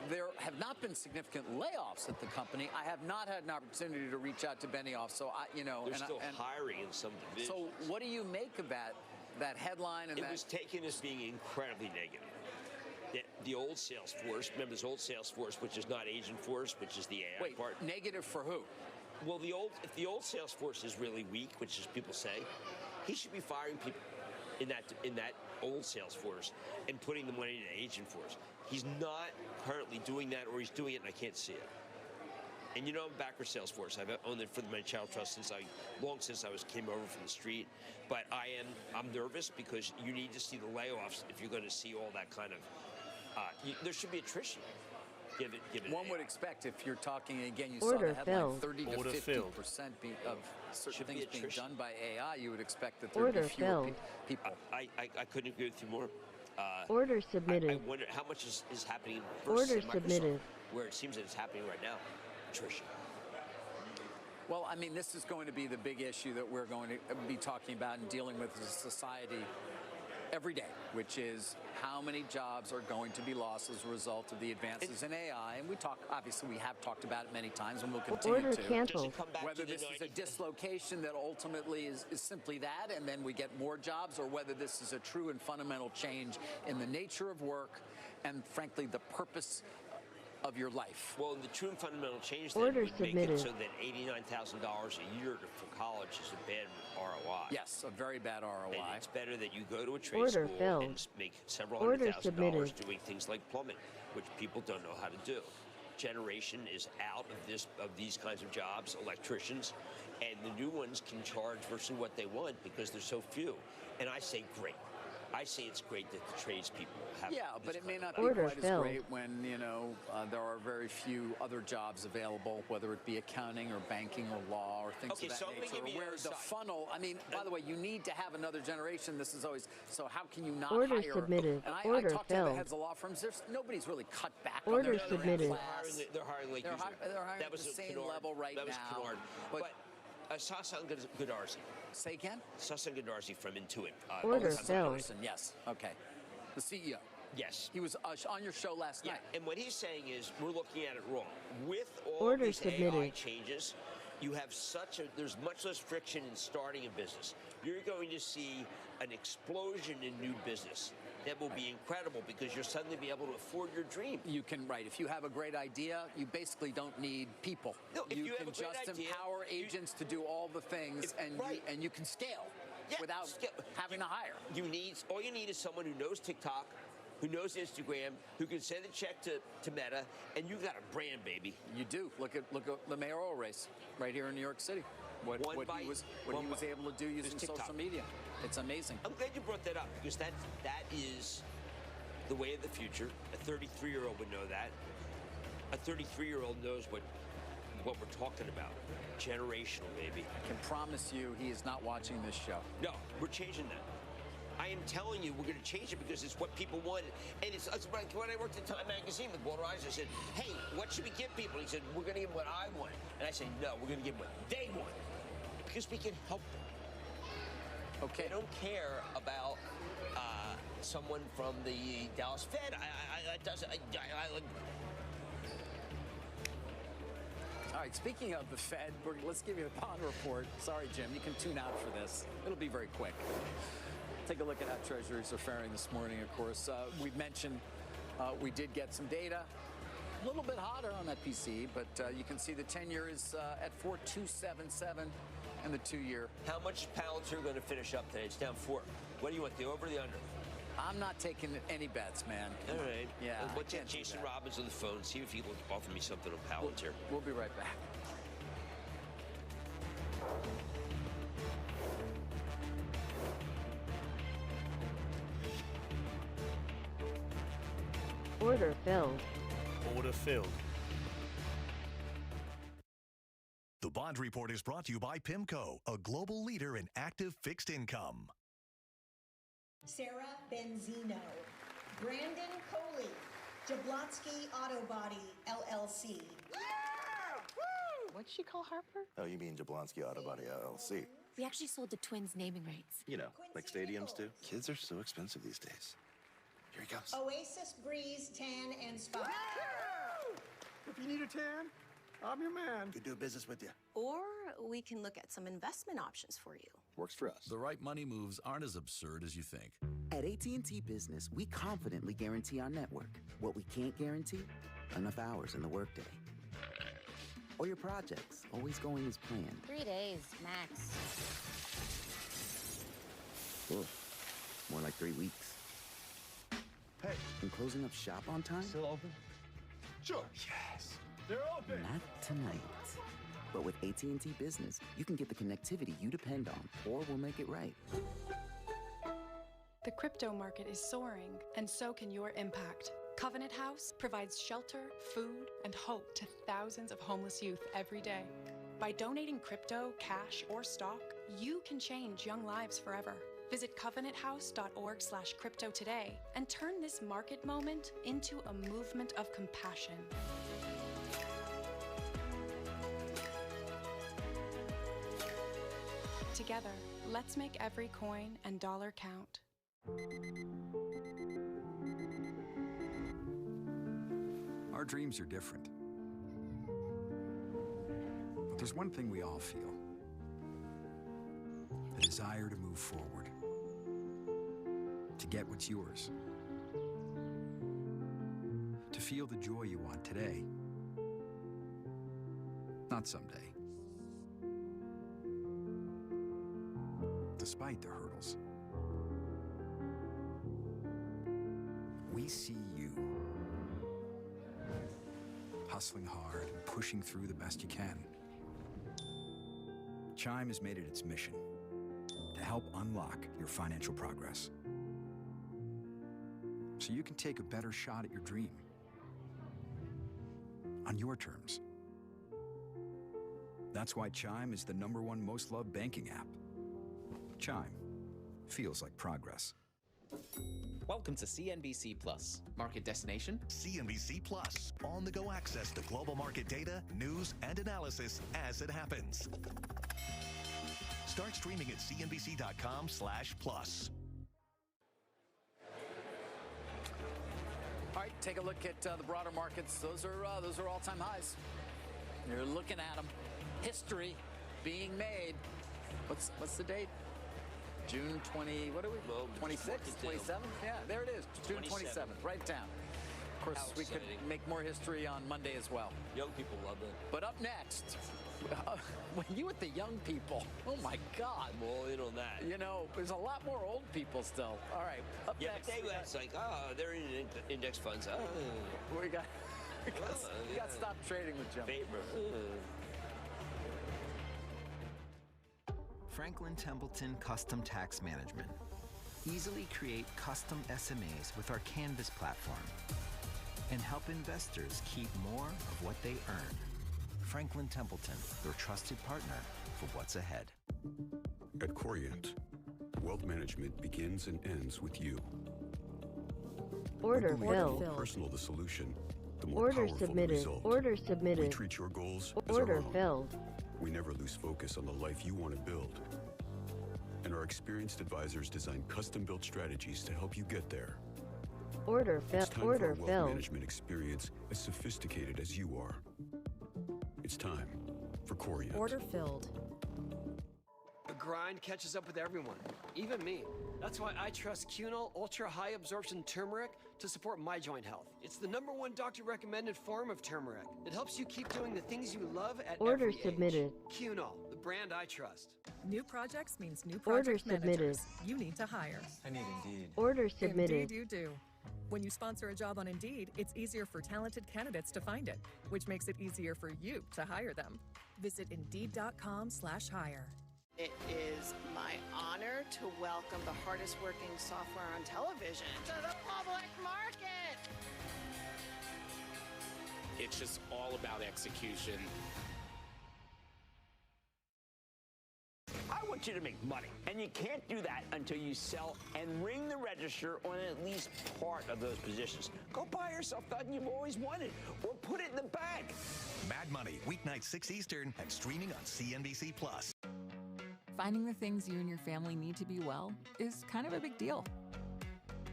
there have not been significant layoffs at the company. I have not had an opportunity to reach out to Benioff, so they're still hiring in some divisions. So, what do you make of that headline? And it was taken as being incredibly negative. The old Salesforce, remember this old Salesforce, which is not Agent Force, which is the AI part. Negative for who? Well, if the old Salesforce is really weak, which is people say, he should be firing people in that old Salesforce and putting the money into Agent Force. He's not currently doing that, or he's doing it and I can't see it. And I'm backer Salesforce. I've owned it for my child trust since I came over from the street. But I'm nervous because you need to see the layoffs if you're going to see all that kind of. There should be attrition. Give it. One would expect if you're talking again. You Order saw the headline: filled. 30 to Order 50% of certain things being done by AI. You would expect that there would be fewer people. I couldn't agree with you more. Order submitted. I wonder how much is happening versus Order Microsoft, submitted. where it seems that it's happening right now. Attrition. Well, I mean, this is going to be the big issue that we're going to be talking about and dealing with as a society every day, which is how many jobs are going to be lost as a result of the advances in AI. And we have talked about it many times, and we'll continue Order to. canceled. Whether this is a dislocation that ultimately is simply that, and then we get more jobs, or whether this is a true and fundamental change in the nature of work and, frankly, the purpose of your life. Well, the true and fundamental change Order then would submitted. make it so that $89,000 a year for college is a bad ROI. Yes, a very bad ROI. And it's better that you go to a trade Order school filled. and make several Order $100,000 submitted. doing things like plumbing, which people don't know how to do. generation is out of these kinds of jobs, electricians, and the new ones can charge virtually what they want because there's so few. And I say great. I say it's great that the tradespeople have. Yeah, but it may not be Order quite as filled. great when, there are very few other jobs available, whether it be accounting or banking or law or things of that so let me nature. give you Where another the side. funnel, by the way, you need to have another generation. This is always, so how can you not Order hire? submitted. And I Order talked to the filled. heads of law firms. Nobody's really cut back Order on their submitted. class. They're hiring like usual. They're hiring that at was the same Kennard. level right that was now. Kennard. But Sasan Goodarzi. Say again? Sasan Goodarzi from Intuit. Order filled. Yes, okay. The CEO. Yes. He was on your show last night. And what he's saying is we're looking at it wrong. With all Order these AI submitted. changes, you have there's much less friction in starting a business. You're going to see an explosion in new business that will be incredible because you'll suddenly be able to afford your dream. You can, if you have a great idea, you basically don't need people. No, if you can have a great just idea, empower agents to do all the things, and you can scale without having to hire. All you need is someone who knows TikTok, who knows Instagram, who can send a check to Meta, and you got a brand, baby. You do. Look at the mayoral race right here in New York City. What he was able to do using social media. It's amazing. I'm glad you brought that up because that is the way of the future. A 33-year-old would know that. A 33-year-old knows what we're talking about. Generational, baby. I can promise you he is not watching this show. No, we're changing that. I am telling you, we're going to change it because it's what people want. And it's like when I worked at Time Magazine with Walter Eisen, I said, hey, what should we give people? He said, we're going to give them what I want. And I say, no, we're going to give them what they want. Because we can help them. Okay. They don't care about someone from the Dallas Fed. All right, speaking of the Fed, let's give you the bond report. Sorry, Jim, you can tune out for this. It'll be very quick. Take a look at how treasuries are faring this morning, of course. We've mentioned we did get some data. A little bit hotter on that PCE, but you can see the 10-year is at 4.277 and the 2-year. How much Palantir going to finish up today? It's down 4. What do you want, the over or the under? I'm not taking any bets, man. All right. Yeah. Let's get Jason Robbins on the phone, see if he will offer me something on Palantir. We'll be right back. Order filled. Order filled. The Bond Report is brought to you by PIMCO, a global leader in active fixed income. Sarah Benzino, Brandon Coley, Jablonski Auto Body, LLC. What'd she call Harper? Oh, you mean Jablonski Auto Body LLC. We actually sold the twins naming rights. You know, like stadiums do. Kids are so expensive these days. Here he comes. Oasis Breeze Tan and Spa. If you need a tan, I'm your man. Could do business with you. Or we can look at some investment options for you. Works for us. The right money moves aren't as absurd as you think. At AT&T Business, we confidently guarantee our network. What we can't guarantee? Enough hours in the workday. Or your projects always going as planned. 3 days, max. Oof, more like 3 weeks. Hey. And closing up shop on time? Still open? Sure. Yes. They're open. Not tonight. But with AT&T Business, you can get the connectivity you depend on, or we'll make it right. The crypto market is soaring, and so can your impact. Covenant House provides shelter, food, and hope to thousands of homeless youth every day. By donating crypto, cash, or stock, you can change young lives forever. Visit covenanthouse.org/crypto today and turn this market moment into a movement of compassion. Together, let's make every coin and dollar count. Our dreams are different. But there's one thing we all feel. The desire to move forward. To get what's yours. To feel the joy you want today. Not someday. Despite the hurdles. We see you. hustling hard and pushing through the best you can. Chime has made it its mission to help unlock your financial progress so you can take a better shot at your dream on your terms. That's why Chime is the #1 most loved banking app. Chime feels like progress. Welcome to CNBC Plus, market destination. CNBC Plus, on-the-go access to global market data, news, and analysis as it happens. Start streaming at cnbc.com/plus. All right, take a look at the broader markets. Those are all-time highs. You're looking at them. History being made. What's the date? June 20, what are we? 26th, 27th? Yeah, there it is. June 27th, right down. Of course, we could make more history on Monday as well. Young people love it. But up next, you with the young people, oh my God. I'm all in on that. You know, there's a lot more old people still. All right, up next. Yeah, but it's like, they're in index funds. We got to stop trading with Jim. Franklin Templeton Custom Tax Management. Easily create custom SMAs with our Canvas platform and help investors keep more of what they earn. Franklin Templeton, your trusted partner for what's ahead. At Corient, wealth management begins and ends with you. Order The more filled. personal the solution, the more Order powerful the submitted. result. Order submitted. We treat your goals as Order our own. filled. We never lose focus on the life you want to build. And our experienced advisors design custom-built strategies to help you get there. Order It's time Order for a wealth filled. management experience as sophisticated as you are. It's time for Corient. Order filled. The grind catches up with everyone, even me. That's why I trust Cunol Ultra High Absorption Turmeric to support my joint health. It's the #1 doctor-recommended form of turmeric. It helps you keep doing the things you love at Order every submitted. age. Cunol, the brand I trust. New projects means new Order project submitted. managers. You need to hire. I need Indeed. Order submitted. Indeed you do. When you sponsor a job on Indeed, it's easier for talented candidates to find it, which makes it easier for you to hire them. Visit Indeed.com/hire. It is my honor to welcome the hardest working software on television to the public market. It's just all about execution. I want you to make money, and you can't do that until you sell and ring the register on at least part of those positions. Go buy yourself something you've always wanted, or put it in the bank. Mad Money, weeknight 6 Eastern, and streaming on CNBC Plus. Finding the things you and your family need to be well is kind of a big deal.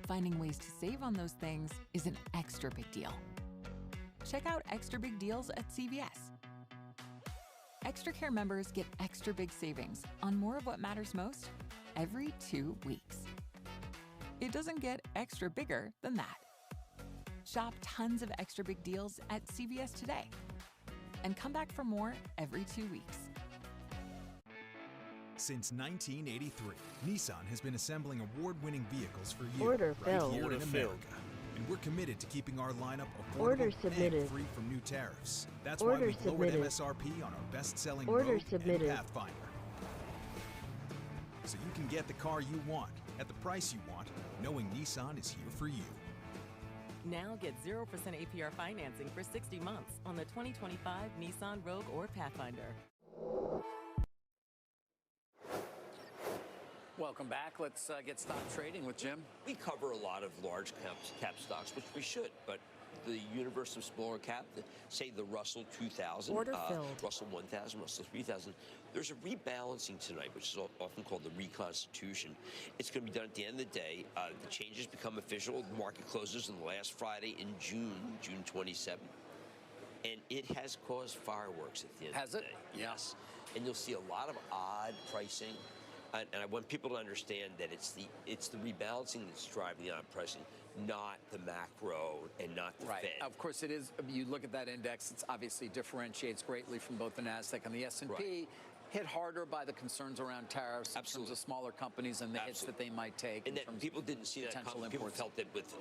Finding ways to save on those things is an extra big deal. Check out extra big deals at CVS. Extra Care members get extra big savings on more of what matters most every 2 weeks. It doesn't get extra bigger than that. Shop tons of extra big deals at CVS today and come back for more every 2 weeks. Since 1983, Nissan has been assembling award-winning vehicles for you Order right filled. here Order in America. And we're committed to keeping our lineup Order affordable submitted. and free from new tariffs. That's Order why we've lowered submitted. MSRP on our best-selling Order Rogue submitted. and Pathfinder. So you can get the car you want at the price you want, knowing Nissan is here for you. Now get 0% APR financing for 60 months on the 2025 Nissan Rogue or Pathfinder. Welcome back. Let's get stock trading with Jim. We cover a lot of large cap stocks, which we should, but the universe of smaller cap, say the Russell 2000, Order filled. Russell 1000, Russell 3000, there's a rebalancing tonight, which is often called the reconstitution. It's going to be done at the end of the day. The changes become official. The market closes on the last Friday in June 27th. And it has caused fireworks at the end of the day. Yes. And you'll see a lot of odd pricing. And I want people to understand that it's the rebalancing that's driving the odd pricing, not the macro and not the Fed. Of course, it is. You look at that index; it's obviously differentiates greatly from both the Nasdaq and the S&P. Right. Hit harder by the concerns around tariffs in terms of smaller companies and the hits that they might take. And that people didn't see that coming. People felt that with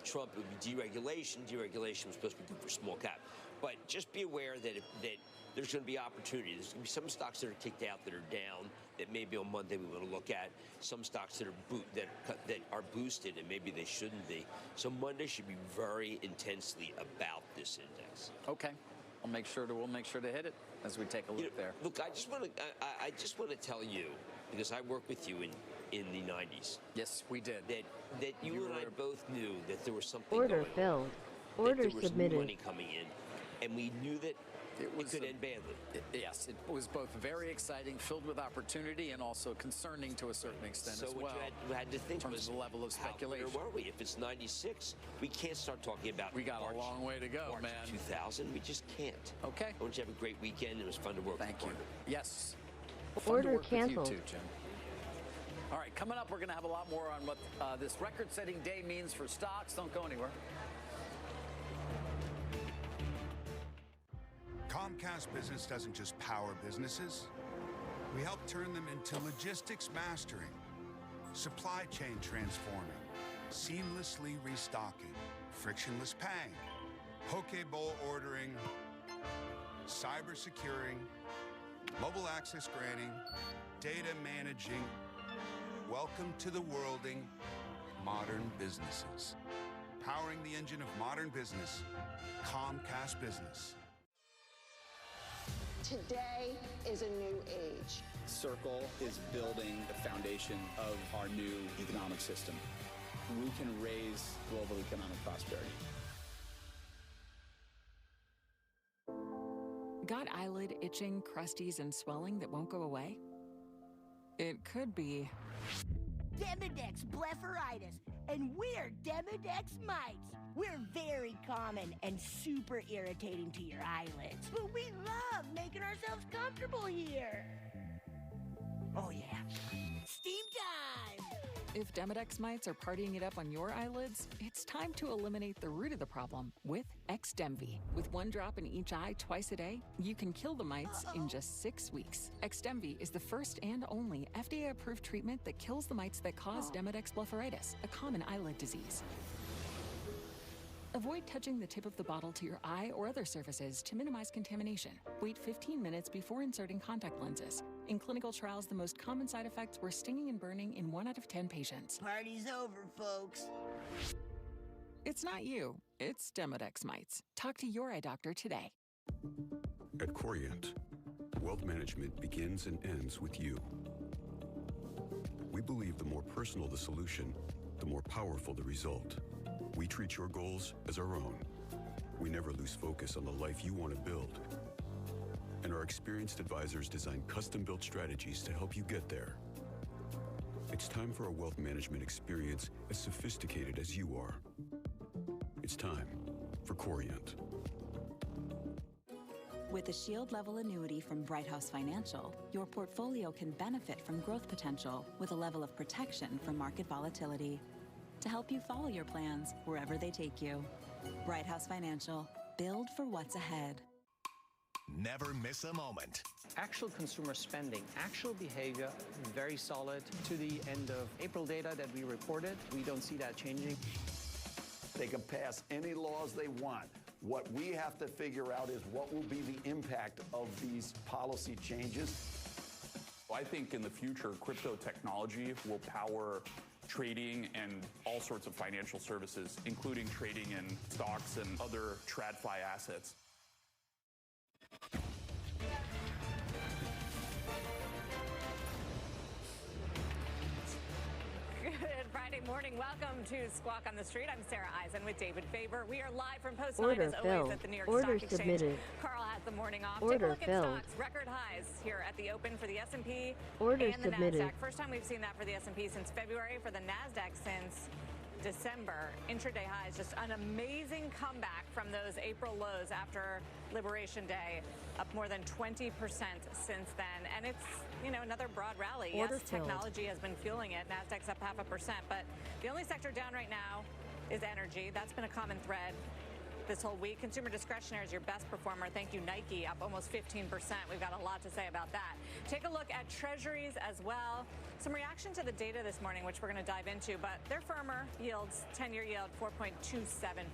Trump it would be deregulation. Deregulation was supposed to be good for small cap. But just be aware that there's going to be opportunity. There's going to be some stocks that are kicked out that are down that maybe on Monday we want to look at. Some stocks that are boosted and maybe they shouldn't be. So Monday should be very intensely about this index. Okay. We'll make sure to hit it as we take a look there. Look, I just want to tell you, because I worked with you in the 90s. Yes, we did. That you and I both knew that there was something Order going filled. on, Order that there was submitted. money coming in, and we knew that it could end badly. Yes, it was both very exciting, filled with opportunity, and also concerning to a certain extent as well. So what you had to think in terms was of the level of speculation. Where were we? If it's 96, we can't start talking about We got March, a long way to go, March man. 2000, we just can't. Okay. I want you to have a great weekend. It was fun to work with you. Thank you. Yes. Fun Order to work canceled. with you too, Jim. All right, coming up, we're going to have a lot more on what this record-setting day means for stocks. Don't go anywhere. Comcast Business doesn't just power businesses. We help turn them into logistics mastering, supply chain transforming, seamlessly restocking, frictionless paying, poke bowl ordering, cyber securing, mobile access granting, data managing. Welcome to the worlding modern businesses. Powering the engine of modern business, Comcast Business. Today is a new age. Circle is building the foundation of our new economic system. We can raise global economic prosperity. Got eyelid itching, crusties, and swelling that won't go away? It could be Demodex blepharitis, and we're Demodex mites. We're very common and super irritating to your eyelids, but we love making ourselves comfortable here. Oh yeah, steam time! If Demodex mites are partying it up on your eyelids, it's time to eliminate the root of the problem with Xdemvy. With 1 drop in each eye twice a day, you can kill the mites in just 6 weeks. Xdemvy is the first and only FDA-approved treatment that kills the mites that cause Demodex blepharitis, a common eyelid disease. Avoid touching the tip of the bottle to your eye or other surfaces to minimize contamination. Wait 15 minutes before inserting contact lenses. In clinical trials, the most common side effects were stinging and burning in 1 out of 10 patients. Party's over, folks. It's not you, it's Demodex mites. Talk to your eye doctor today. At Corient, wealth management begins and ends with you. We believe the more personal the solution, the more powerful the result. We treat your goals as our own. We never lose focus on the life you want to build. And our experienced advisors design custom-built strategies to help you get there. It's time for a wealth management experience as sophisticated as you are. It's time for Corient. With a Shield-level annuity from Bright House Financial, your portfolio can benefit from growth potential with a level of protection from market volatility to help you follow your plans wherever they take you. Bright House Financial. Build for what's ahead. Never miss a moment. Actual consumer spending, actual behavior, very solid. To the end of April data that we reported, we don't see that changing. They can pass any laws they want. What we have to figure out is what will be the impact of these policy changes. I think in the future, crypto technology will power trading and all sorts of financial services, including trading in stocks and other TradFi assets. Good Friday morning. Welcome to Squawk on the Street. I'm Sarah Eisen with David Faber. We are live from Post 9 Order as always filled. at the New York Order Stock Exchange. submitted. Carl has the morning off. Order Take a look filled. at stocks. Record highs here at the open for the S&P Order and the submitted. NASDAQ. First time we've seen that for the S&P since February. For the NASDAQ since December. Intraday highs, just an amazing comeback from those April lows after Liberation Day, up more than 20% since then. And it's, you know, another broad rally. Order Yes, filled. technology has been fueling it. NASDAQ's up 0.5%, but the only sector down right now is energy. That's been a common thread this whole week. Consumer discretionary is your best performer. Thank you, Nike, up almost 15%. We've got a lot to say about that. Take a look at treasuries as well. Some reaction to the data this morning, which we're going to dive into, but they're firmer yields, 10-year yield, 4.275.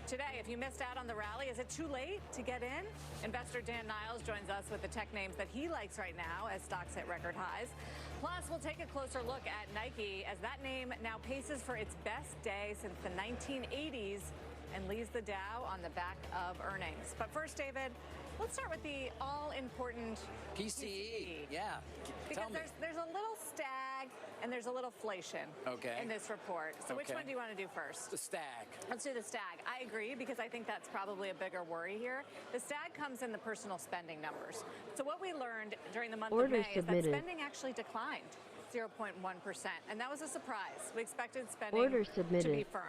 Today, if you missed out on the rally, is it too late to get in? Investor Dan Niles joins us with the tech names that he likes right now as stocks hit record highs. Plus, we'll take a closer look at Nike as that name now paces for its best day since the 1980s and leaves the Dow on the back of earnings. But first, David, let's start with the all-important PCE. Yeah. Because there's a little stag and there's a little inflation in this report. So which one do you want to do first? The stag. Let's do the stag. I agree, because I think that's probably a bigger worry here. The stag comes in the personal spending numbers. So what we learned during the month of May is that spending actually declined 0.1%. And that was a surprise. We expected spending to be firm.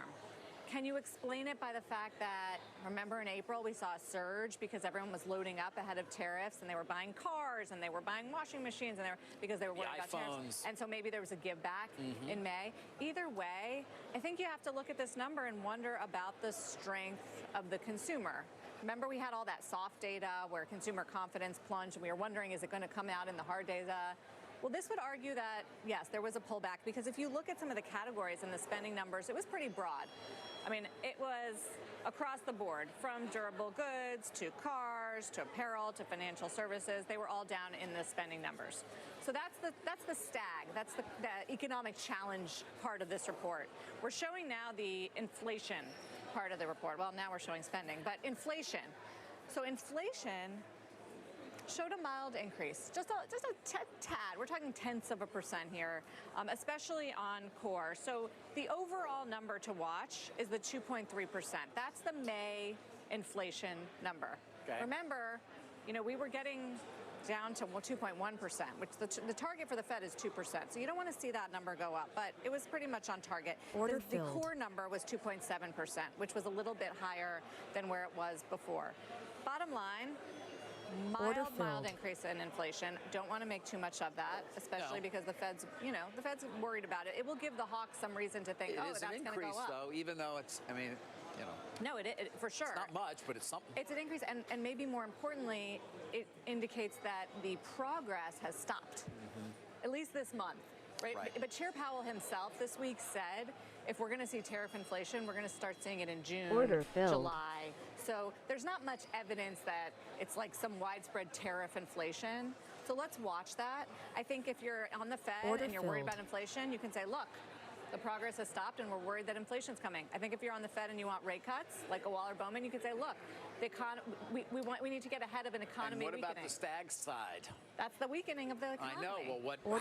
Can you explain it by the fact that, remember in April, we saw a surge because everyone was loading up ahead of tariffs and they were buying cars and they were buying washing machines and because they were worried about tariffs. And so maybe there was a give back in May. Either way, I think you have to look at this number and wonder about the strength of the consumer. Remember, we had all that soft data where consumer confidence plunged and we were wondering, is it going to come out in the hard data? Well, this would argue that, yes, there was a pullback, because if you look at some of the categories in the spending numbers, it was pretty broad. I mean, it was across the board, from durable goods to cars to apparel to financial services. They were all down in the spending numbers. So that's the stag. That's the economic challenge part of this report. We're showing now the inflation part of the report. Well, now we're showing spending, but inflation. So inflation showed a mild increase, just a tad. We're talking tenths of a percent here, especially on core. So the overall number to watch is the 2.3%. That's the May inflation number. Remember, we were getting down to 2.1%, which the target for the Fed is 2%. So you don't want to see that number go up, but it was pretty much on target. The core number was 2.7%, mild, which was a little bit higher than where it was before. Bottom line, mild increase in inflation. Don't want to make too much of that, especially because the Fed's worried about it. It will give the hawks some reason to think, that's going to go up. It is an increase, though, even though it's, No, it for sure. It's not much, but it's something. It's an increase, and maybe more importantly, it indicates that the progress has stopped, at least this month. Right? But Chair Powell himself this week said, if we're going to see tariff inflation, we're going to start seeing it in June, July. So there's not much evidence that it's like some widespread tariff inflation. So let's watch that. I think if you're on the Fed and you're worried about inflation, you can say, look, the progress has stopped and we're worried that inflation's coming. I think if you're on the Fed and you want rate cuts, like a Waller-Bowman, you could say, look, the we need to get ahead of an economy weakening. And what about the stag side? That's the weakening of the economy. I know. Well,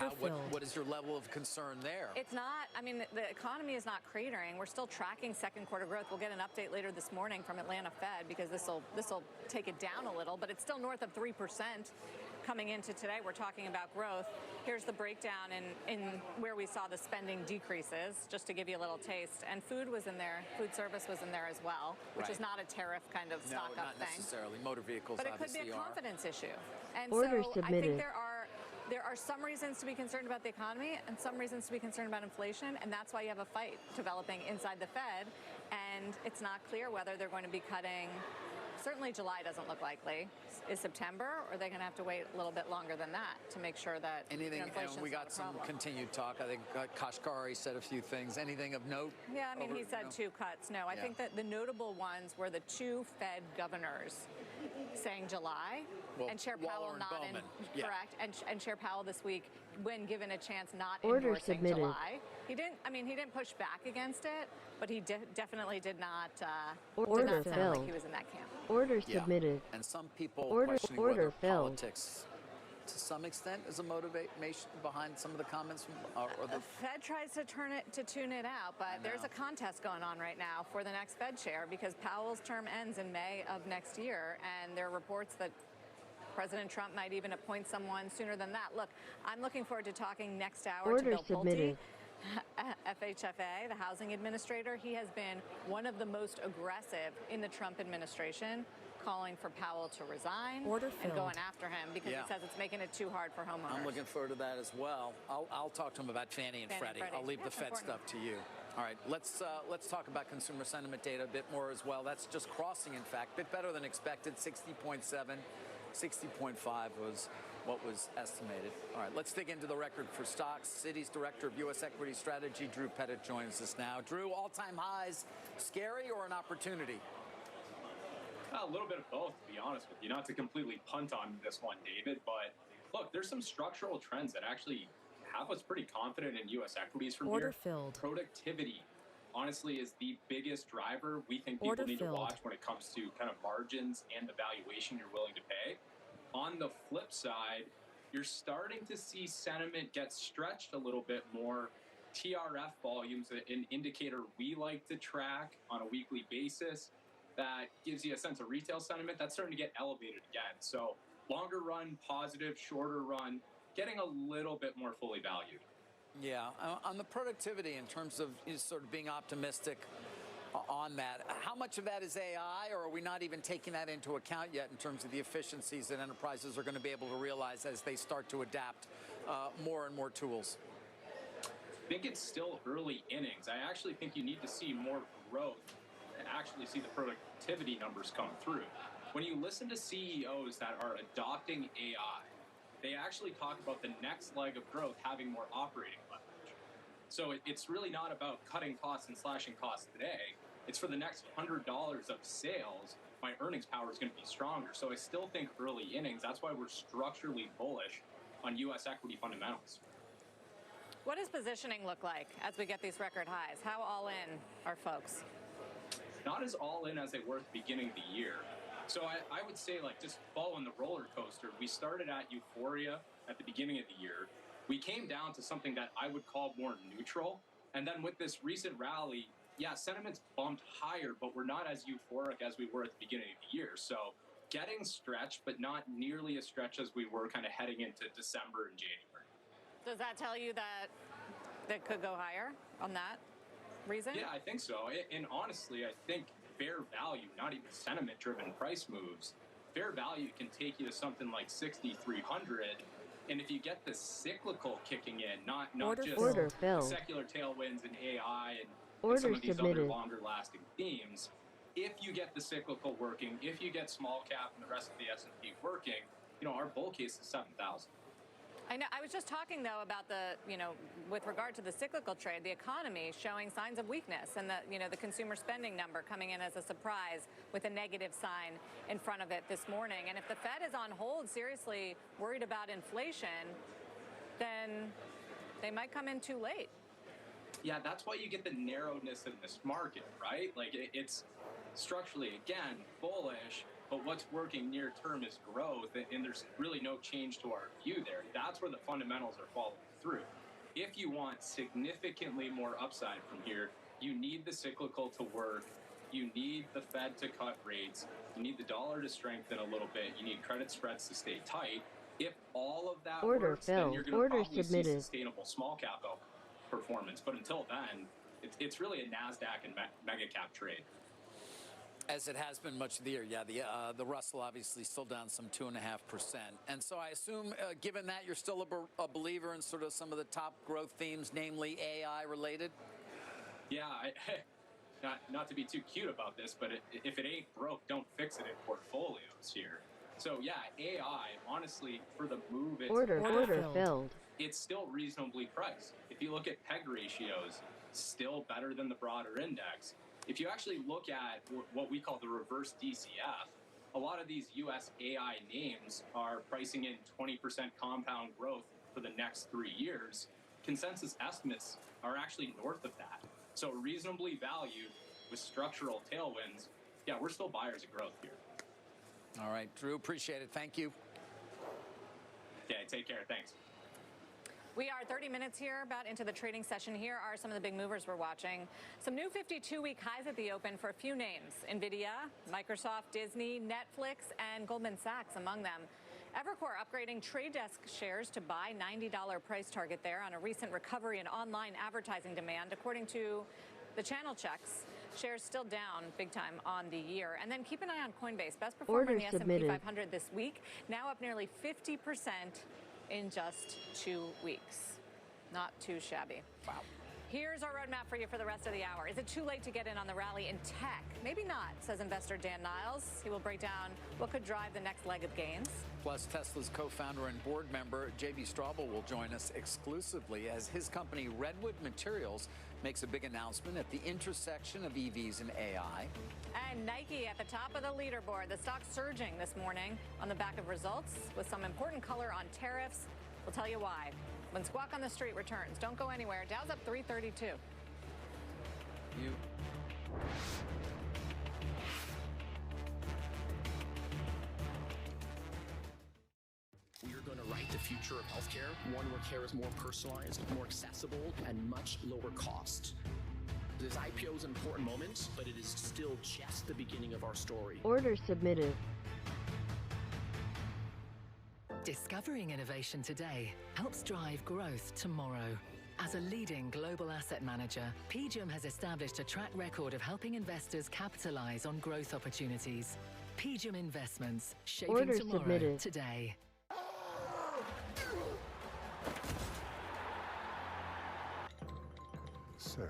what is your level of concern there? It's not. I mean, the economy is not cratering. We're still tracking second quarter growth. We'll get an update later this morning from Atlanta Fed, because this will take it down a little, but it's still north of 3%. Coming into today, we're talking about growth. Here's the breakdown in where we saw the spending decreases, just to give you a little taste. And food was in there. Food service was in there as well, which is not a tariff kind of stock-up thing. No, not necessarily. Motor vehicles, but it obviously, could be a confidence issue. And Order so submitted. I think there are some reasons to be concerned about the economy and some reasons to be concerned about inflation, and that's why you have a fight developing inside the Fed. And it's not clear whether they're going to be cutting. Certainly July doesn't look likely. Is September, or are they going to have to wait a little bit longer than that to make sure that and we got some continued talk. I think Kashkari said a few things. Anything of note? Yeah, I mean, he said 2 cuts. No, I think that the notable ones were the 2 Fed governors saying July, and Chair Powell not in, correct, and Chair Powell this week, when given a chance, not endorsing July. He didn't push back against it, but he definitely did not sound like he was in that camp. Order submitted. And some people Order whether filled. politics, to some extent, is a motivation behind some of the comments from, the Fed tries to tune it out, but there's a contest going on right now for the next Fed chair, because Powell's term ends in May of next year, and there are reports that President Trump might even appoint someone sooner than that. Look, I'm looking forward to talking next hour to Bill Pulte, FHFA, the housing administrator. He has been one of the most aggressive in the Trump administration, calling for Powell to resign and going after him because he says it's making it too hard for homeowners. I'm looking forward to that as well. I'll talk to him about Fannie and Freddie. I'll leave the Fed stuff to you. All right, let's talk about consumer sentiment data a bit more as well. That's just crossing, in fact, a bit better than expected. 60.7, 60.5 was what was estimated. All right, let's dig into the record for stocks. Citi's Director of U.S. Equity Strategy, Drew Pettit, joins us now. Drew, all-time highs, scary or an opportunity? A little bit of both, to be honest with you. Not to completely punt on this one, David, but look, there's some structural trends that actually have us pretty confident in U.S. equities from Order here. filled. Productivity, honestly, is the biggest driver we think people need to watch when it comes to kind of margins and the valuation you're willing to pay. On the flip side, you're starting to see sentiment get stretched a little bit more. TRF volumes, an indicator we like to track on a weekly basis, that gives you a sense of retail sentiment, that's starting to get elevated again. So longer run, positive, shorter run, getting a little bit more fully valued. Yeah, on the productivity in terms of sort of being optimistic on that, how much of that is AI, or are we not even taking that into account yet in terms of the efficiencies that enterprises are going to be able to realize as they start to adapt more and more tools? I think it's still early innings. I actually think you need to see more growth and actually see the productivity numbers come through. When you listen to CEOs that are adopting AI, they actually talk about the next leg of growth having more operating leverage. So it's really not about cutting costs and slashing costs today. It's for the next $100 of sales, my earnings power is going to be stronger. So I still think early innings. That's why we're structurally bullish on U.S. equity fundamentals. What does positioning look like as we get these record highs? How all in are folks? Not as all in as they were at the beginning of the year. So I would say, like, just following the roller coaster, we started at euphoria at the beginning of the year. We came down to something that I would call more neutral. And then with this recent rally, yeah, sentiment's bumped higher, but we're not as euphoric as we were at the beginning of the year. So getting stretched, but not nearly as stretched as we were kind of heading into December and January. Does that tell you that it could go higher on that reason? Yeah, I think so. And honestly, I think fair value, not even sentiment-driven price moves, fair value can take you to something like 6,300. And if you get the cyclical kicking in, not just the secular tailwinds and AI and some of these other longer-lasting themes, if you get the cyclical working, if you get small cap and the rest of the S&P working, our bull case is 7,000. I know. I was just talking, though, about with regard to the cyclical trade, the economy showing signs of weakness, and the consumer spending number coming in as a surprise with a negative sign in front of it this morning. And if the Fed is on hold, seriously worried about inflation, then they might come in too late. Yeah, that's why you get the narrowness in this market, right? Like, it's structurally, again, bullish. But what's working near term is growth, and there's really no change to our view there. That's where the fundamentals are following through. If you want significantly more upside from here, you need the cyclical to work. You need the Fed to cut rates. You need the dollar to strengthen a little bit. You need credit spreads to stay tight. If all of that works, then you're going to probably see sustainable small cap performance. But until then, it's really a NASDAQ and mega cap trade. As it has been much of the year, yeah. The Russell obviously still down some 2.5%. And so I assume, given that, you're still a believer in sort of some of the top growth themes, namely AI related? Yeah, not to be too cute about this, but if it ain't broke, don't fix it in portfolios here. So yeah, AI, honestly, for the move it's still reasonably priced. If you look at PEG ratios, still better than the broader index. If you actually look at what we call the reverse DCF, a lot of these U.S. AI names are pricing in 20% compound growth for the next 3 years. Consensus estimates are actually north of that. So reasonably valued with structural tailwinds. Yeah, we're still buyers of growth here. All right, Drew, appreciate it. Thank you. Yeah, take care. Thanks. We are 30 minutes here about into the trading session. Here are some of the big movers we're watching. Some new 52-week highs at the open for a few names. NVIDIA, Microsoft, Disney, Netflix, and Goldman Sachs among them. Evercore upgrading Trade Desk shares to buy $90 price target there on a recent recovery in online advertising demand. According to the channel checks, shares still down big time on the year. And then keep an eye on Coinbase. Best performer in the S&P 500 this week, now up nearly 50% in just 2 weeks. Not too shabby. Wow. Here's our roadmap for you for the rest of the hour. Is it too late to get in on the rally in tech? Maybe not, says investor Dan Niles. He will break down what could drive the next leg of gains. Plus, Tesla's co-founder and board member J.B. Straubel will join us exclusively as his company Redwood Materials makes a big announcement at the intersection of EVs and AI. And Nike at the top of the leaderboard. The stock surging this morning on the back of results with some important color on tariffs. We'll tell you why when Squawk on the Street returns. Don't go anywhere. Dow's up 332. We are going to write the future of healthcare, one where care is more personalized, more accessible, and much lower cost. This IPO is an important moment, but it is still just the beginning of our story. Order submitted. Discovering innovation today helps drive growth tomorrow. As a leading global asset manager, PGIM has established a track record of helping investors capitalize on growth opportunities. PGIM Investments, shaping Order tomorrow submitted. today. Sir,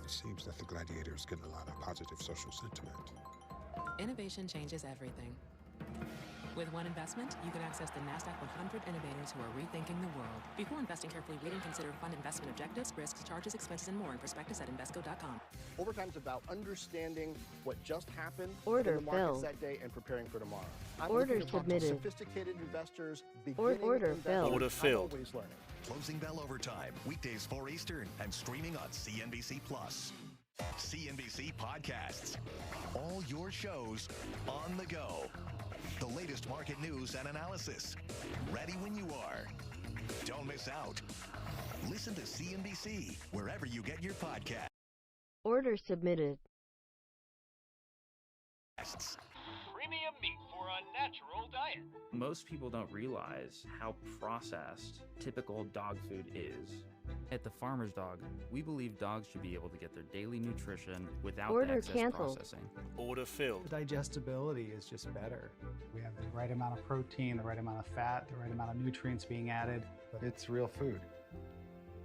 it seems that the Gladiator is getting a lot of positive social sentiment. Innovation changes everything. With one investment, you can access the NASDAQ 100 innovators who are rethinking the world. Before investing carefully, read and consider fund investment objectives, risks, charges, expenses, and more in prospectus at Invesco.com. Overtime's about understanding what just happened Order in the markets filled. that day and preparing for tomorrow. I'm Order looking to talk to submitted. sophisticated investors, Order beginning filled. investors. Order I'm always learning. Closing Bell Overtime, weekdays 4 Eastern and streaming on CNBC Plus. CNBC Podcasts. All your shows on the go. The latest market news and analysis. Ready when you are. Don't miss out. Listen to CNBC wherever you get your podcasts. Order submitted. Premium meat for a natural diet. Most people don't realize how processed typical dog food is. At the Farmer's Dog, we believe dogs should be able to get their daily nutrition without the excess canceled. processing. Order filled. The digestibility is just better. We have the right amount of protein, the right amount of fat, the right amount of nutrients being added. But it's real food.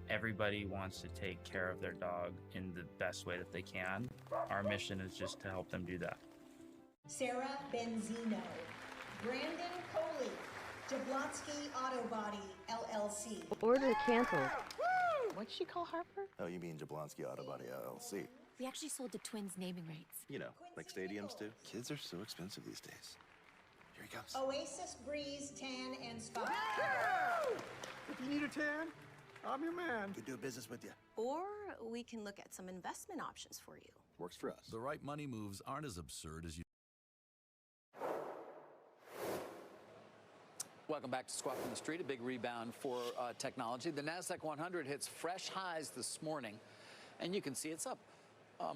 Everybody wants to take care of their dog in the best way that they can. Our mission is just to help them do that. Sarah Benzino, Brandon Coley, Jablonski Auto Body, LLC. Order canceled. What'd she call Harper? Oh, you mean Jablonski Auto Body LLC. We actually sold the twins naming rights. You know, like stadiums do. Kids are so expensive these days. Here he comes. Oasis Breeze Tan and Spa. If you need a tan, I'm your man. Could do business with you. Or we can look at some investment options for you. Works for us. The right money moves aren't as absurd as you. Welcome back to Squawk on the Street, a big rebound for technology. The NASDAQ 100 hits fresh highs this morning, and you can see it's up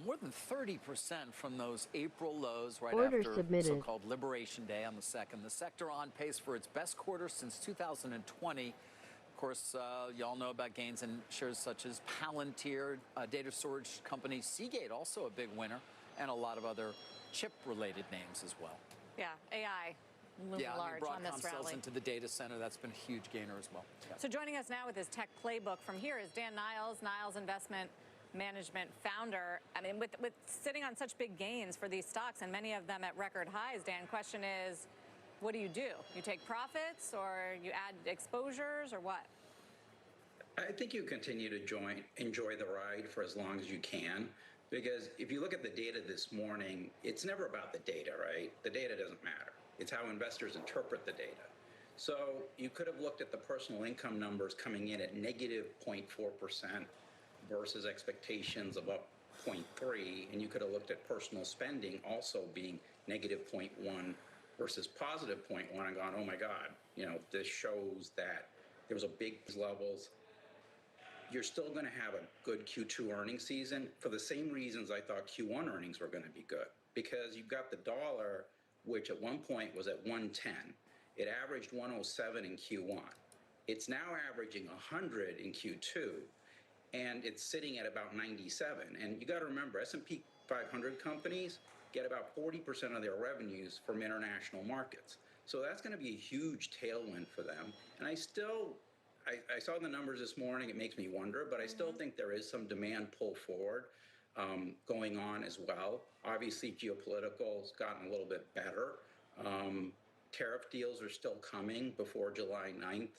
more than 30% from those April lows right Order after submitted. so-called Liberation Day on the 2nd. The sector on pace for its best quarter since 2020. Of course, y'all know about gains in shares such as Palantir, data storage company Seagate, also a big winner, and a lot of other chip-related names as well. Yeah, AI. Looming large on this Broadcom sells rally. into the data center. That's been a huge gainer as well. Yeah. So joining us now with his tech playbook from here is Dan Niles, Niles Investment Management founder. I mean, with sitting on such big gains for these stocks and many of them at record highs, Dan, question is, what do? You take profits or you add exposures or what? I think you continue to enjoy the ride for as long as you can. Because if you look at the data this morning, it's never about the data, right? The data doesn't matter. It's how investors interpret the data. So you could have looked at the personal income numbers coming in at negative 0.4% versus expectations of up 0.3, and you could have looked at personal spending also being negative 0.1 versus positive 0.1 and gone, oh my God, this shows that there was a big levels. You're still going to have a good Q2 earnings season for the same reasons I thought Q1 earnings were going to be good, because you've got the dollar, which at one point was at 110. It averaged 107 in Q1. It's now averaging 100 in Q2, and it's sitting at about 97. And you got to remember, S&P 500 companies get about 40% of their revenues from international markets. So that's going to be a huge tailwind for them. And I I saw the numbers this morning. It makes me wonder, but I still think there is some demand pull forward going on as well. Obviously, geopolitical has gotten a little bit better. Tariff deals are still coming before July 9th.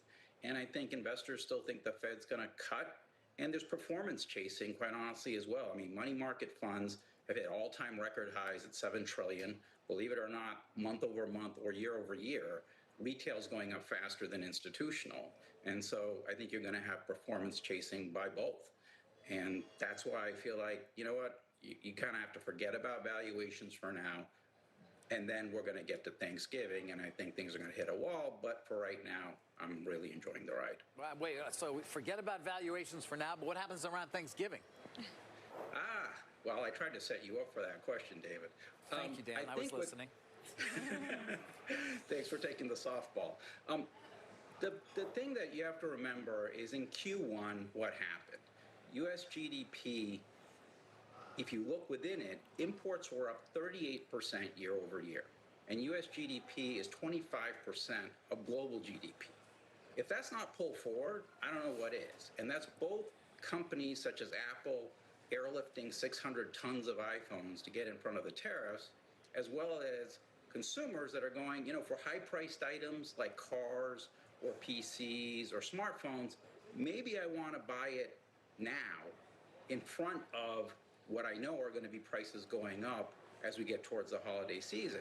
And I think investors still think the Fed's going to cut. And there's performance chasing, quite honestly, as well. I mean, money market funds have hit all-time record highs at $7 trillion. Believe it or not, month over month or year over year, retail's going up faster than institutional. And so I think you're going to have performance chasing by both. And that's why I feel like, you know what, you kind of have to forget about valuations for now. And then we're going to get to Thanksgiving, and I think things are going to hit a wall. But for right now, I'm really enjoying the ride. Wait, so forget about valuations for now, but what happens around Thanksgiving? Well, I tried to set you up for that question, David. Thank you, Dan. I was listening. Thanks for taking the softball. The thing that you have to remember is in Q1, what happened? U.S. GDP, if you look within it, imports were up 38% year over year. And U.S. GDP is 25% of global GDP. If that's not pull forward, I don't know what is. And that's both companies such as Apple airlifting 600 tons of iPhones to get in front of the tariffs, as well as consumers that are going, you know, for high-priced items like cars or PCs or smartphones, maybe I want to buy it now in front of what I know are going to be prices going up as we get towards the holiday season.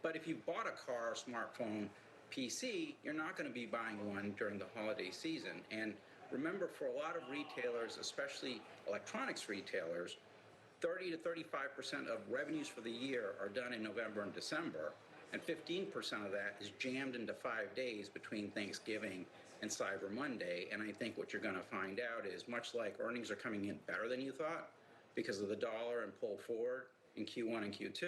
But if you bought a car, smartphone, PC, you're not going to be buying one during the holiday season. And remember, for a lot of retailers, especially electronics retailers, 30 to 35% of revenues for the year are done in November and December, and 15% of that is jammed into 5 days between Thanksgiving and Cyber Monday. And I think what you're going to find out is, much like earnings are coming in better than you thought because of the dollar and pull forward in Q1 and Q2,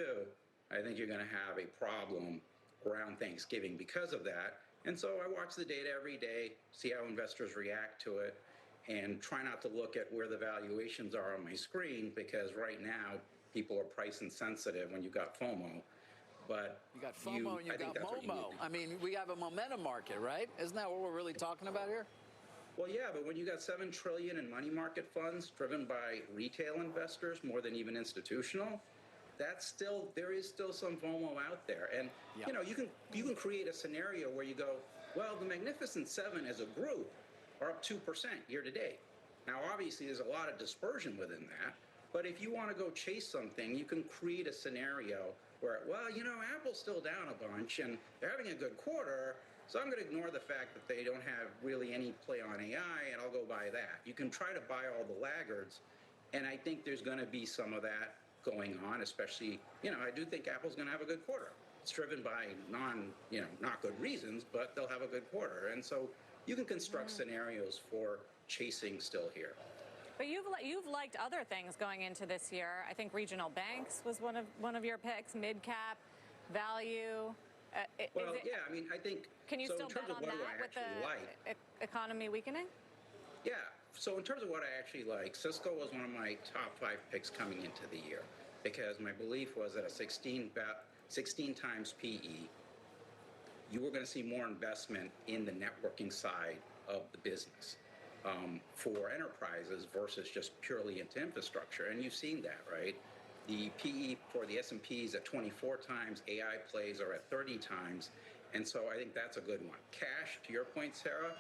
I think you're going to have a problem around Thanksgiving because of that. And so I watch the data every day, see how investors react to it, and try not to look at where the valuations are on my screen, because right now people are price insensitive when you've got FOMO. But you got FOMO and you got MOMO. I mean, we have a momentum market, right? Isn't that what we're really talking about here? Well, yeah, but when you got $7 trillion in money market funds driven by retail investors more than even institutional, there is still some FOMO out there. And you know, you can create a scenario where you go, well, the Magnificent Seven as a group are up 2% year to date. Now, obviously, there's a lot of dispersion within that. But if you want to go chase something, you can create a scenario where, well, you know, Apple's still down a bunch and they're having a good quarter, so I'm going to ignore the fact that they don't have really any play on AI, and I'll go buy that. You can try to buy all the laggards, and I think there's going to be some of that going on, especially, you know, I do think Apple's going to have a good quarter. It's driven by not good reasons, but they'll have a good quarter. And so you can construct scenarios for chasing still here. But you've liked other things going into this year. I think regional banks was one of your picks, mid-cap, value. I mean, I think... Can you still bet on that with the economy weakening? Yeah. So in terms of what I actually like, Cisco was one of my top 5 picks coming into the year, because my belief was that a 16 times PE, you were going to see more investment in the networking side of the business for enterprises versus just purely into infrastructure. And you've seen that, right? The PE for the S&P is at 24 times, AI plays are at 30 times. And so I think that's a good one. Cash, to your point, Sarah,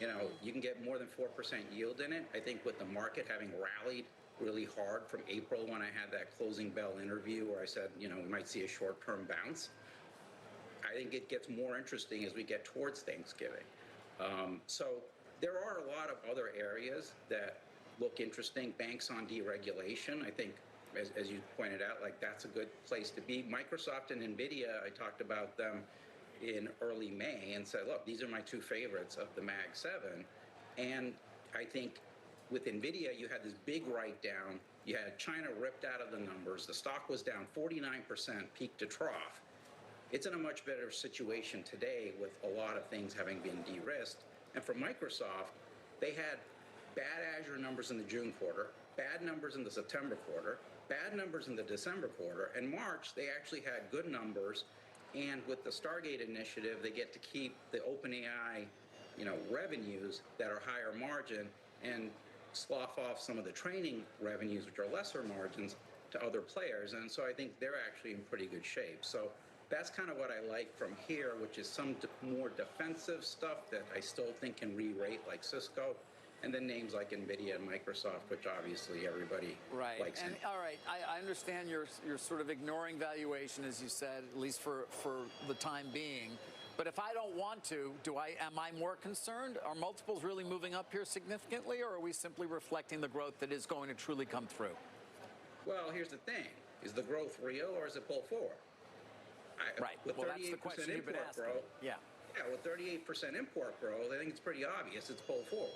you know, you can get more than 4% yield in it. I think with the market having rallied really hard from April, when I had that closing bell interview where I said, you know, we might see a short-term bounce, I think it gets more interesting as we get towards Thanksgiving. So there are a lot of other areas that look interesting. Banks on deregulation, I think, as you pointed out, like that's a good place to be. Microsoft and NVIDIA, I talked about them in early May and said, look, these are my 2 favorites of the Mag 7. And I think with NVIDIA, you had this big write-down. You had China ripped out of the numbers. The stock was down 49% peak to trough. It's in a much better situation today with a lot of things having been de-risked. And for Microsoft, they had bad Azure numbers in the June quarter, bad numbers in the September quarter, bad numbers in the December quarter. In March, they actually had good numbers. And with the Stargate initiative, they get to keep the OpenAI, revenues that are higher margin and slough off some of the training revenues, which are lesser margins, to other players. And so I think they're actually in pretty good shape. So that's kind of what I like from here, which is some more defensive stuff that I still think can re-rate, like Cisco, and then names like NVIDIA and Microsoft, which obviously everybody likes. And all right, I understand you're sort of ignoring valuation, as you said, at least for the time being. But if I don't want to, am I more concerned? Are multiples really moving up here significantly, or are we simply reflecting the growth that is going to truly come through? Well, here's the thing. Is the growth real, or is it pulled forward? With well, that's the question you've been asking. Yeah, with 38% import growth, I think it's pretty obvious it's pulled forward.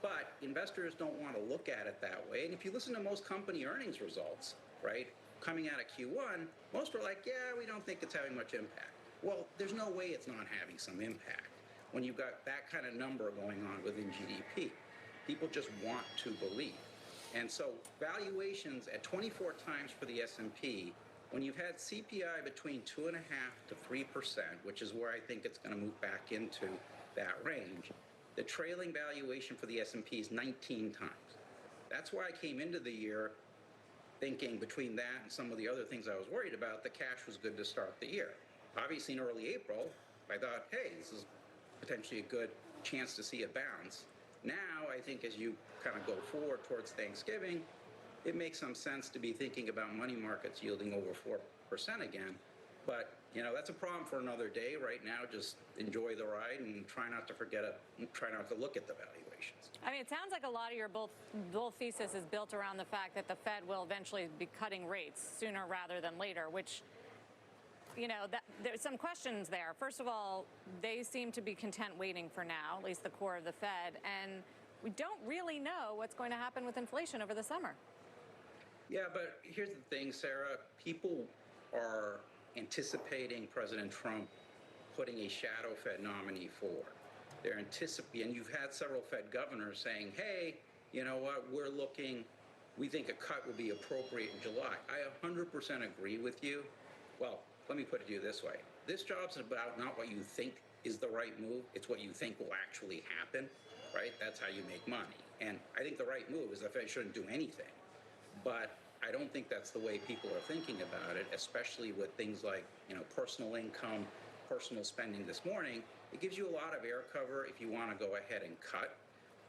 But investors don't want to look at it that way. And if you listen to most company earnings results, right, coming out of Q1, most are like, yeah, we don't think it's having much impact. Well, there's no way it's not having some impact when you've got that kind of number going on within GDP. People just want to believe. And so valuations at 24 times for the S&P, when you've had CPI between 2.5% to 3%, which is where I think it's going to move back into that range, the trailing valuation for the S&P is 19 times. That's why I came into the year thinking between that and some of the other things I was worried about, the cash was good to start the year. Obviously, in early April, I thought, hey, this is potentially a good chance to see a bounce. Now, I think as you kind of go forward towards Thanksgiving, it makes some sense to be thinking about money markets yielding over 4% again. But, that's a problem for another day. Right now, just enjoy the ride and try not to look at the valuations. I mean, it sounds like a lot of your bull thesis is built around the fact that the Fed will eventually be cutting rates sooner rather than later, which there's some questions there. First of all, they seem to be content waiting for now, at least the core of the Fed, and we don't really know what's going to happen with inflation over the summer. Yeah, but here's the thing, Sarah. People are anticipating President Trump putting a shadow Fed nominee forward. They're anticipating, and you've had several Fed governors saying, hey, you know what, we think a cut would be appropriate in July. I 100% agree with you. Well, let me put it to you this way. This job's about not what you think is the right move, it's what you think will actually happen, right? That's how you make money. And I think the right move is the Fed shouldn't do anything. But I don't think that's the way people are thinking about it, especially with things like, personal income, personal spending this morning. It gives you a lot of air cover if you want to go ahead and cut.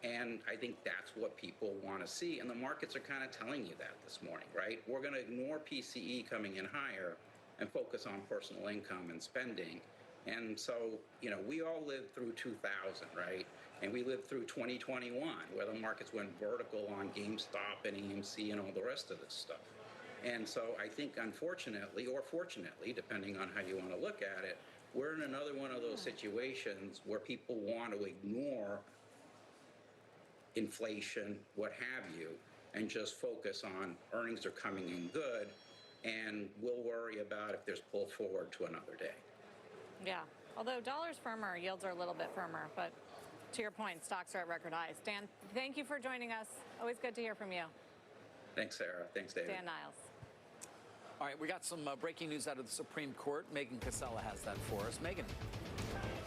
And I think that's what people want to see. And the markets are kind of telling you that this morning, right? We're going to ignore PCE coming in higher and focus on personal income and spending. And so, we all lived through 2000, right? And we lived through 2021, where the markets went vertical on GameStop and AMC and all the rest of this stuff. And so I think, unfortunately, or fortunately, depending on how you want to look at it, we're in another one of those situations where people want to ignore inflation, what have you, and just focus on earnings are coming in good, and we'll worry about if there's pull forward to another day. Yeah, although dollar's firmer, yields are a little bit firmer, but to your point, stocks are at record highs. Dan, thank you for joining us. Always good to hear from you. Thanks, Sarah. Thanks, David. Dan Niles. All right, we got some breaking news out of the Supreme Court. Megan Casella has that for us. Megan.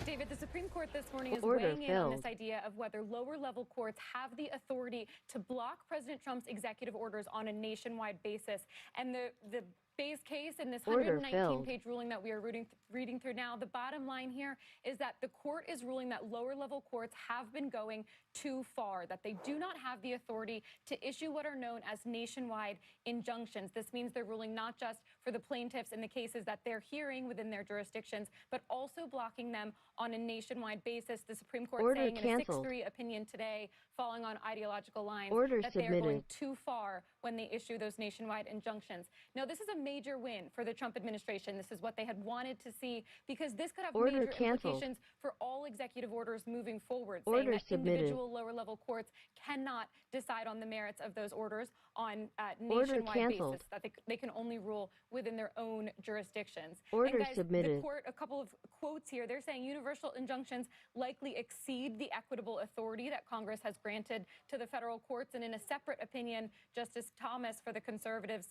David, the Supreme Court this morning is weighing in on this idea of whether lower-level courts have the authority to block President Trump's executive orders on a nationwide basis. And the base case in this 119-page ruling that we are reading through now, the bottom line here is that the court is ruling that lower-level courts have been going too far, that they do not have the authority to issue what are known as nationwide injunctions. This means they're ruling not just for the plaintiffs in the cases that they're hearing within their jurisdictions, but also blocking them on a nationwide basis. The Supreme Court saying in a 6-3 opinion today, falling on ideological lines, that they're going too far when they issue those nationwide injunctions. Now, this is a major win for the Trump administration. This is what they had wanted to see, because this could have major implications for all executive orders moving forward, saying that individual lower-level courts cannot decide on the merits of those orders on a nationwide basis, that they can only rule within their own jurisdictions. And guys, the court, a couple of quotes here, they're saying universal injunctions likely exceed the equitable authority that Congress has granted to the federal courts. And in a separate opinion, Justice Thomas for the conservatives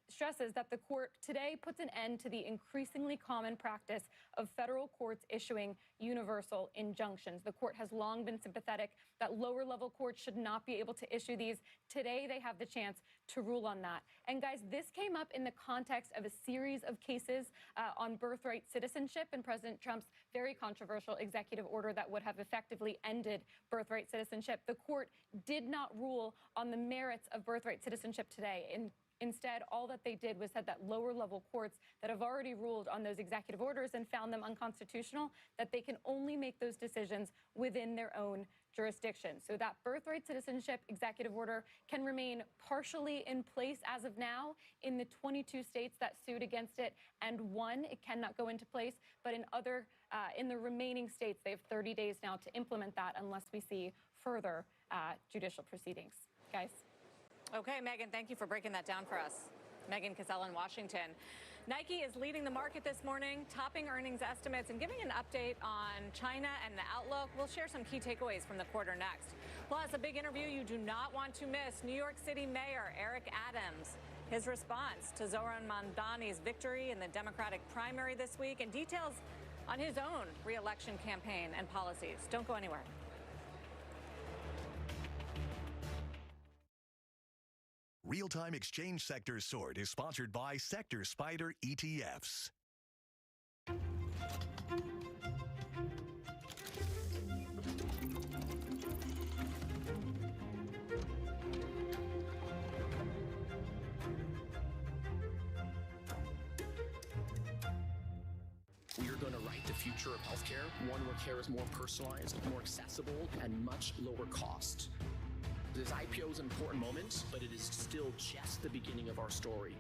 stresses that the court today puts an end to the increasingly common practice of federal courts issuing universal injunctions. The court has long been sympathetic that lower-level courts should not be able to issue these. Today, they have the chance to rule on that. And guys, this came up in the context of a series of cases on birthright citizenship and President Trump's very controversial executive order that would have effectively ended birthright citizenship. The court did not rule on the merits of birthright citizenship today. Instead, all that they did was said that lower-level courts that have already ruled on those executive orders and found them unconstitutional, that they can only make those decisions within their own jurisdiction. So that birthright citizenship executive order can remain partially in place as of now in the 22 states that sued against it, and one, it cannot go into place, but in the remaining states, they have 30 days now to implement that unless we see further judicial proceedings. Guys? Okay, Megan, thank you for breaking that down for us. Megan Cassell in Washington. Nike is leading the market this morning, topping earnings estimates and giving an update on China and the outlook. We'll share some key takeaways from the quarter next. Plus, a big interview you do not want to miss. New York City Mayor Eric Adams, his response to Zohran Mamdani's victory in the Democratic primary this week, and details on his own re-election campaign and policies. Don't go anywhere. Real-time exchange sector sort is sponsored by Sector Spider ETFs. We are going to write the future of healthcare, one where care is more personalized, more accessible, and much lower cost. This IPO is an important moment, but it is still just the beginning of our story.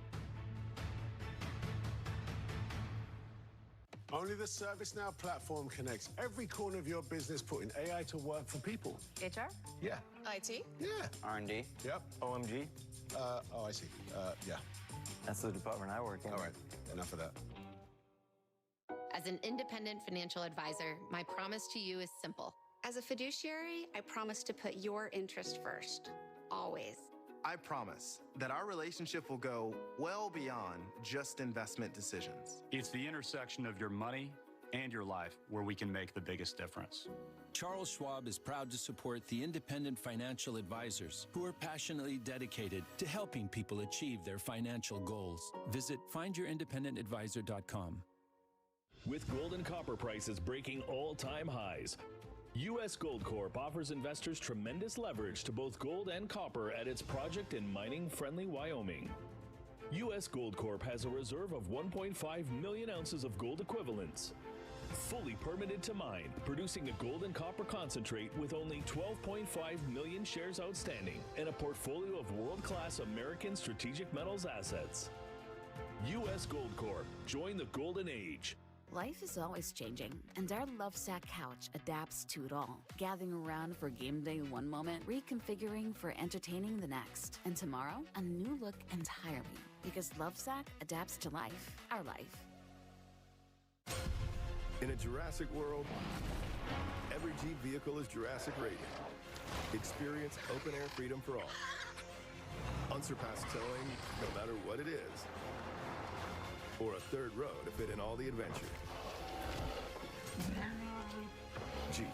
Only the ServiceNow platform connects every corner of your business, putting AI to work for people. HR? Yeah. IT? Yeah. R&D? Yep. OMG? Oh, I see. Yeah. That's the department I work in. All right. Enough of that. As an independent financial advisor, my promise to you is simple. As a fiduciary, I promise to put your interest first, always. I promise that our relationship will go well beyond just investment decisions. It's the intersection of your money and your life where we can make the biggest difference. Charles Schwab is proud to support the independent financial advisors who are passionately dedicated to helping people achieve their financial goals. Visit findyourindependengadvisor.com. With gold and copper prices breaking all-time highs, U.S. Gold Corp offers investors tremendous leverage to both gold and copper at its project in mining-friendly Wyoming. U.S. Gold Corp has a reserve of 1.5 million ounces of gold equivalents, fully permitted to mine, producing a gold and copper concentrate with only 12.5 million shares outstanding and a portfolio of world-class American strategic metals assets. U.S. Gold Corp. Join the golden age. Life is always changing, and our Lovesac couch adapts to it all. Gathering around for game day one moment, reconfiguring for entertaining the next. And tomorrow, a new look entirely. Because Lovesac adapts to life, our life. In a Jurassic world, every Jeep vehicle is Jurassic rated. Experience open-air freedom for all. Unsurpassed towing, no matter what it is. Or a third row to fit in all the adventure. Jeep,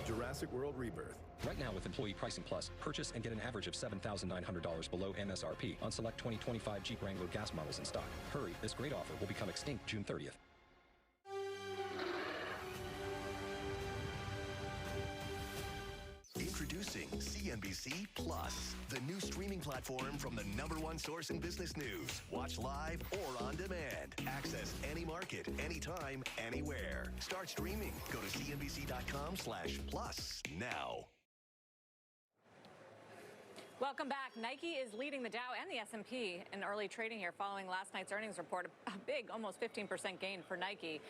Jurassic World Rebirth. Right now with Employee Pricing Plus, purchase and get an average of $7,900 below MSRP on select 2025 Jeep Wrangler gas models in stock. Hurry, this great offer will become extinct June 30th. Introducing CNBC Plus, the new streaming platform from the #1 source in business news. Watch live or on demand. Access any market, anytime, anywhere. Start streaming. Go to cnbc.com/plus now. Welcome back. Nike is leading the Dow and the S&P in early trading here following last night's earnings report. A big, almost 15% gain for Nike.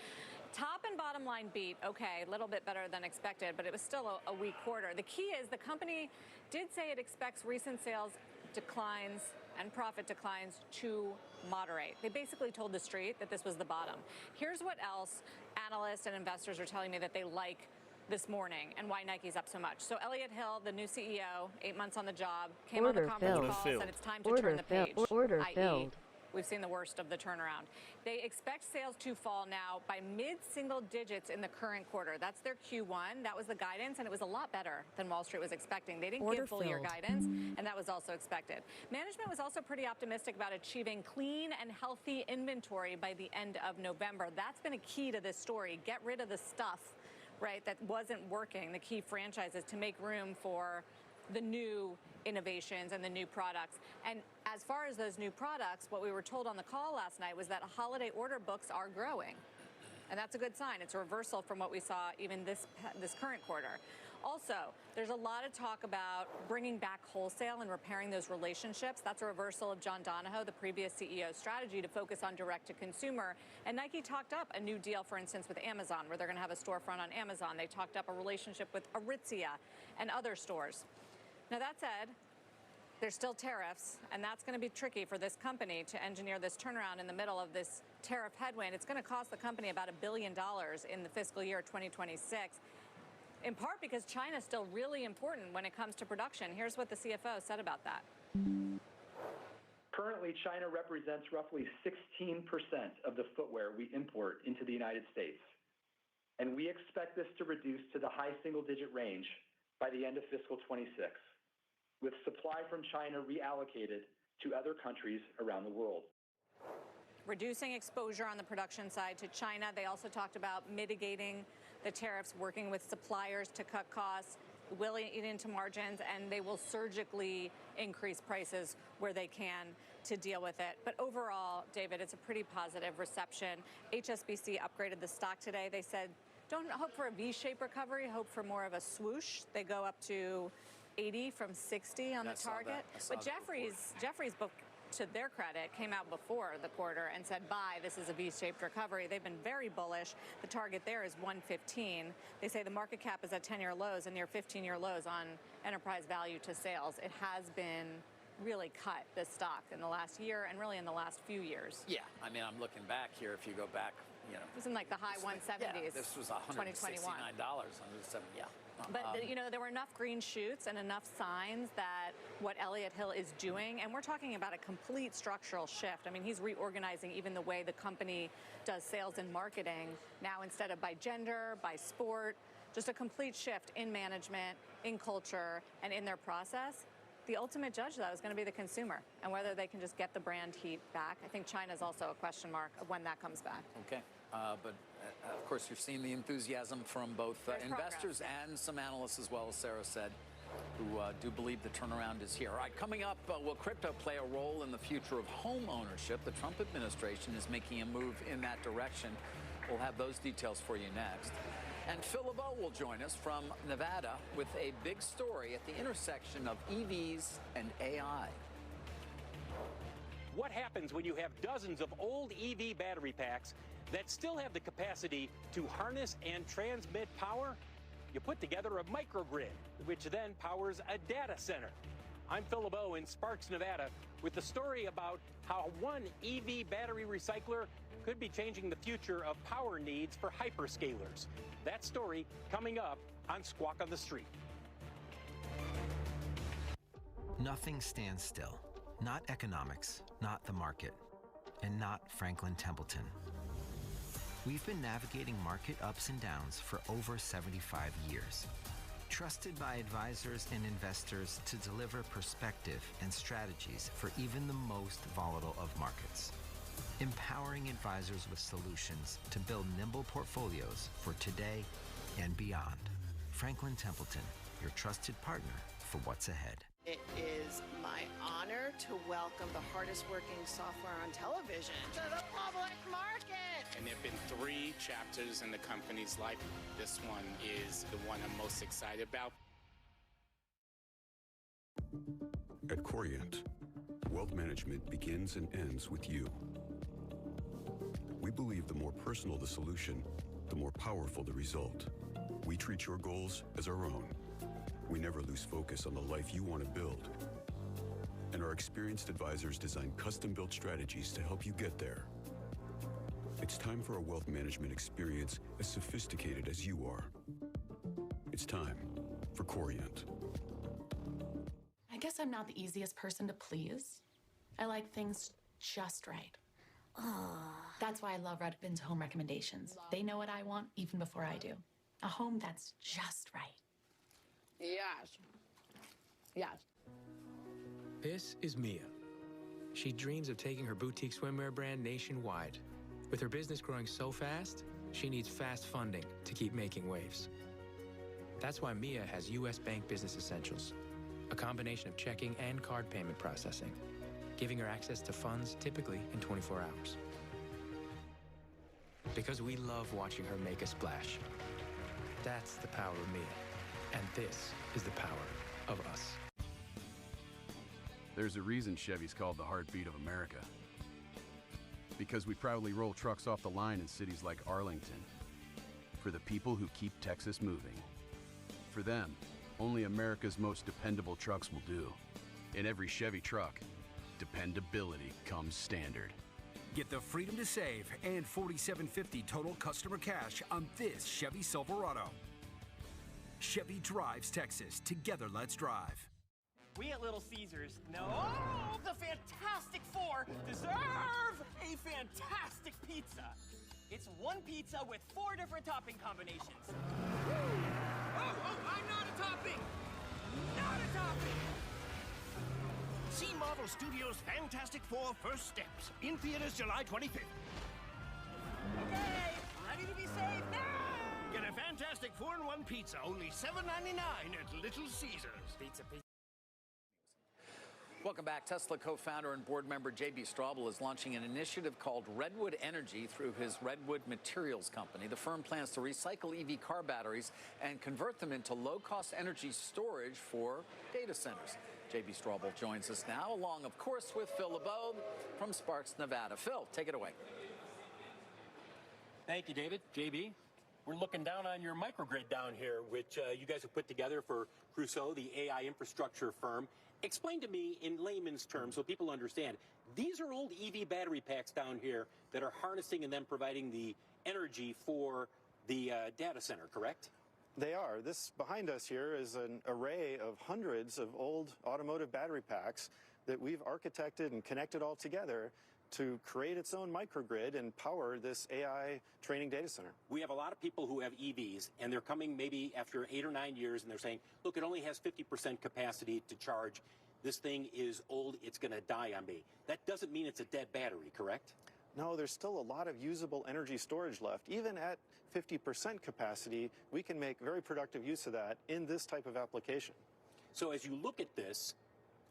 Top and bottom line beat, okay, a little bit better than expected, but it was still a weak quarter. The key is the company did say it expects recent sales declines and profit declines to moderate. They basically told the street that this was the bottom. Here's what else analysts and investors are telling me that they like this morning and why Nike's up so much. So Elliott Hill, the new CEO, 8 months on the job, came on the conference call, said it's time to turn the page. Order filled. we've seen the worst of the turnaround. They expect sales to fall now by mid-single digits in the current quarter. That's their Q1. That was the guidance, and it was a lot better than Wall Street was expecting. They didn't give full-year guidance, and that was also expected. Management was also pretty optimistic about achieving clean and healthy inventory by the end of November. That's been a key to this story. Get rid of the stuff, right, that wasn't working, the key franchises, to make room for the new innovations and the new products. And as far as those new products, what we were told on the call last night was that holiday order books are growing. And that's a good sign. It's a reversal from what we saw even this current quarter. Also, there's a lot of talk about bringing back wholesale and repairing those relationships. That's a reversal of John Donahoe, the previous CEO's strategy to focus on direct-to-consumer. And Nike talked up a new deal, for instance, with Amazon, where they're going to have a storefront on Amazon. They talked up a relationship with Aritzia and other stores. Now, that said, there's still tariffs, and that's going to be tricky for this company to engineer this turnaround in the middle of this tariff headwind. It's going to cost the company about $1 billion in the fiscal year 2026, in part because China is still really important when it comes to production. Here's what the CFO said about that. Currently, China represents roughly 16% of the footwear we import into the United States, and we expect this to reduce to the high single-digit range by the end of fiscal 26. With supply from China reallocated to other countries around the world. Reducing exposure on the production side to China. They also talked about mitigating the tariffs, working with suppliers to cut costs, will eat into margins, and they will surgically increase prices where they can to deal with it. But overall, David, it's a pretty positive reception. HSBC upgraded the stock today. They said, don't hope for a V-shaped recovery, hope for more of a swoosh. They go up to 80 from 60 on the target. But Jefferies book, to their credit, came out before the quarter and said, buy, this is a V-shaped recovery. They've been very bullish. The target there is 115. They say the market cap is at 10-year lows and near 15-year lows on enterprise value to sales. It has been really cut, this stock, in the last year and really in the last few years. Yeah, I mean, I'm looking back here. If you go back, you know. It was in like the high 170s. Yeah, this was $169, 170, yeah. But, you know, there were enough green shoots and enough signs that what Elliott Hill is doing, and we're talking about a complete structural shift. I mean, he's reorganizing even the way the company does sales and marketing now, instead of by gender, by sport, just a complete shift in management, in culture, and in their process. The ultimate judge, though, is going to be the consumer and whether they can just get the brand heat back. I think China's also a question mark of when that comes back. Okay. But of course, you're seeing the enthusiasm from both investors and some analysts, as well as Sarah said, who do believe the turnaround is here. All right, coming up, will crypto play a role in the future of home ownership? The Trump administration is making a move in that direction. We'll have those details for you next. And Phil LeBeau will join us from Nevada with a big story at the intersection of EVs and AI. What happens when you have dozens of old EV battery packs that still have the capacity to harness and transmit power? You put together a microgrid, which then powers a data center. I'm Phil LeBeau in Sparks, Nevada, with the story about how one EV battery recycler could be changing the future of power needs for hyperscalers. That story coming up on Squawk on the Street. Nothing stands still. Not economics, not the market, and not Franklin Templeton. We've been navigating market ups and downs for over 75 years. Trusted by advisors and investors to deliver perspective and strategies for even the most volatile of markets. Empowering advisors with solutions to build nimble portfolios for today and beyond. Franklin Templeton, your trusted partner for what's ahead. It is my honor to welcome the hardest working software on television to the public market. And there have been 3 chapters in the company's life. This one is the one I'm most excited about. At Corient, wealth management begins and ends with you. We believe the more personal the solution, the more powerful the result. We treat your goals as our own. We never lose focus on the life you want to build. And our experienced advisors design custom-built strategies to help you get there. It's time for a wealth management experience as sophisticated as you are. It's time for Corient. I guess I'm not the easiest person to please. I like things just right. That's why I love Redfin's home recommendations. They know what I want even before I do. A home that's just right. Yes. Yes. This is Mia. She dreams of taking her boutique swimwear brand nationwide. With her business growing so fast, she needs fast funding to keep making waves. That's why Mia has U.S. Bank Business Essentials, a combination of checking and card payment processing, giving her access to funds typically in 24 hours. Because we love watching her make a splash. That's the power of Mia. And this is the power of us. There's a reason Chevy's called the heartbeat of America. Because we proudly roll trucks off the line in cities like Arlington. For the people who keep Texas moving. For them, only America's most dependable trucks will do. In every Chevy truck, dependability comes standard. Get the freedom to save and $4,750 total customer cash on this Chevy Silverado. Chevy drives Texas. Together, let's drive. We at Little Caesars know the Fantastic Four deserve a fantastic pizza. It's one pizza with 4 different topping combinations. Oh, I'm not a topping! Not a topping! See Marvel Studios' Fantastic Four First Steps in theaters July 25th. Okay, ready to be saved now! Get a Fantastic 4-in-1 pizza, only $7.99 at Little Caesars. Pizza. Welcome back. Tesla co-founder and board member J.B. Straubel is launching an initiative called Redwood Energy through his Redwood Materials company. The firm plans to recycle EV car batteries and convert them into low-cost energy storage for data centers. J.B. Straubel joins us now, along, of course, with Phil LeBeau from Sparks, Nevada. Phil, take it away. Thank you, David. JB, we're looking down on your microgrid down here, which you guys have put together for Crusoe, the AI infrastructure firm. Explain to me in layman's terms so people understand. These are old EV battery packs down here that are harnessing and then providing the energy for the data center, correct? They are. This behind us here is an array of hundreds of old automotive battery packs that we've architected and connected all together to create its own microgrid and power this AI training data center. We have a lot of people who have EVs, and they're coming maybe after 8 or 9 years, and they're saying, look, it only has 50% capacity to charge. This thing is old. It's going to die on me. That doesn't mean it's a dead battery, correct? No, there's still a lot of usable energy storage left. Even at 50% capacity, we can make very productive use of that in this type of application. So as you look at this,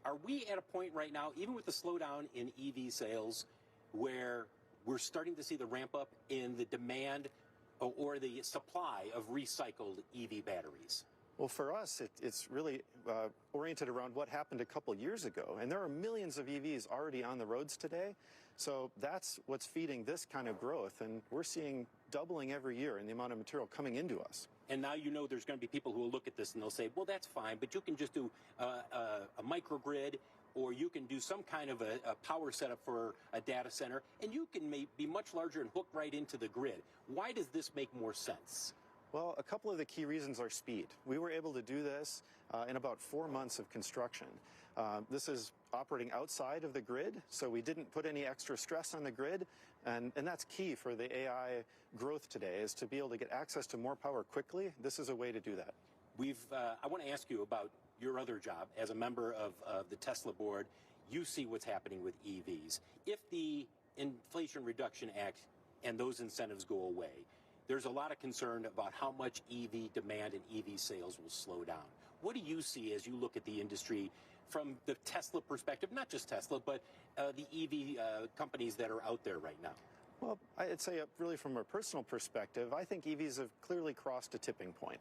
are we at a point right now, even with the slowdown in EV sales, where we're starting to see the ramp up in the demand or the supply of recycled EV batteries? Well, for us, it's really oriented around what happened a couple years ago. And there are millions of EVs already on the roads today. So that's what's feeding this kind of growth. And we're seeing doubling every year in the amount of material coming into us. And now you know there's going to be people who will look at this and they'll say, well, that's fine, but you can just do a microgrid, or you can do some kind of a power setup for a data center, and you can be much larger and hook right into the grid. Why does this make more sense? Well, a couple of the key reasons are speed. We were able to do this in about 4 months of construction. This is operating outside of the grid, so we didn't put any extra stress on the grid, and that's key for the AI growth today, is to be able to get access to more power quickly. This is a way to do that. I want to ask you about your other job as a member of the Tesla board. You see what's happening with EVs. If the Inflation Reduction Act and those incentives go away, there's a lot of concern about how much EV demand and EV sales will slow down. What do you see as you look at the industry from the Tesla perspective, not just Tesla, but the EV companies that are out there right now? Well, I'd say really from a personal perspective, I think EVs have clearly crossed a tipping point.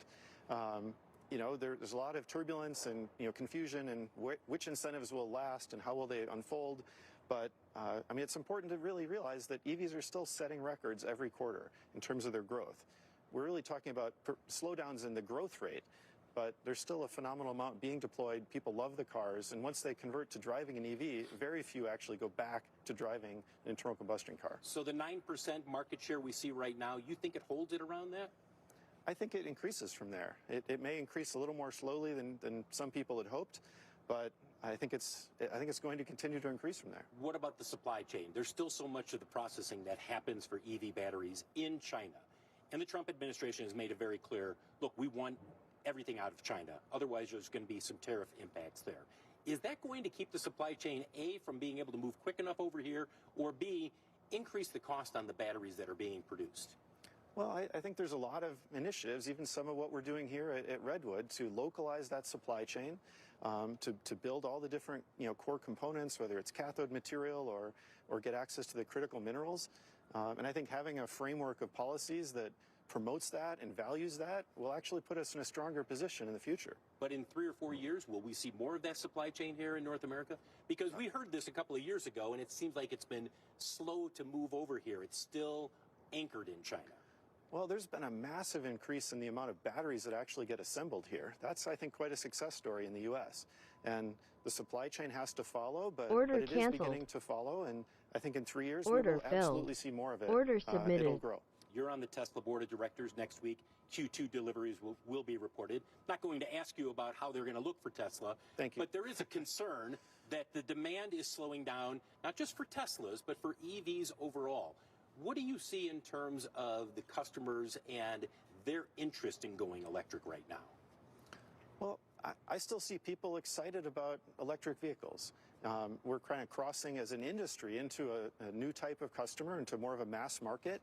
You know, there's a lot of turbulence and confusion and which incentives will last and how will they unfold. But I mean, it's important to really realize that EVs are still setting records every quarter in terms of their growth. We're really talking about slowdowns in the growth rate, but there's still a phenomenal amount being deployed. People love the cars, and once they convert to driving an EV, very few actually go back to driving an internal combustion car. So the 9% market share we see right now, you think it holds it around that? I think it increases from there. It may increase a little more slowly than some people had hoped, but I think it's going to continue to increase from there. What about the supply chain? There's still so much of the processing that happens for EV batteries in China. And the Trump administration has made it very clear, look, we want everything out of China. Otherwise, there's going to be some tariff impacts there. Is that going to keep the supply chain, A, from being able to move quick enough over here, or B, increase the cost on the batteries that are being produced? Well, I think there's a lot of initiatives, even some of what we're doing here at Redwood, to localize that supply chain, to build all the different core components, whether it's cathode material or get access to the critical minerals. And I think having a framework of policies that promotes that and values that will actually put us in a stronger position in the future. But in 3 or 4 years, will we see more of that supply chain here in North America? Because we heard this a couple of years ago, and it seems like it's been slow to move over here. It's still anchored in China. Well, there's been a massive increase in the amount of batteries that actually get assembled here. That's, I think, quite a success story in the U.S. And the supply chain has to follow, but it is beginning to follow. And I think in 3 years, we will absolutely see more of it. Order submitted. It'll grow. You're on the Tesla board of directors next week. Q2 deliveries will be reported. Not going to ask you about how they're going to look for Tesla. Thank you. But there is a concern that the demand is slowing down, not just for Teslas, but for EVs overall. What do you see in terms of the customers and their interest in going electric right now? Well, I still see people excited about electric vehicles. We're kind of crossing as an industry into a new type of customer, into more of a mass market.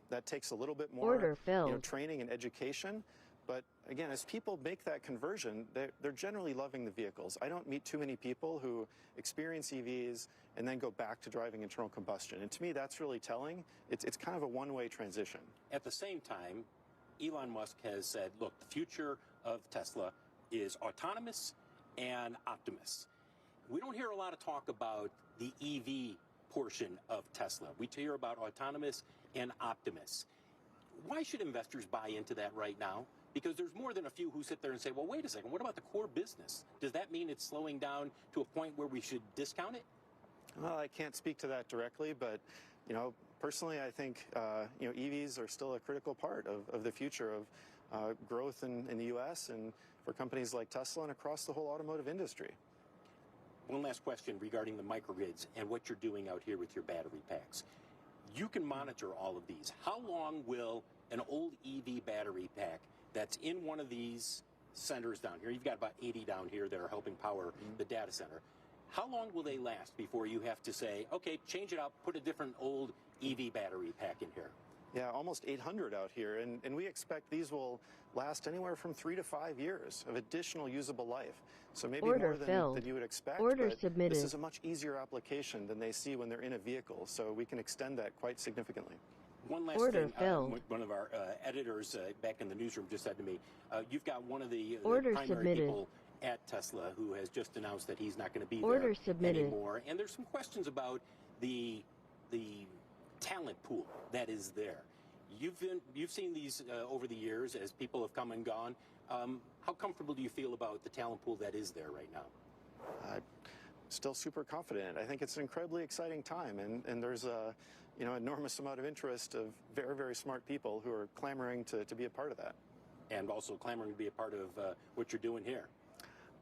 That takes a little bit more training and education. But again, as people make that conversion, they're generally loving the vehicles. I don't meet too many people who experience EVs and then go back to driving internal combustion. And to me, that's really telling. It's kind of a one-way transition. At the same time, Elon Musk has said, look, the future of Tesla is autonomous and Optimus. We don't hear a lot of talk about the EV portion of Tesla. We hear about autonomous and Optimus. Why should investors buy into that right now? Because there's more than a few who sit there and say, well, wait a second, what about the core business? Does that mean it's slowing down to a point where we should discount it? Well, I can't speak to that directly, but, personally, I think, EVs are still a critical part of the future of growth in the U.S. and for companies like Tesla and across the whole automotive industry. One last question regarding the microgrids and what you're doing out here with your battery packs. You can monitor all of these. How long will an old EV battery pack that's in one of these centers down here, you've got about 80 down here that are helping power the data center, how long will they last before you have to say, okay, change it out, put a different old EV battery pack in here? Yeah, almost 800 out here, and we expect these will last anywhere from 3 to 5 years of additional usable life. So maybe more than you would expect, but submitted. This is a much easier application than they see when they're in a vehicle, so we can extend that quite significantly. One last thing, one of our editors back in the newsroom just said to me, you've got one of the primary people at Tesla who has just announced that he's not going to be there anymore. And there's some questions about the talent pool that is there. You've seen these over the years as people have come and gone. How comfortable do you feel about the talent pool that is there right now? I'm still super confident. I think it's an incredibly exciting time, and there's a enormous amount of interest of very, very smart people who are clamoring to be a part of that. And also clamoring to be a part of what you're doing here.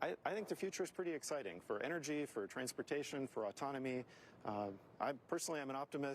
I think the future is pretty exciting for energy, for transportation, for autonomy. I personally am an optimist.